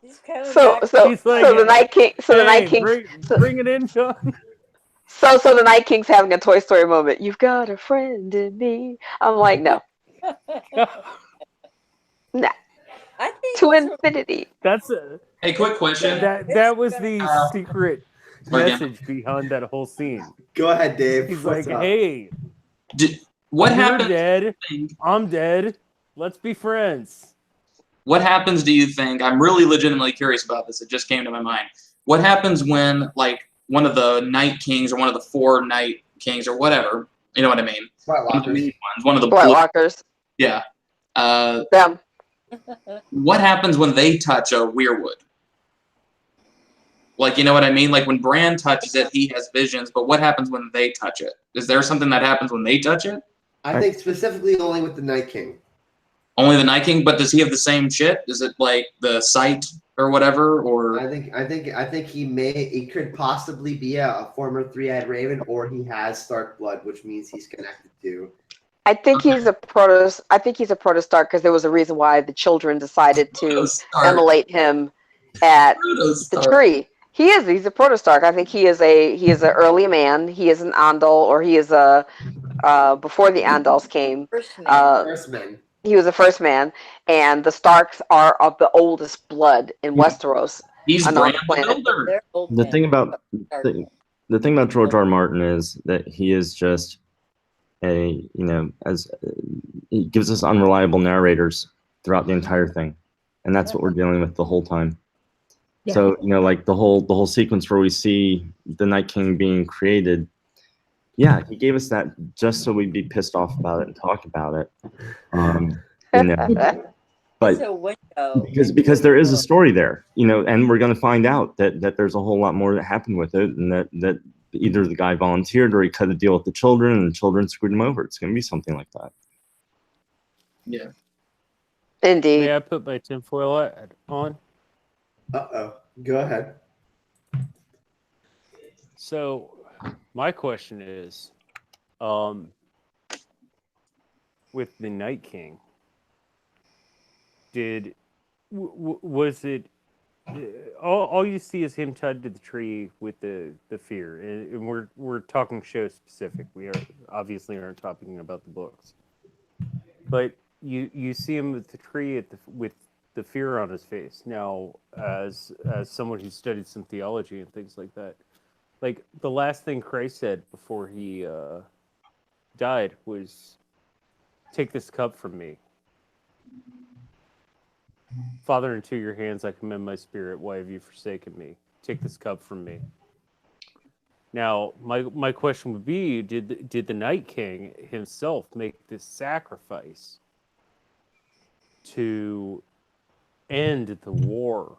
He's like, So the Night King. So the Night King. Bring it in, Sean. So the Night King's having a Toy Story moment. You've got a friend in me. I'm like, no. Nah. I think To infinity. That's a. Hey, quick question. That was the secret Sorry, Dan. message behind that whole scene. Go ahead, Dave. He's What's like, up? hey, What you're happens? dead. I'm dead. Let's be friends. What happens? Do you think? I'm really legitimately curious about this. It just came to my mind. What happens when, like, one of the Night Kings or one of the 4 Night Kings or whatever? You know what I mean? White One of the Walkers. main ones. One of the White blue. Walkers. Yeah. Them. What happens when they touch a weirwood? Like, you know what I mean? Like, when Bran touches it, he has visions, but what happens when they touch it? Is there something that happens when they touch it? I think specifically only with the Night King. Only the Night King, but does he have the same shit? Is it like the sight or whatever? Or I think he could possibly be a former 3-eyed raven, or he has Stark blood, which means he's connected to. I think he's a proto Stark because there was a reason why the children decided to immolate him at the tree. He's a proto Stark. I think he is an early man. He is an Andal, or he is a before the Andals came. First man. He was the first man, and the Starks are of the oldest blood in Westeros. He's on our Bran the planet. Builder. The thing about George R. R. Martin is that he is just he gives us unreliable narrators throughout the entire thing, and that's what we're dealing with the whole time. Yeah. So like the whole sequence where we see the Night King being created. Yeah, he gave us that just so we'd be pissed off about it and talk about it. But because there is a story there, and we're going to find out that there's a whole lot more that happened with it, and that either the guy volunteered or he cut a deal with the children, and the children screwed him over. It's going to be something like that. Yeah. Indeed. May I put my tinfoil on? Uh-oh. Go ahead. So, my question is, with the Night King, did Was it? All you see is him tied to the tree with the fear, and we're talking show specific. We are obviously aren't talking about the books, but you see him with the tree with the fear on his face. Now, as someone who studied some theology and things like that, like the last thing Christ said before he died was, "Take this cup from me. Father, into your hands I commend my spirit. Why have you forsaken me? Take this cup from me." Now, my question would be, did the Night King himself make this sacrifice to end the war?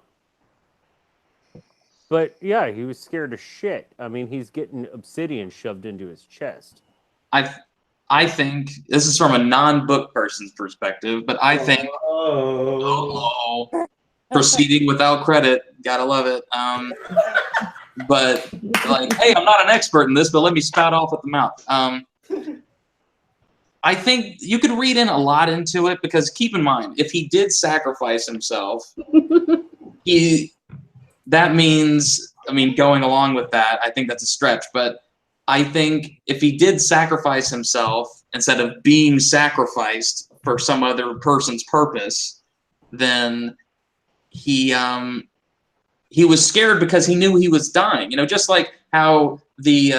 But yeah, he was scared of shit. I mean, he's getting obsidian shoved into his chest. I think this is from a non-book person's perspective, but I think proceeding without credit, gotta love it. But like, hey, I'm not an expert in this, but let me spout off at the mouth. I think you could read in a lot into it, because keep in mind, if he did sacrifice himself, that means, I mean, going along with that, I think that's a stretch, but I think if he did sacrifice himself instead of being sacrificed for some other person's purpose, then he was scared because he knew he was dying. You know, just like how the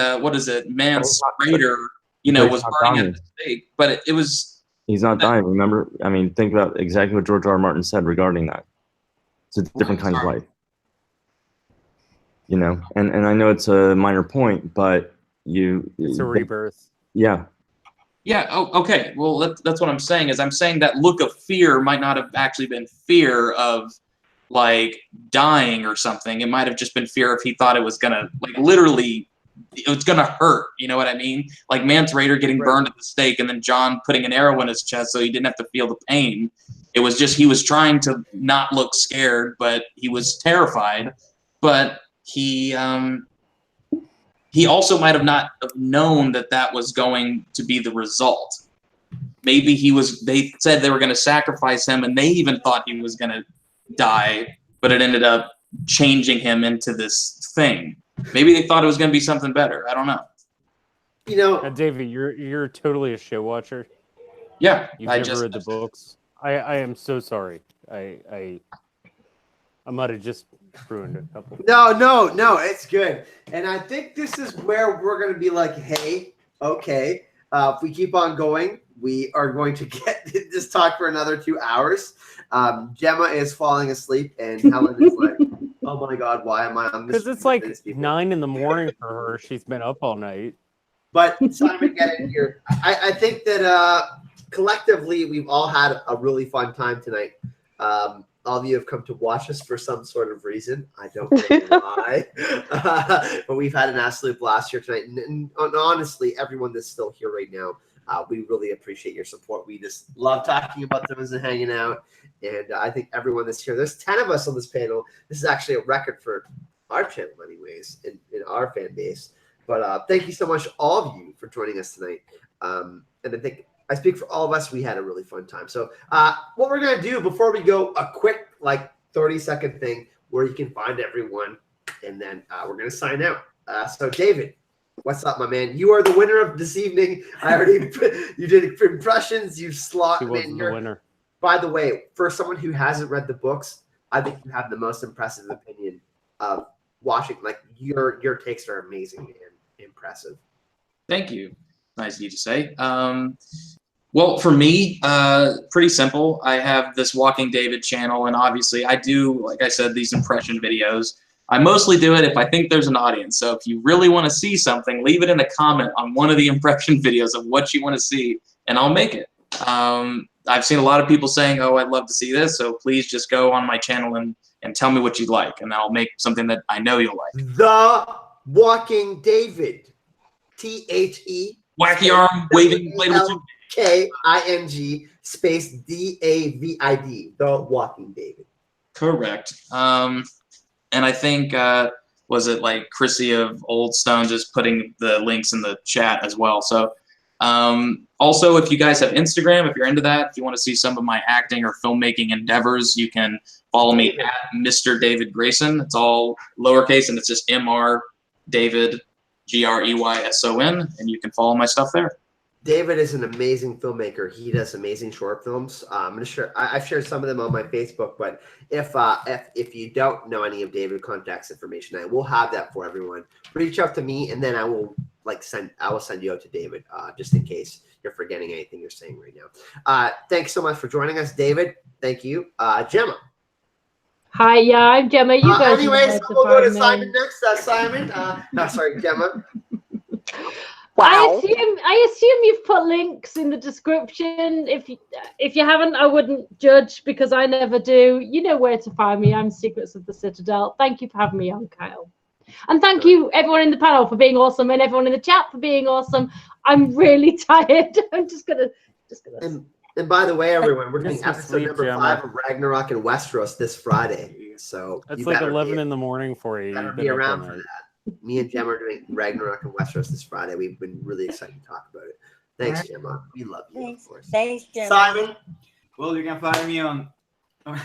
Mance Raider, was burning at the stake, but it was. He's not dying. Remember, I mean, think about exactly what George R. R. Martin said regarding that. It's a different kind of life. You know, and I know it's a minor point, but it's a rebirth. Yeah. Yeah. Oh, okay. Well, that's what I'm saying. Is I'm saying that look of fear might not have actually been fear of like dying or something. It might have just been fear if he thought it was gonna, like, literally, it was gonna hurt. You know what I mean? Like Mance Raider getting burned at the stake, and then John putting an arrow in his chest so he didn't have to feel the pain. It was just he was trying to not look scared, but he was terrified. But he also might have not known that was going to be the result. Maybe they said they were going to sacrifice him, and they even thought he was going to die, but it ended up changing him into this thing. Maybe they thought it was going to be something better. I don't know. You know, David, you're totally a show watcher. Yeah, you've never read the books. I am so sorry. I might have just ruined a couple. No, it's good. And I think this is where we're going to be like, hey, okay, if we keep on going, we are going to get this talk for another 2 hours. Gemma is falling asleep, and Helen is like, oh my God, why am I on this? Because it's like 9 a.m. for her. She's been up all night. But Simon, get in here. I think that collectively, we've all had a really fun time tonight. All of you have come to watch us for some sort of reason. I don't know why. But we've had an absolute blast here tonight. And honestly, everyone that's still here right now, we really appreciate your support. We just love talking about those and hanging out. And I think everyone that's here, there's 10 of us on this panel. This is actually a record for our channel anyways, in our fan base. But thank you so much, all of you, for joining us tonight. And I think I speak for all of us. We had a really fun time. So what we're going to do before we go, a quick 30-second thing where you can find everyone, and then we're going to sign out. So David, what's up, my man? You are the winner of this evening. You did impressions. You slot. He the winner. By the way, for someone who hasn't read the books, I think you have the most impressive opinion of watching. Like your takes are amazing and impressive. Thank you. Nice of you to say. Well, for me, pretty simple. I have this Walking David channel, and obviously I do, like I said, these impression videos. I mostly do it if I think there's an audience. So if you really want to see something, leave it in a comment on one of the impression videos of what you want to see, and I'll make it. I've seen a lot of people saying, oh, I'd love to see this, so please just go on my channel and tell me what you'd like, and I'll make something that I know you'll like. The Walking David. THE. Wacky arm waving inflatable KING space DAVID. The Walking David. Correct. And I think was it like Chrissy of Old Stone just putting the links in the chat as well. So also, if you guys have Instagram, if you're into that, if you want to see some of my acting or filmmaking endeavors, you can follow me at Mr. David Grayson. It's all lowercase and it's just Mr. David Greyson, and you can follow my stuff there. David is an amazing filmmaker. He does amazing short films. I'm gonna share. I've shared some of them on my Facebook. But if you don't know any of David's contact information, I will have that for everyone. Reach out to me, and then I will send you out to David, just in case you're forgetting anything you're saying right now. Thanks so much for joining us, David. Thank you, Gemma. Hi, yeah, I'm Gemma. You guys. Anyways, we'll go to Simon next. Simon. No, sorry, Gemma. Wow. I assume you've put links in the description. If you haven't, I wouldn't judge because I never do. You know where to find me. I'm Secrets of the Citadel. Thank you for having me on, Kyle. And thank you everyone in the panel for being awesome and everyone in the chat for being awesome. I'm really tired. I'm just gonna And by the way, everyone, we're doing Get some episode sleep, number Gemma. 5 of Ragnarok in Westeros this Friday. So It's you like better 11 in the morning for you. better You've be been up all around for night. that. Me and Gemma are doing Ragnarok in Westeros this Friday. We've been really excited to talk about it. Thanks, Gemma. We love you, Thanks, of course. thanks, Jim. Simon. Well, you can find me on.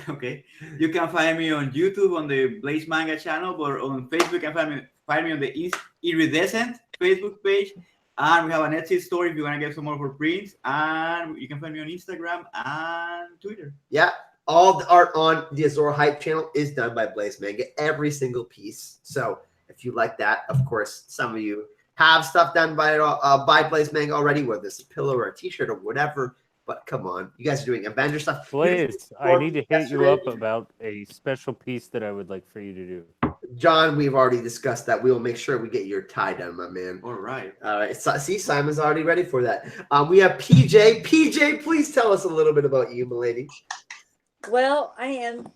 Okay, you can find me on YouTube on the Blaze Manga channel, but on Facebook you can find me on the Iridescent Facebook page, and we have an Etsy store if you want to get some more for prints, and you can find me on Instagram and Twitter. Yeah, all the art on the Azor Hype channel is done by Blaze Manga, every single piece. So if you like that, of course, some of you have stuff done by Blaze Manga already, whether it's a pillow or a T-shirt or whatever. But come on, you guys are doing Avenger stuff. Blaze, I need to hit you up about a special piece that I would like for you to do. John, we've already discussed that. We will make sure we get your tie done, my man. All right. See, Simon's already ready for that. We have PJ. PJ, please tell us a little bit about you, milady. Well, I am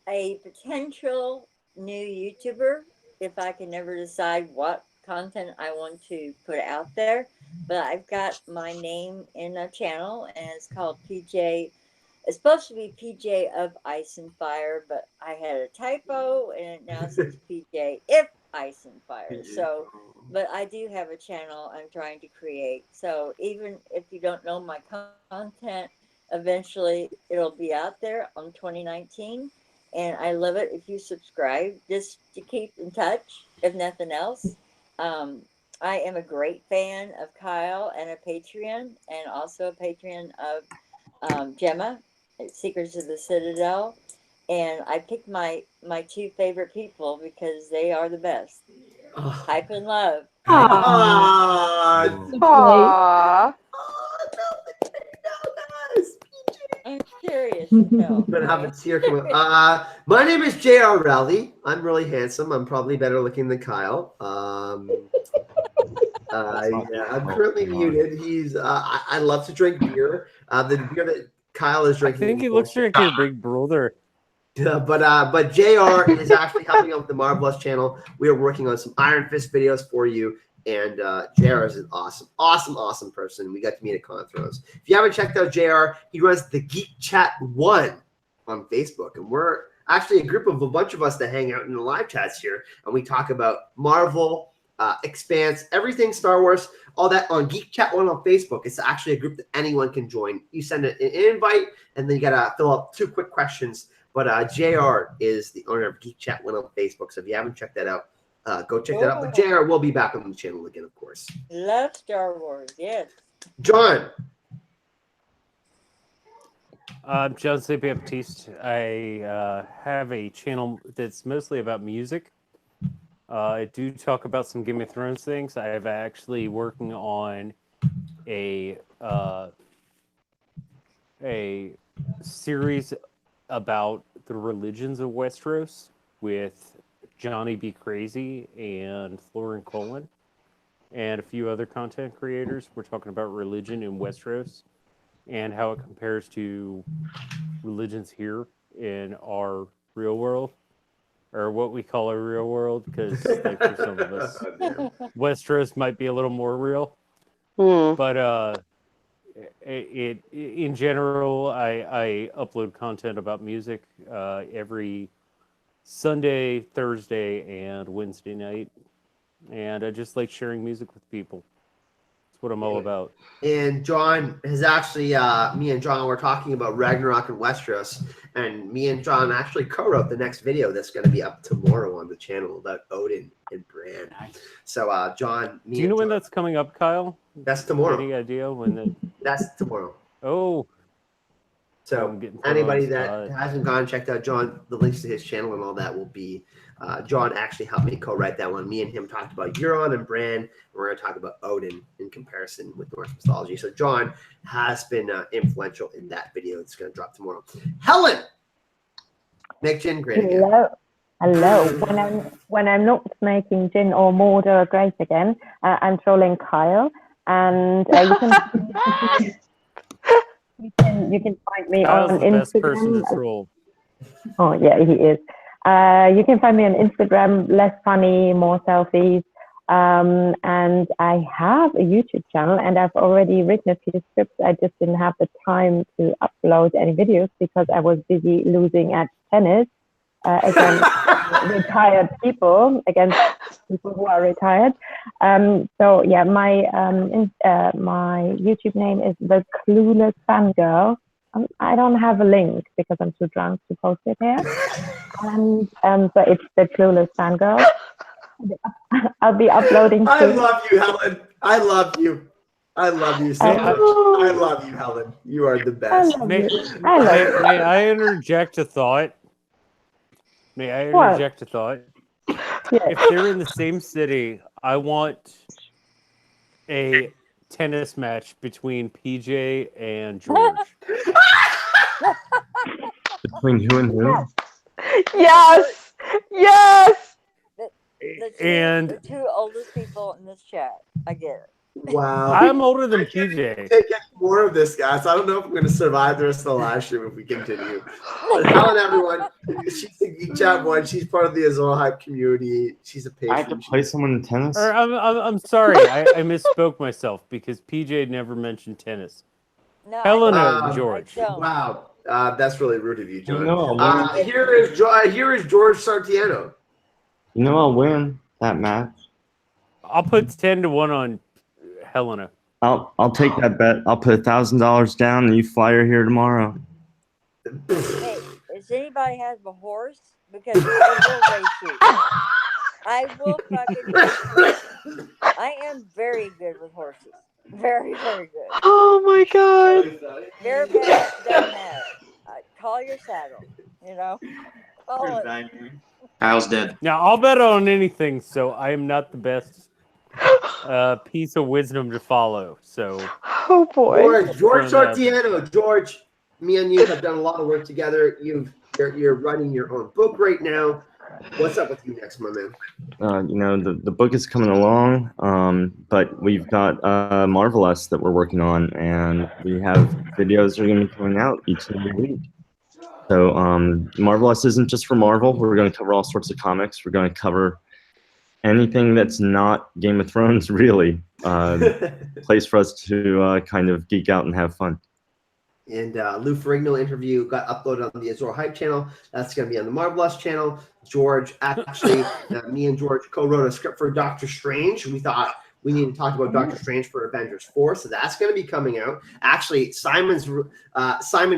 a potential new YouTuber if I can never decide what content I want to put out there. But I've got my name in a channel and it's called PJ. It's supposed to be PJ of Ice and Fire, but I had a typo and it now says PJ if Ice and Fire. So, but I do have a channel I'm trying to create. So even if you don't know my content, eventually it'll be out there on 2019. And I love it if you subscribe just to keep in touch, if nothing else. I am a great fan of Kyle and a Patreon, and also a Patreon of Gemma, Secrets of the Citadel. And I picked my two favorite people because they are the best. Hype and love. Aww. I'm curious to know. I'm gonna have a tear come up. My name is J.R. Rowley. I'm really handsome. I'm probably better looking than Kyle. Yeah, I'm currently muted. I love to drink beer. The beer that Kyle is I drinking. think he looks like your big brother. But JR is actually helping out with the Marvelous channel. We are working on some Iron Fist videos for you. And JR is an awesome person. We got to meet at Con Throws. If you haven't checked out JR, he runs the Geek Chat 1 on Facebook. And we're actually a group of a bunch of us that hang out in the live chats here. And we talk about Marvel, Expanse, everything Star Wars, all that on Geek Chat 1 on Facebook. It's actually a group that anyone can join. You send an invite, and then you got to fill out 2 quick questions. But JR is the owner of Geek Chat 1 on Facebook. So if you haven't checked that out, go check that out. But JR will be back on the channel again, of course. Love Star Wars, yes. John. I'm John St. Baptiste. I have a channel that's mostly about music. I do talk about some Game of Thrones things. I am actually working on a series about the religions of Westeros with Johnny B. Crazy and Florin Colin and a few other content creators. We're talking about religion in Westeros and how it compares to religions here in our real world, or what we call our real world, because like for some of us, Westeros might be a little more real. But in general, I upload content about music every Sunday, Thursday, and Wednesday night, and I just like sharing music with people. That's what I'm all about. And John has actually, me and John were talking about Ragnarok and Westeros, and me and John actually co-wrote the next video that's going to be up tomorrow on the channel about Odin and Bran. So, John, Do you know when that's coming up, Kyle? That's tomorrow. Any idea when that? That's tomorrow. Oh. So anybody that hasn't gone and checked out John, the links to his channel and all that will be. John actually helped me co-write that one. Me and him talked about Euron and Bran, and we're going to talk about Odin in comparison with Norse mythology. So John has been influential in that video. It's going to drop tomorrow. Helen, make gin great again. Hello. When I'm not making gin or Mordor great again, I'm trolling Kyle, and you can find me Kyle's on the Instagram. best person to troll. Oh yeah, he is. You can find me on Instagram, less funny, more selfies. And I have a YouTube channel, and I've already written a few scripts. I just didn't have the time to upload any videos because I was busy losing at tennis against retired people, against people who are retired. So yeah, my YouTube name is The Clueless Fangirl. I don't have a link because I'm too drunk to post it here. And so it's The Clueless Fangirl. I'll be uploading. I love you, Helen. I love you. I love you so much. I love you, Helen. You are the best. May I interject a thought? May I interject a thought? Yeah. If they're in the same city, I want a tennis match between PJ and George. Between who and who? Yes. Yes. The two oldest people in this chat. I get it. Wow. I'm older than PJ. Take more of this, guys. I don't know if I'm going to survive the rest of the live stream if we continue. But Helen, everyone, she's the Geek Chat one. She's part of the Azor Hype community. She's a patron. I have to play someone in tennis? I'm sorry. I misspoke myself because PJ never mentioned tennis. No, Helena, George. Wow. That's really rude of you, John. No, here is George Sartiano. You know I'll win that match. I'll put 10-1 on Helena. I'll take that bet. I'll put $1,000 down, and you fly her here tomorrow. Hey, does anybody have a horse? Because I will race you. I will fucking race you. I am very good with horses. Very, very good. Oh my god. They're bad, doesn't matter. Call your saddle. You know. Call it. Kyle's dead. Now I'll bet on anything, so I am not the best piece of wisdom to follow. So. Oh boy. George Sartiano. George, me and you have done a lot of work together. You're writing your own book right now. What's up with you next, my man? You know, the book is coming along, but we've got Marvelous that we're working on, and we have videos that are going to be coming out each and every week. So Marvelous isn't just for Marvel. We're going to cover all sorts of comics. We're going to cover anything that's not Game of Thrones, really. Place for us to kind of geek out and have fun. And Lou Ferrigno interview got uploaded on the Azor Hype channel. That's going to be on the Marvelous channel. George, actually, me and George co-wrote a script for Doctor Strange. We thought we need to talk about Doctor Strange for Avengers 4, so that's going to be coming out. Actually, Simon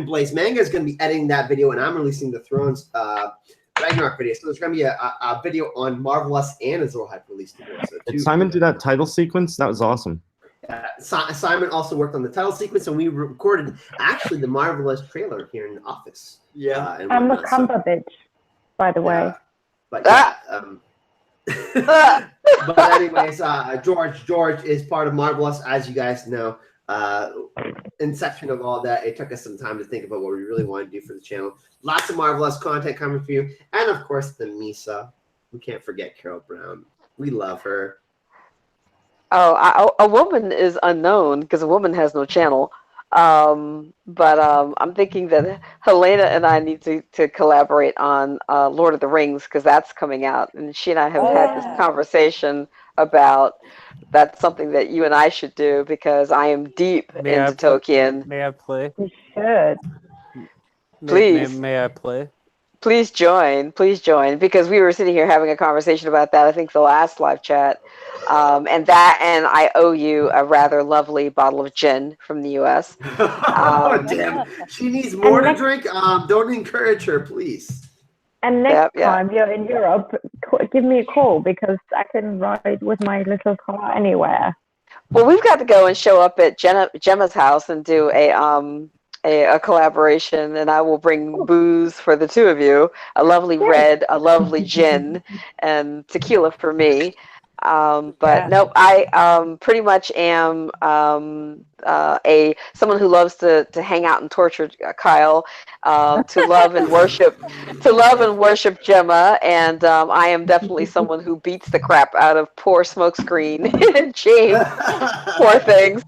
Blaze Manga is going to be editing that video, and I'm releasing the Thrones Ragnarok video. So there's going to be a video on Marvelous and Azor Hype released together. So Did Simon do that title sequence? That was awesome. Simon also worked on the title sequence, and we recorded actually the Marvelous trailer here in the office. Yeah, I'm a Cumberbatch, by the way. But yeah, but anyways, George is part of Marvelous, as you guys know. Inception of all that, it took us some time to think about what we really want to do for the channel. Lots of Marvelous content coming for you, and of course the Misa. We can't forget Carol Brown. We love her. Oh, a woman is unknown because a woman has no channel. But I'm thinking that Helena and I need to collaborate on Lord of the Rings because that's coming out. And she and I have had this conversation about that's something that you and I should do because I am deep into Tolkien. May I play? You should. Please. May I play? Please join, because we were sitting here having a conversation about that. I think the last live chat, and I owe you a rather lovely bottle of gin from the U.S. Oh, damn. She needs more to drink. Don't encourage her, please. And next time you're in Europe, give me a call because I can ride with my little car anywhere. Well, we've got to go and show up at Gemma's house and do a collaboration, and I will bring booze for the two of you, a lovely red, a lovely gin, and tequila for me. But nope, I pretty much am someone who loves to hang out and torture Kyle, to love and worship Gemma, and I am definitely someone who beats the crap out of poor Smokescreen and James, poor things.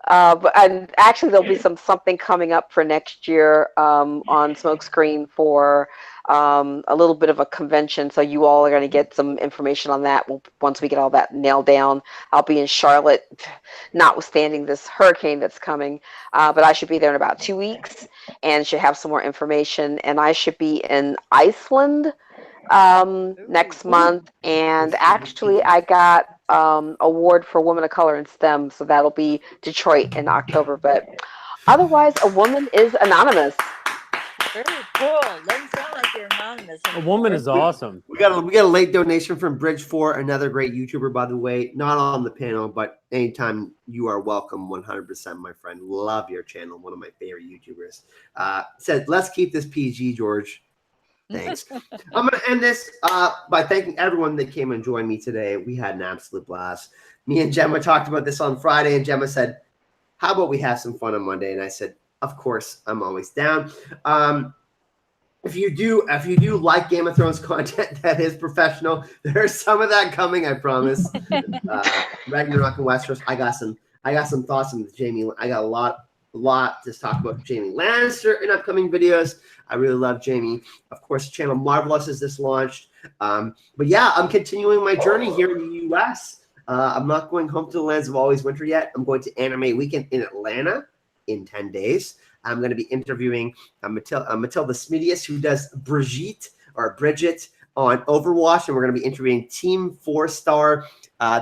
And actually, there'll be something coming up for next year on Smokescreen for a little bit of a convention, so you all are going to get some information on that once we get all that nailed down. I'll be in Charlotte, notwithstanding this hurricane that's coming, but I should be there in about 2 weeks and should have some more information. And I should be in Iceland next month, and actually I got award for Woman of Color in STEM, so that'll be Detroit in October. But otherwise, a woman is anonymous. Very cool. Doesn't sound like you're anonymous A woman is awesome. We got a late donation from Bridge4, another great YouTuber, by the way. Not on the panel, but anytime you are welcome, 100%, my friend. Love your channel. One of my favorite YouTubers. Said, let's keep this PG, George. Thanks. I'm going to end this by thanking everyone that came and joined me today. We had an absolute blast. Me and Gemma talked about this on Friday, and Gemma said, how about we have some fun on Monday? And I said, of course, I'm always down. If you do like Game of Thrones content that is professional, there's some of that coming, I promise. Ragnarok and Westeros. I got some thoughts on Jamie. I got a lot to talk about Jamie Lannister in upcoming videos. I really love Jamie. Of course, Channel Marvelous is this launched. But yeah, I'm continuing my journey here in the US. I'm not going home to the lands of always winter yet. I'm going to Anime Weekend in Atlanta in 10 days. I'm going to be interviewing Matilda Smidius, who does Bridget on Overwatch, and we're going to be interviewing Team 4-Star.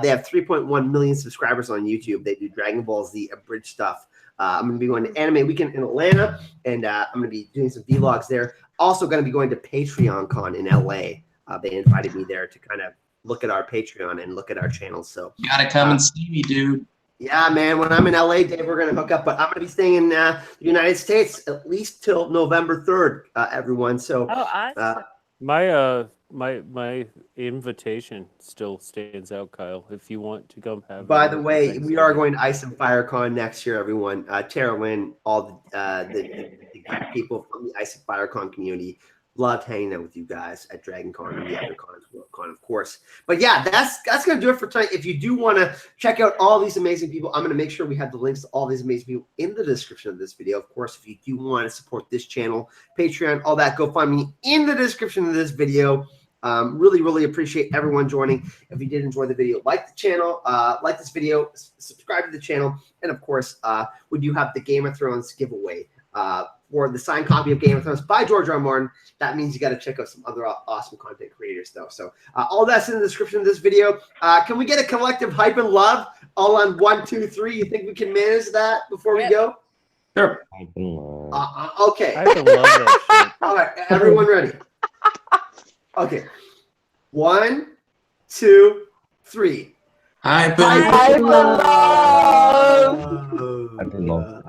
They have 3.1 million subscribers on YouTube. They do Dragon Ball Z abridged stuff. I'm going to be going to Anime Weekend in Atlanta, and I'm going to be doing some vlogs there. Also going to be going to Patreon Con in LA. They invited me there to kind of look at our Patreon and look at our channels. So you got to come and see me, dude. Yeah, man. When I'm in LA, Dave, we're going to hook up. But I'm going to be staying in the United States at least till November 3rd, everyone. So awesome. My invitation still stands out, Kyle. If you want to come have. By the way, we are going to Ice and Fire Con next year, everyone. Tara Lynn, all the people from the Ice and Fire Con community. Loved hanging out with you guys at Dragon Con and the other cons, Worldcon, of course. But yeah, that's going to do it for tonight. If you do want to check out all these amazing people, I'm going to make sure we have the links to all these amazing people in the description of this video. Of course, if you do want to support this channel, Patreon, all that, go find me in the description of this video. Really, really appreciate everyone joining. If you did enjoy the video, like the channel, like this video, subscribe to the channel. And of course, we do have the Game of Thrones giveaway. For the signed copy of Game of Thrones by George R. R. Martin. That means you got to check out some other awesome content creators, though. So all that's in the description of this video. Can we get a collective hype and love all on 1, 2, 3? You think we can manage that before we go? Sure. Okay. I love that shit. All right, everyone ready? Okay. 1, 2, 3. Hype and love. Hype and love.